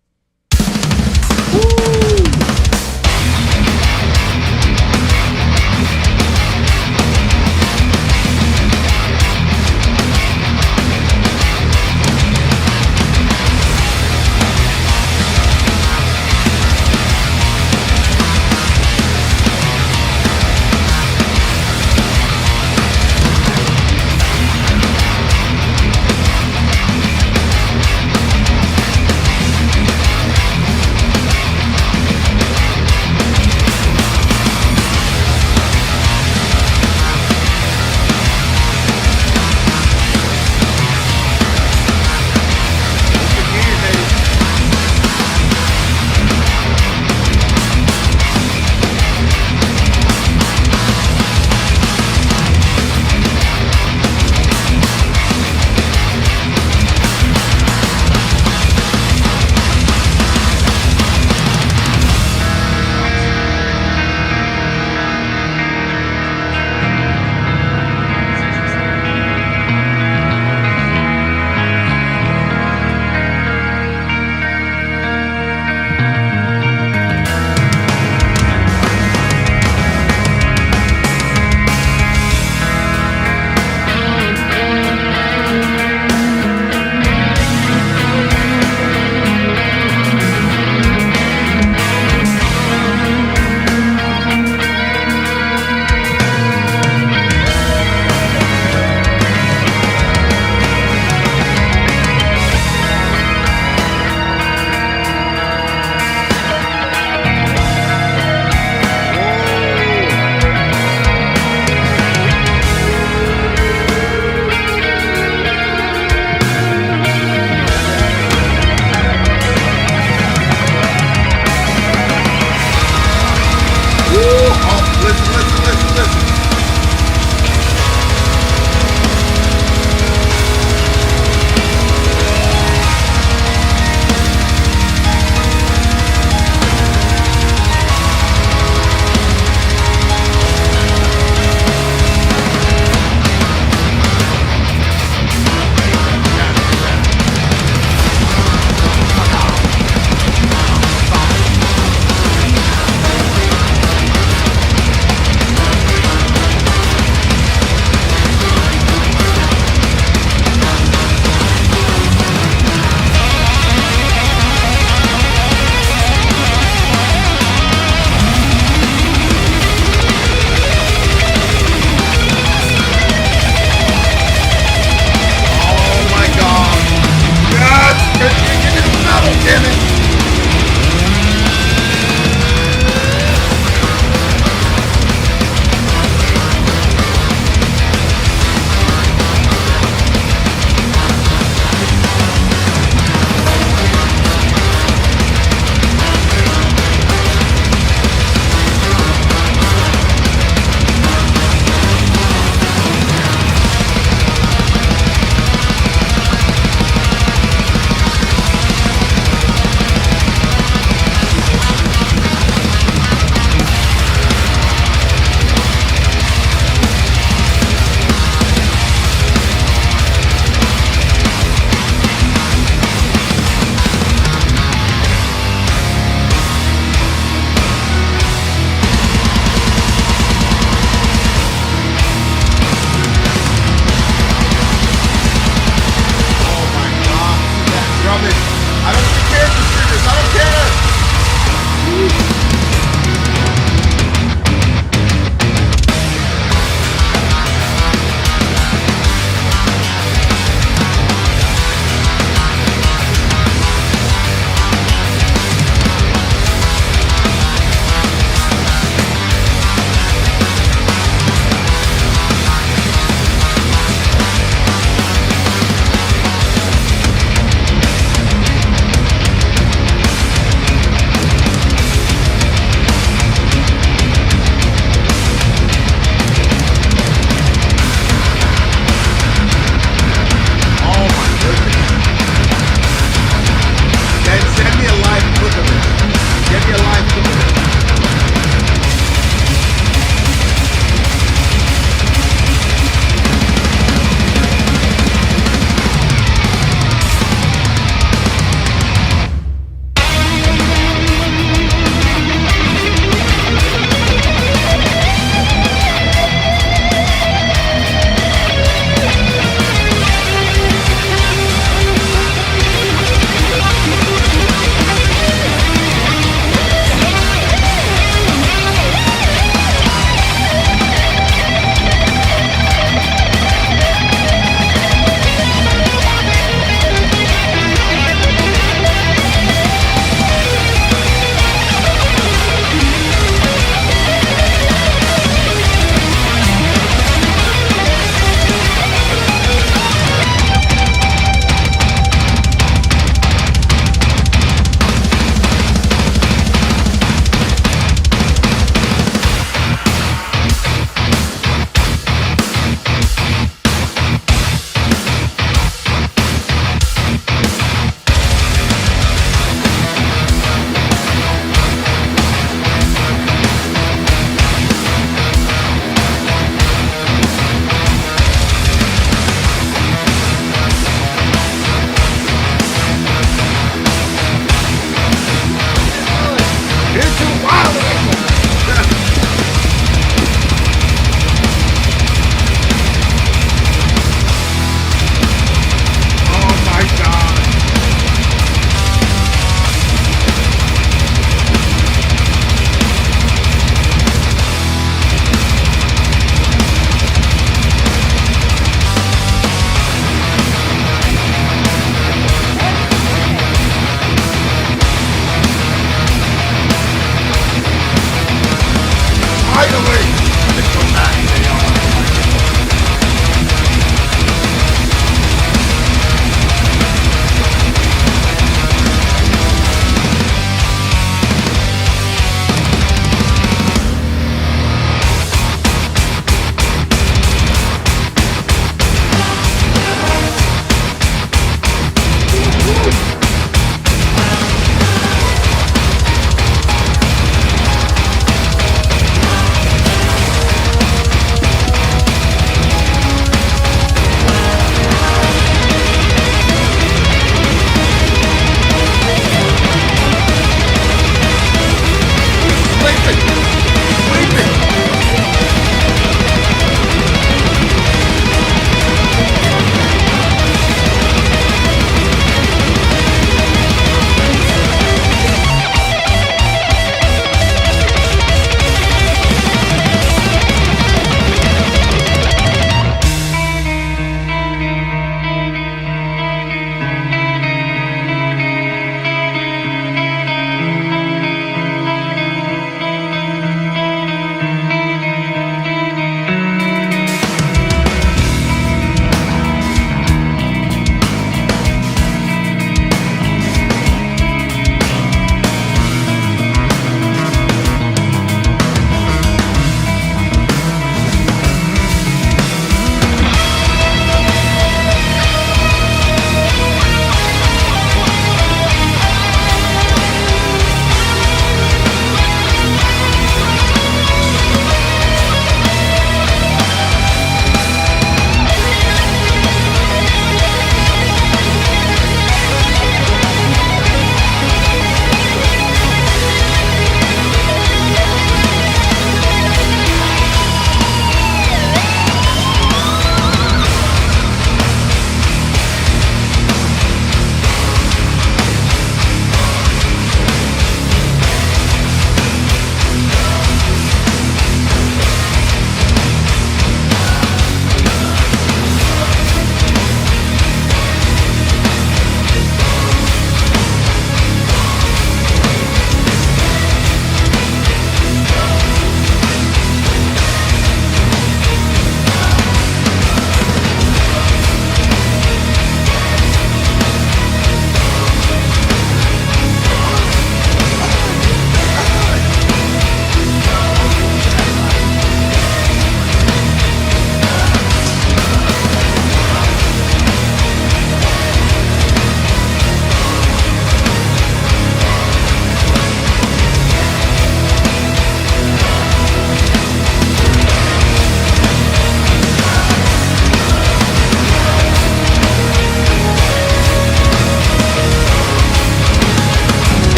Into wild Oh my god. Finally! They come back, they are.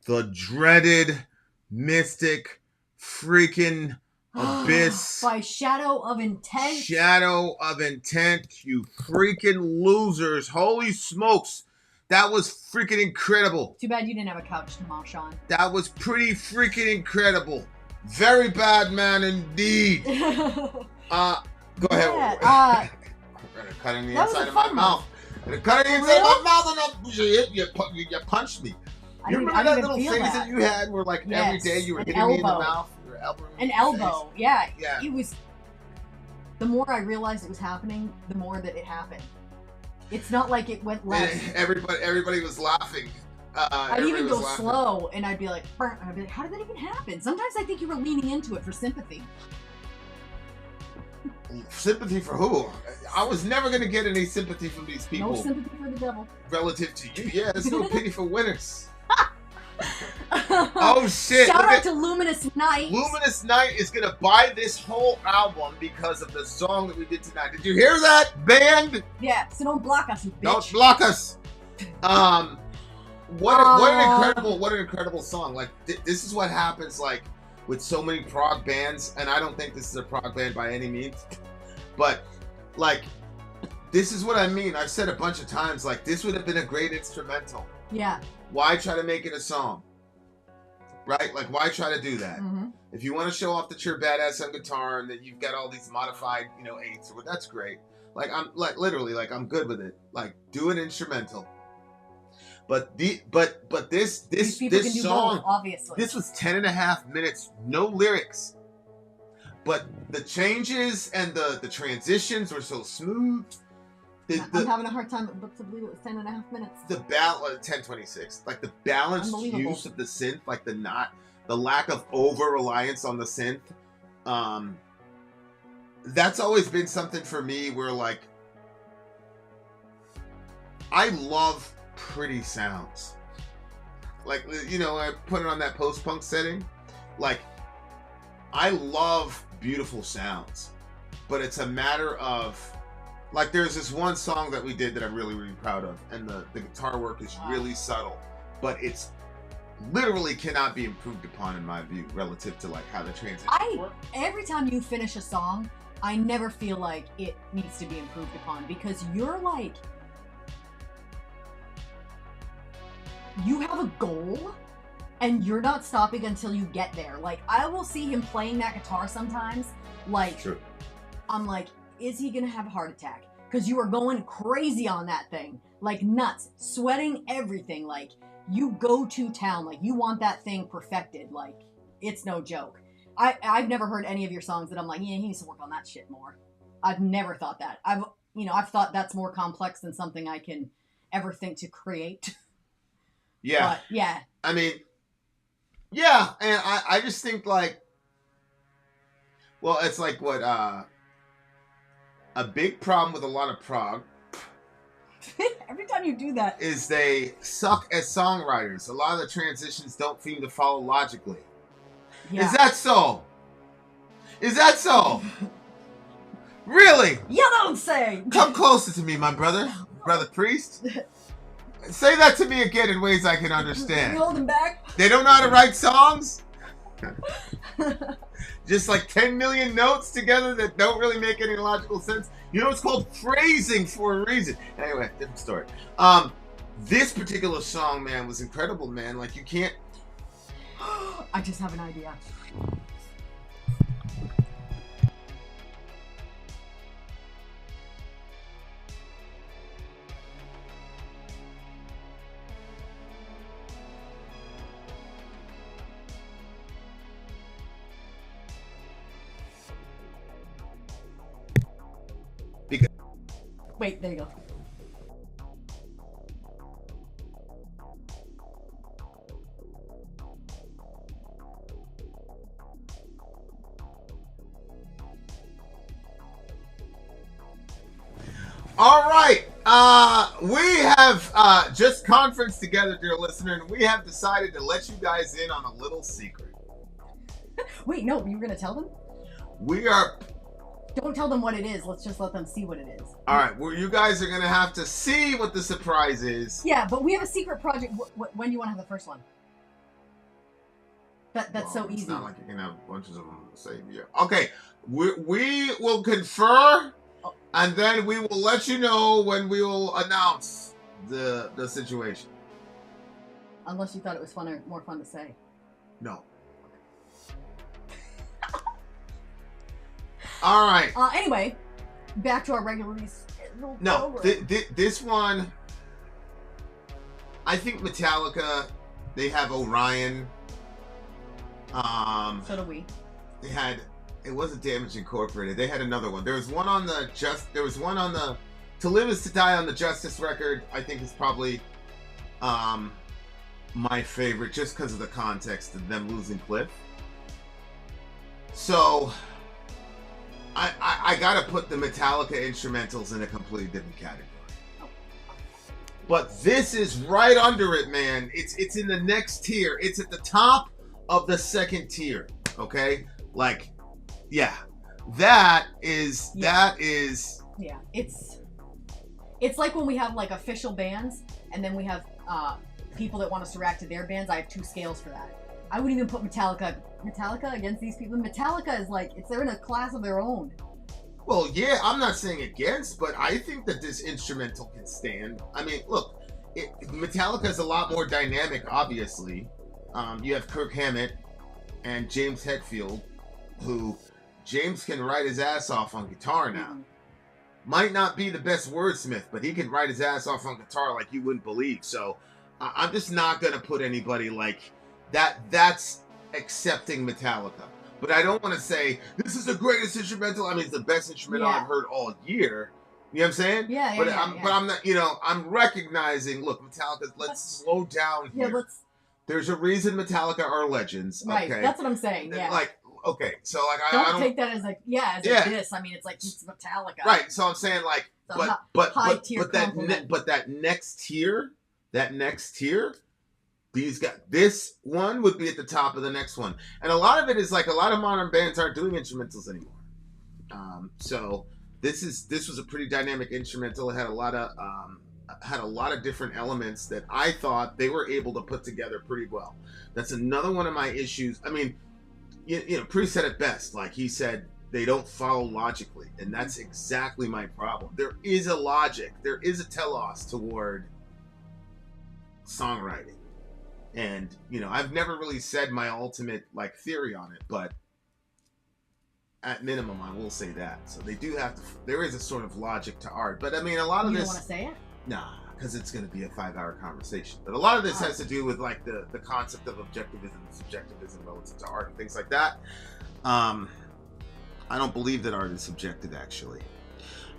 The dreaded mystic freaking abyss. By Shadow of Intent. Shadow of Intent, you freaking losers. Holy smokes. That was freaking incredible. Too bad you didn't have a couch to mosh on. That was pretty freaking incredible. Very bad man indeed. Go ahead. Yeah, Cutting the that was inside a of my fun mouth. Cutting the inside of my mouth and you punched me. You remember that little phase that you had where like every day you were hitting me in the mouth? You were elbowing me an elbow, yeah. Yeah. It was, the more I realized it was happening, the more that it happened. It's not like it went less. Everybody was laughing. I'd even go slow, and I'd be like, how did that even happen? Sometimes I think you were leaning into it for sympathy. Sympathy for who? I was never gonna get any sympathy from these people. No sympathy for the devil. Relative to you, yeah. There's no pity for winners. Oh shit! Shout out to Luminous Night. Luminous Night is gonna buy this whole album because of the song that we did tonight. Did you hear that, band? Yeah. So don't block us, you bitch. Don't block us. What an incredible song. Like this is what happens like with so many prog bands, and I don't think this is a prog band by any means, but like this is what I mean. I've said a bunch of times, like this would have been a great instrumental. Yeah. Why try to make it a song? Right? Like why try to do that? Mm-hmm. If you want to show off that you're badass on guitar and that you've got all these modified, eighths, well, that's great. Like I'm like literally like I'm good with it. Like do an instrumental. But this song, both, obviously. This was 10.5 minutes, no lyrics. But the changes and the transitions were so smooth. I'm having a hard time to believe it was 10.5 minutes. The 10:26, like the balanced use of the synth, like the lack of over reliance on the synth. That's always been something for me where like I love pretty sounds. Like I put it on that post-punk setting. Like I love beautiful sounds, but it's a matter of like there's this one song that we did that I'm really, really proud of, and the guitar work is really subtle, but it's literally cannot be improved upon in my view relative to like how the transition work. Every time you finish a song, I never feel like it needs to be improved upon because you're like you have a goal and you're not stopping until you get there. Like I will see him playing that guitar sometimes. Like True. I'm like, is he gonna have a heart attack? Because you are going crazy on that thing. Like nuts. Sweating everything. Like you go to town. Like you want that thing perfected. Like it's no joke. I've never heard any of your songs that I'm like, yeah, he needs to work on that shit more. I've never thought that. I've thought that's more complex than something I can ever think to create. Yeah. But, yeah. I mean, yeah, and I just think like, well, it's like what a big problem with a lot of prog. Every time you do that, is they suck as songwriters. A lot of the transitions don't seem to follow logically. Yeah. Is that so? Is that so? Really? You don't say. Come closer to me, my brother priest. Say that to me again in ways I can understand. You hold him back. They don't know how to write songs? Just like 10 million notes together that don't really make any logical sense. You know, it's called phrasing for a reason. Anyway, different story. This particular song, man, was incredible, man. Like, you can't... I just have an idea. Wait, there you go. All right. We have just conferenced together, dear listener, and we have decided to let you guys in on a little secret. Wait, no, you were going to tell them? We are... Don't tell them what it is. Let's just let them see what it is. All right. Well, you guys are going to have to see what the surprise is. Yeah, but we have a secret project. When do you want to have the first one? That's so easy. It's not like you can have bunches of them the same year. Okay. We will confer, and then we will let you know when we will announce the situation. Unless you thought it was more fun to say. No. All right. Anyway, back to our regularly scheduled program. This one, I think Metallica, they have Orion. So do we. They had, it wasn't Damage Incorporated. They had another one. There was one on the To Live Is to Die on the Justice record. I think is probably my favorite, just because of the context of them losing Cliff. So I gotta put the Metallica instrumentals in a completely different category. But this is right under it, man. It's in the next tier. It's at the top of the second tier. Okay? Like, yeah. That is. Yeah, it's like when we have like official bands, and then we have people that want us to react to their bands. I have 2 scales for that. I wouldn't even put Metallica against these people. Metallica is like, they're in a class of their own. Well, yeah, I'm not saying against, but I think that this instrumental can stand. I mean, look, Metallica is a lot more dynamic, obviously. You have Kirk Hammett and James Hetfield, who James can write his ass off on guitar now. Mm-hmm. Might not be the best wordsmith, but he can write his ass off on guitar like you wouldn't believe. So I'm just not going to put anybody like that. That's accepting Metallica. But I don't want to say, this is the greatest instrumental. I mean, it's the best instrumental I've heard all year. You know what I'm saying? Yeah, but I'm not, I'm recognizing, look, Metallica, let's slow down here. Yeah, There's a reason Metallica are legends. Right, okay? that's what I'm saying, yeah. Like, okay, so like I don't don't take that as like, as a diss. I mean, it's like, it's Metallica. Right, so I'm saying like, but that next tier, this one would be at the top of the next one. And a lot of it is like, a lot of modern bands aren't doing instrumentals anymore. So this was a pretty dynamic instrumental. It had a lot of different elements that I thought they were able to put together pretty well. That's another one of my issues. I mean, Priest said it best. Like he said, they don't follow logically, and that's exactly my problem. There is a logic. There is a telos toward songwriting. And, I've never really said my ultimate, like, theory on it, but at minimum, I will say that. So they do have to, there is a sort of logic to art. But, I mean, a lot of this... You don't want to say it? Nah, because it's going to be a 5-hour conversation. But a lot of this has to do with, like, the concept of objectivism and subjectivism relative to art and things like that. I don't believe that art is subjective, actually.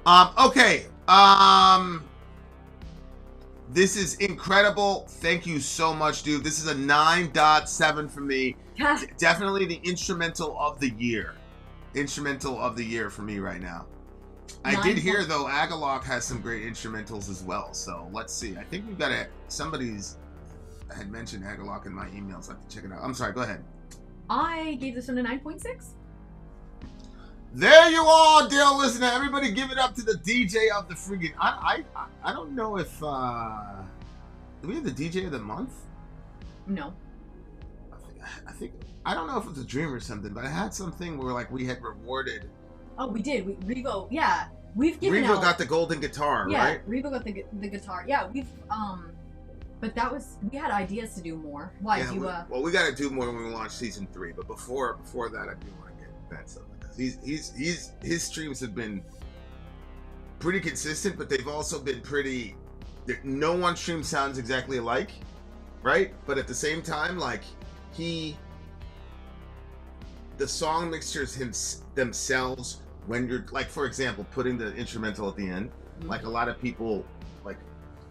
Okay. This is incredible. Thank you so much, dude. This is a 9.7 for me. Definitely the instrumental of the year. Instrumental of the year for me right now. I did hear, though, Agalloch has some great instrumentals as well. So let's see. I think we've got somebody's had mentioned Agalloch in my emails. I have to check it out. I'm sorry. Go ahead. I gave this one a 9.6. There you are, dear listener. Everybody give it up to the DJ of the friggin'... I don't know if... do we have the DJ of the month? No. I think... I don't know if it's a dream or something, but I had something where, like, we had rewarded... Oh, we did. Revo, yeah. We've given out... Revo got the golden guitar, right? Yeah, Revo got the guitar. Yeah, we've... But that was... We had ideas to do more. Why? Yeah, well, we got to do more when we launch season 3, but before that, I do want to get that stuff. His streams have been pretty consistent, but they've also been pretty. No one stream sounds exactly alike, right? But at the same time, like the song mixtures themselves. When you're like, for example, putting the instrumental at the end, like a lot of people, like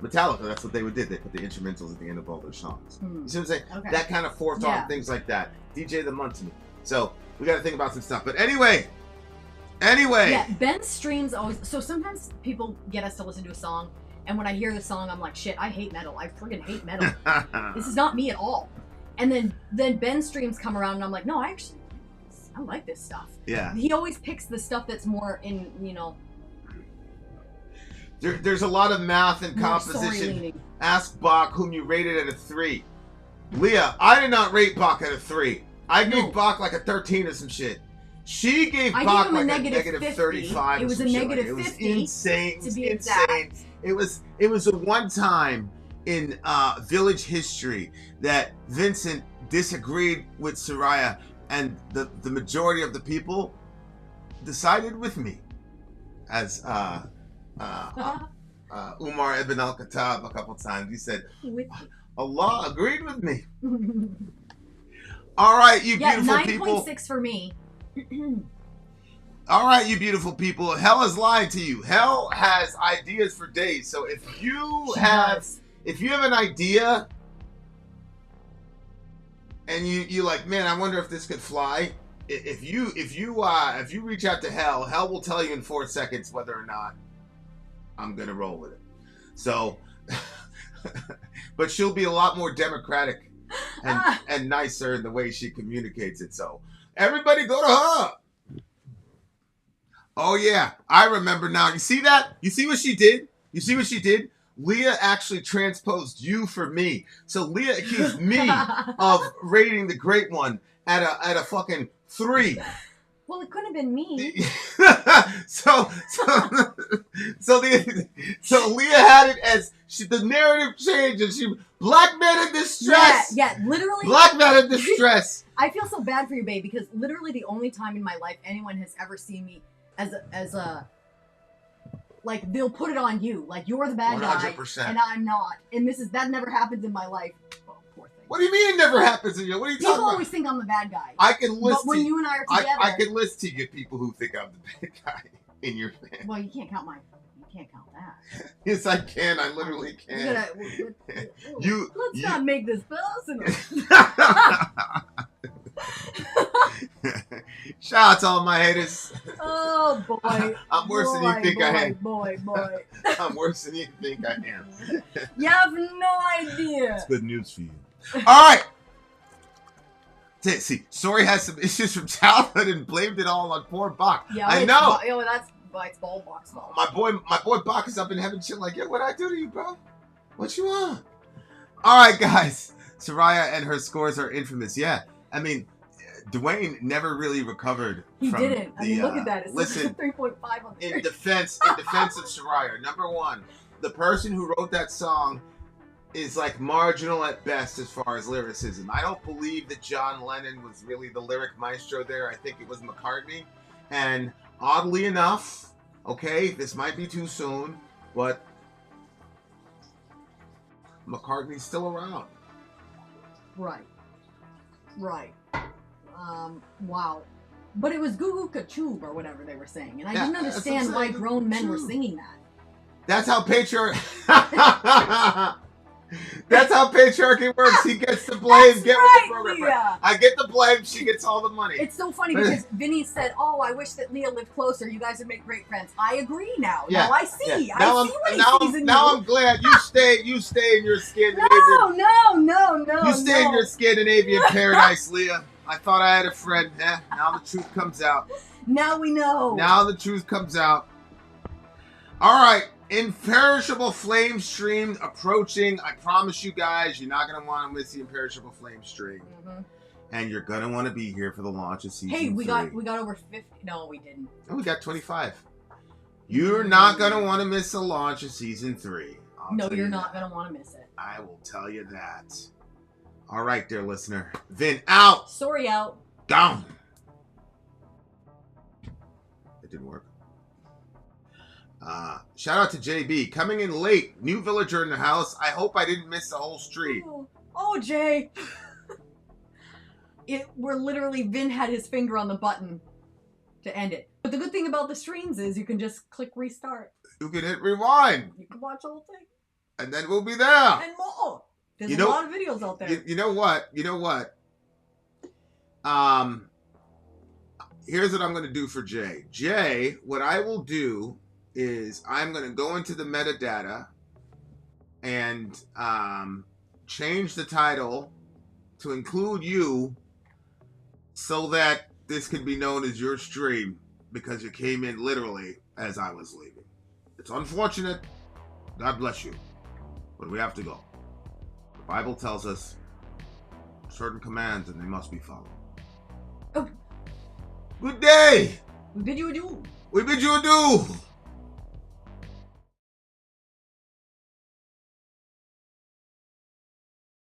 Metallica, that's what they would do. They put the instrumentals at the end of all their songs. You see what I'm saying? Okay. That kind of forth on things like that. DJ of the month to me. So. We got to think about some stuff. But anyway. Yeah, Ben's streams always... So sometimes people get us to listen to a song, and when I hear the song, I'm like, shit, I hate metal. I friggin' hate metal. This is not me at all. And then Ben's streams come around, and I'm like, no, I like this stuff. Yeah. He always picks the stuff that's more in, There's a lot of math and composition. Ask Bach, whom you rated at a 3. Leah, I did not rate Bach at a 3. I gave Bach like a 13 or some shit. She gave Bach like a negative 35. It was a negative 50. It was insane. To be exact. It was a one time in Village history that Vincent disagreed with Soraya, and the majority of the people decided with me, as Umar ibn al-Khattab a couple times. He said, Allah agreed with me. All right, you beautiful people. 9.6 for me. All right, you beautiful people. Hell is lying to you. Hell has ideas for days. So if you have an idea and you like, man, I wonder if this could fly, if you reach out to Hell will tell you in 4 seconds whether or not I'm gonna roll with it. So, but she'll be a lot more democratic and nicer in the way she communicates it. So everybody go to her. Oh yeah, I remember now. You see that? You see what she did? You see what she did? Leah actually transposed you for me. So Leah accused me of rating the Great One at a fucking 3. Well, it couldn't have been me. so Leah had it as the narrative changed and she black man in distress. Yeah, literally. Black man in distress. I feel so bad for you, babe, because literally the only time in my life anyone has ever seen me as a like they'll put it on you, like you're the bad 100%. guy and I'm not, and that never happens in my life. Oh, poor thing. What do you mean it never happens to you? What are you talking about? People always think I'm the bad guy. I can list. But when you and I are together, I can list to you people who think I'm the bad guy in your family. Well, you can't count that. Yes, I can. I literally can. Let's not make this personal. Shout out to all my haters. Oh boy. I'm worse than you think I am. Boy. I'm worse than you think I am. You have no idea. It's good news for you. All right. See, Sori has some issues from childhood and blamed it all on poor Bach. Yeah, I know. It's ball box fault. My boy Bach is up in heaven shit like, yo, what'd I do to you, bro? What you want? All right, guys. Soraya and her scores are infamous. Yeah, I mean, Dwayne never really recovered. He from didn't. I mean, look at that. It's listen, 3.5 on the in defense of Soraya, number one, the person who wrote that song is like marginal at best as far as lyricism. I don't believe that John Lennon was really the lyric maestro there. I think it was McCartney. And oddly enough, okay, this might be too soon, but McCartney's still around. Right. Wow. But it was Goo Goo Kachoob or whatever they were saying. And I didn't understand why grown men were singing that. That's how That's how patriarchy works. He gets the blame. That's get right, with the program. Leah. I get the blame. She gets all the money. It's so funny because Vinny said, "Oh, I wish that Leah lived closer. You guys would make great friends." I agree now. Yeah. Now I see. Yeah. I see what he sees in you. Now I'm glad you stay in your Scandinavian. No. You stay in your Scandinavian paradise, Leah. I thought I had a friend. Now the truth comes out. Now we know. Now the truth comes out. All right. Imperishable Flame Stream approaching. I promise you guys, you're not going to want to miss the Imperishable Flame Stream. Mm-hmm. And you're going to want to be here for the launch of season 3. We got over 50. No, we didn't. Oh, we got 25. You're not going to want to miss the launch of season 3. No, you're not going to want to miss it. I will tell you that. All right, dear listener. Vin out. Sori out. Down. It didn't work. Shout out to JB. Coming in late. New villager in the house. I hope I didn't miss the whole street. Oh Jay. We're literally, Vin had his finger on the button to end it. But the good thing about the streams is you can just click restart. You can hit rewind. You can watch the whole thing. And then we'll be there. And more. There's a lot of videos out there. You know what? Here's what I'm going to do for Jay. Jay, what I will do is I'm going to go into the metadata and change the title to include you so that this could be known as your stream because you came in literally as I was leaving. It's unfortunate. God bless you. But we have to go. The Bible tells us certain commands and they must be followed. Oh. Good day. We bid you adieu. We bid you adieu.